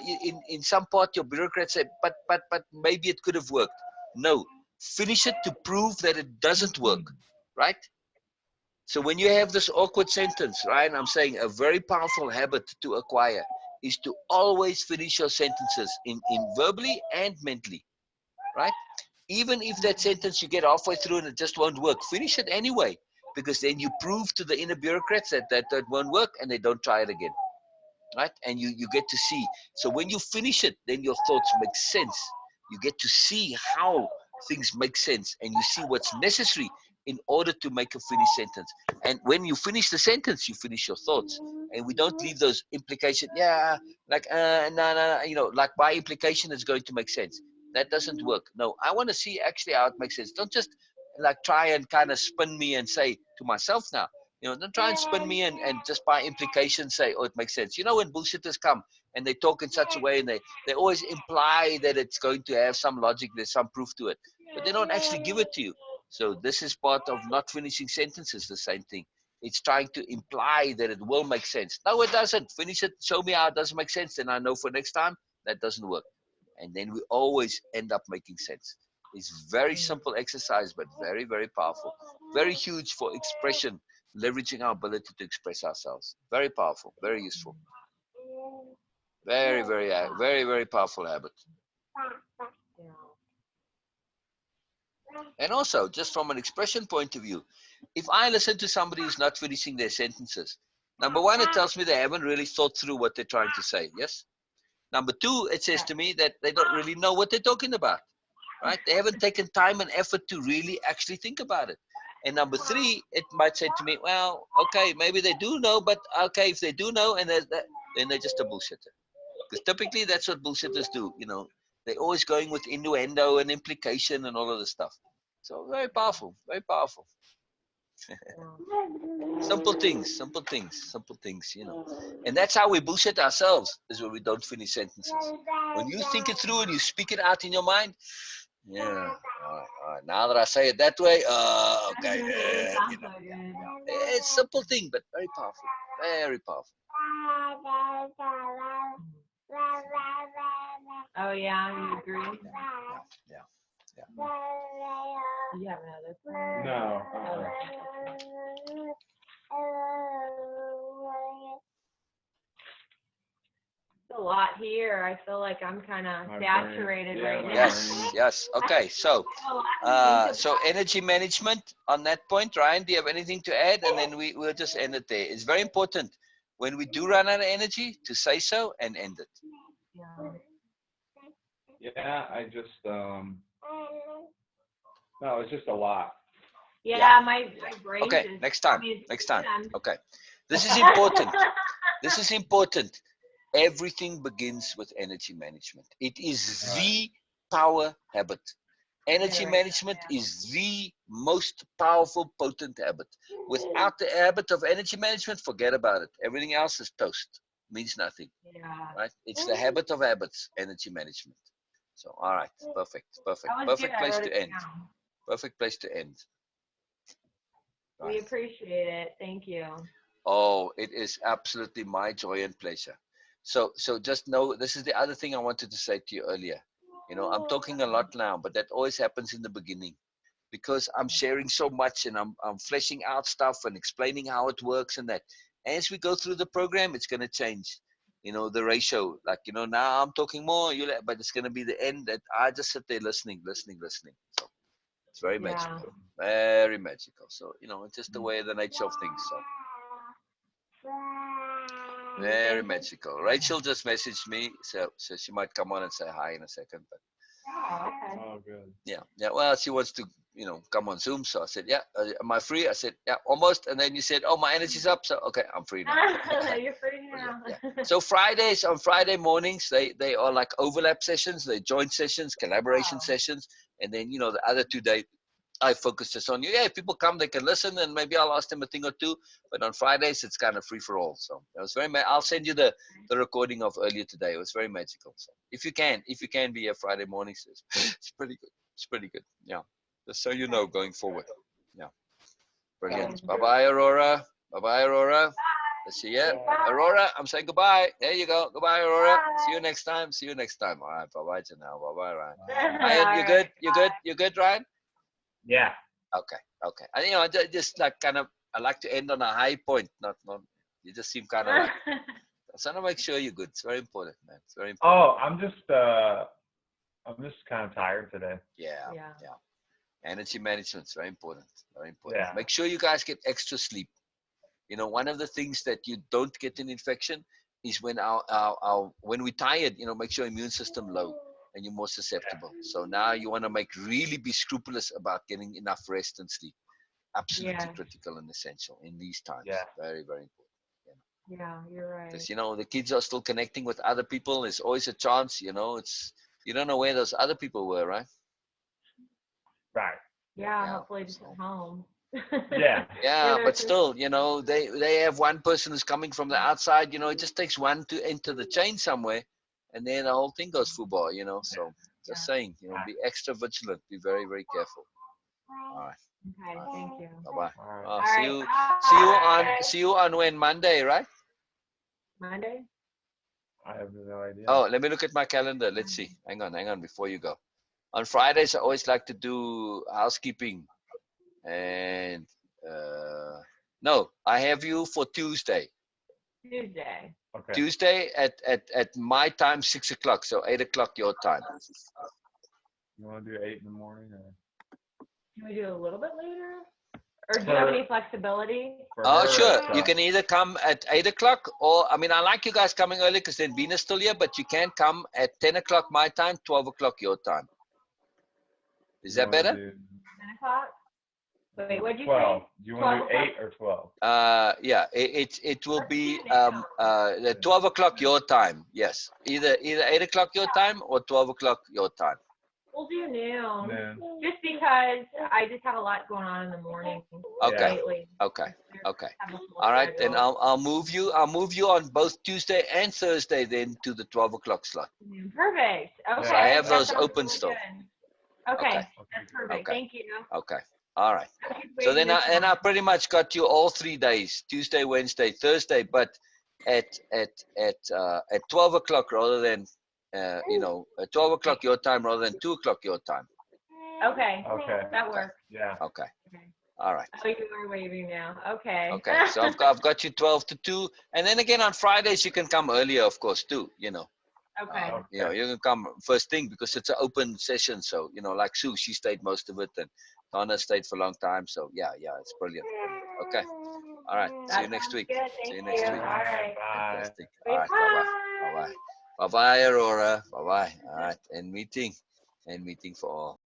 in some part, your bureaucrats say, but maybe it could have worked. No, finish it to prove that it doesn't work, right? So when you have this awkward sentence, right, I'm saying a very powerful habit to acquire is to always finish your sentences in verbally and mentally, right? Even if that sentence you get halfway through and it just won't work, finish it anyway, because then you prove to the inner bureaucrats that won't work and they don't try it again, right? And you get to see. So when you finish it, then your thoughts make sense. You get to see how things make sense, and you see what's necessary in order to make a finished sentence. And when you finish the sentence, you finish your thoughts. And we don't leave those implications, yeah, like, no, like by implication it's going to make sense. That doesn't work. No, I want to see actually how it makes sense. Don't just like try and kind of spin me and say to myself now, You know, don't try and spin me and just by implication say, oh, it makes sense. You know, when bullshitters come and they talk in such a way and they always imply that it's going to have some logic, there's some proof to it, but they don't actually give it to you. So this is part of not finishing sentences, the same thing. It's trying to imply that it will make sense. No, it doesn't. Finish it, show me how it doesn't make sense, then I know for next time that doesn't work. And then we always end up making sense. It's very simple exercise, but very, very powerful. Very huge for expression, leveraging our ability to express ourselves. Very powerful, very useful. Very, very, very, very powerful habit. And also, just from an expression point of view, if I listen to somebody who's not finishing their sentences, number one, it tells me they haven't really thought through what they're trying to say. Yes. Number two, it says to me that they don't really know what they're talking about. Right? They haven't taken time and effort to really actually think about it. And number three, it might say to me, well, okay, maybe they do know, but okay, if they do know, and then they're just a bullshitter. Because typically that's what bullshitters do. You know, they're always going with innuendo and implication and all of this stuff. So very powerful, very powerful. Simple things, simple things, simple things, you know. And that's how we bullshit ourselves, is when we don't finish sentences. When you think it through and you speak it out in your mind, yeah, all right. Now that I say it that way, okay, you know, it's a simple thing, but very powerful, very powerful. Oh yeah, you agree? Yeah. You have another friend? No. It's a lot here. I feel like I'm kind of My saturated brain. right Yeah, now. Yes, yes. Okay, so so energy management on that point, Ryan, do you have anything to add? And then we'll just end it there. It's very important when we do run out of energy to say so and end it. Yeah, I just no, it's just a lot. Yeah, my brain Okay, just, next time. I mean, Next time. yeah. Okay. This is important. This is important. Everything begins with energy management. It is the power habit. Energy management is the most powerful, potent habit. Without the habit of energy management, forget about it. Everything else is toast. Means nothing. Yeah. Right? It's the habit of habits, energy management. So, all right. Perfect. Perfect. That was Perfect good. I place wrote to it end. down. Perfect place to end. We Right. appreciate it. Thank you. Oh, it is absolutely my joy and pleasure. So just know, this is the other thing I wanted to say to you earlier. You know, I'm talking a lot now, but that always happens in the beginning because I'm sharing so much and I'm fleshing out stuff and explaining how it works and that. As we go through the program, it's going to change. You know, the ratio. Like, you know, now I'm talking more, but it's going to be the end that I just sit there listening. So it's very magical, very magical. So, you know, it's just the way, the nature of things. So. Very magical. Rachel just messaged me, so she might come on and say hi in a second. But Oh, okay. Oh, good. yeah. Well, she wants to, you know, come on Zoom. So I said, yeah. Am I free? I said, yeah, almost. And then you said, oh, my energy's up. So okay, I'm free now. You're free now. Yeah. So Fridays, on Friday mornings, they are like overlap sessions, they joint sessions, collaboration sessions, and then, you know, the other 2 days I focus just on you. Yeah, if people come, they can listen, and maybe I'll ask them a thing or two. But on Fridays, it's kind of free for all. So it was very. I'll send you the recording of earlier today. It was very magical. So if you can be here Friday mornings, it's pretty good. It's pretty good. Yeah, just so you know, going forward. Yeah, brilliant. Bye bye, Aurora. Bye bye, Aurora. Let's see ya. Aurora, I'm saying goodbye. There you go. Goodbye, Aurora. See you next time. See you next time. All right. Bye bye, Janelle. Bye bye, Ryan. Ryan, you good? You good? You good, Ryan? Yeah. Okay. And, you know, just like kind of, I like to end on a high point. Not. You just seem kind of like. So I want to make sure you're good. It's very important, man. It's very important. Oh, I'm just kind of tired today. Yeah. Energy management is very important. Very important. Yeah. Make sure you guys get extra sleep. You know, one of the things that you don't get an infection is when when we're tired. You know, make sure immune system low and you're more susceptible. So now you want to really be scrupulous about getting enough rest and sleep. Absolutely critical and essential in these times. Yeah. Very, very important. Yeah, you're right. Because, you know, the kids are still connecting with other people. There's always a chance, you know, you don't know where those other people were, right? Right. Yeah, hopefully just at home. Yeah. Yeah, but there's still, you know, they have one person who's coming from the outside. You know, it just takes one to enter the chain somewhere, and then the whole thing goes football. You know, so just saying, you know, be extra vigilant, be very, very careful. All right, Okay, all right. thank you. Bye bye. All right. All See right, you, bye. see you on when Monday, right? Monday? I have no idea. Oh, let me look at my calendar. Let's see. Hang on, before you go. On Fridays, I always like to do housekeeping, and no, I have you for Tuesday. Tuesday. Okay. Tuesday at my time, 6 o'clock, so 8 o'clock your time. You want to do 8 in the morning? Or? Can we do a little bit later? Or do you have any flexibility? For Oh, her, sure. it's, You can either come at 8 o'clock, or I mean, I like you guys coming early because then Beena's still here. But you can come at 10 o'clock my time, 12 o'clock your time. Is you that wanna better? do 10 o'clock? Wait, what'd you 12. say? Do you want to 12 do o'clock? 8 or 12? Yeah. It will Let's be do now. 12 o'clock your time. Yes, either 8 o'clock your time or 12 o'clock your time. We'll do noon. Then, Just because I just have a lot going on in the morning Okay. lately. Okay. Okay. Have a full All right, then schedule. I'll move you. I'll move you on both Tuesday and Thursday then to the 12 o'clock slot. Perfect. Okay. So I have that those sounds open really still. good. Okay. Okay. That's perfect. Okay. Thank you. Okay. All right. I should So wait then this I one. pretty much got you all 3 days: Tuesday, Wednesday, Thursday, but at 12 o'clock rather than at 12 o'clock your time rather than 2 o'clock your time. Okay. okay. That works. Yeah. Okay. Okay. All right. Oh, you are waving now. Okay. Okay. So I've got you 12 to 2, and then again on Fridays you can come earlier, of course, too. Okay. You can come first thing because it's an open session. So like Sue, she stayed most of it, and Donna stayed for a long time. So yeah, it's brilliant. Okay. All right. See you That next sounds week. good. See you Thank next you. week. All right. Bye. Fantastic. Bye. All right. Bye bye. Bye bye. Bye bye, Aurora. Bye bye. All right. And meeting for all.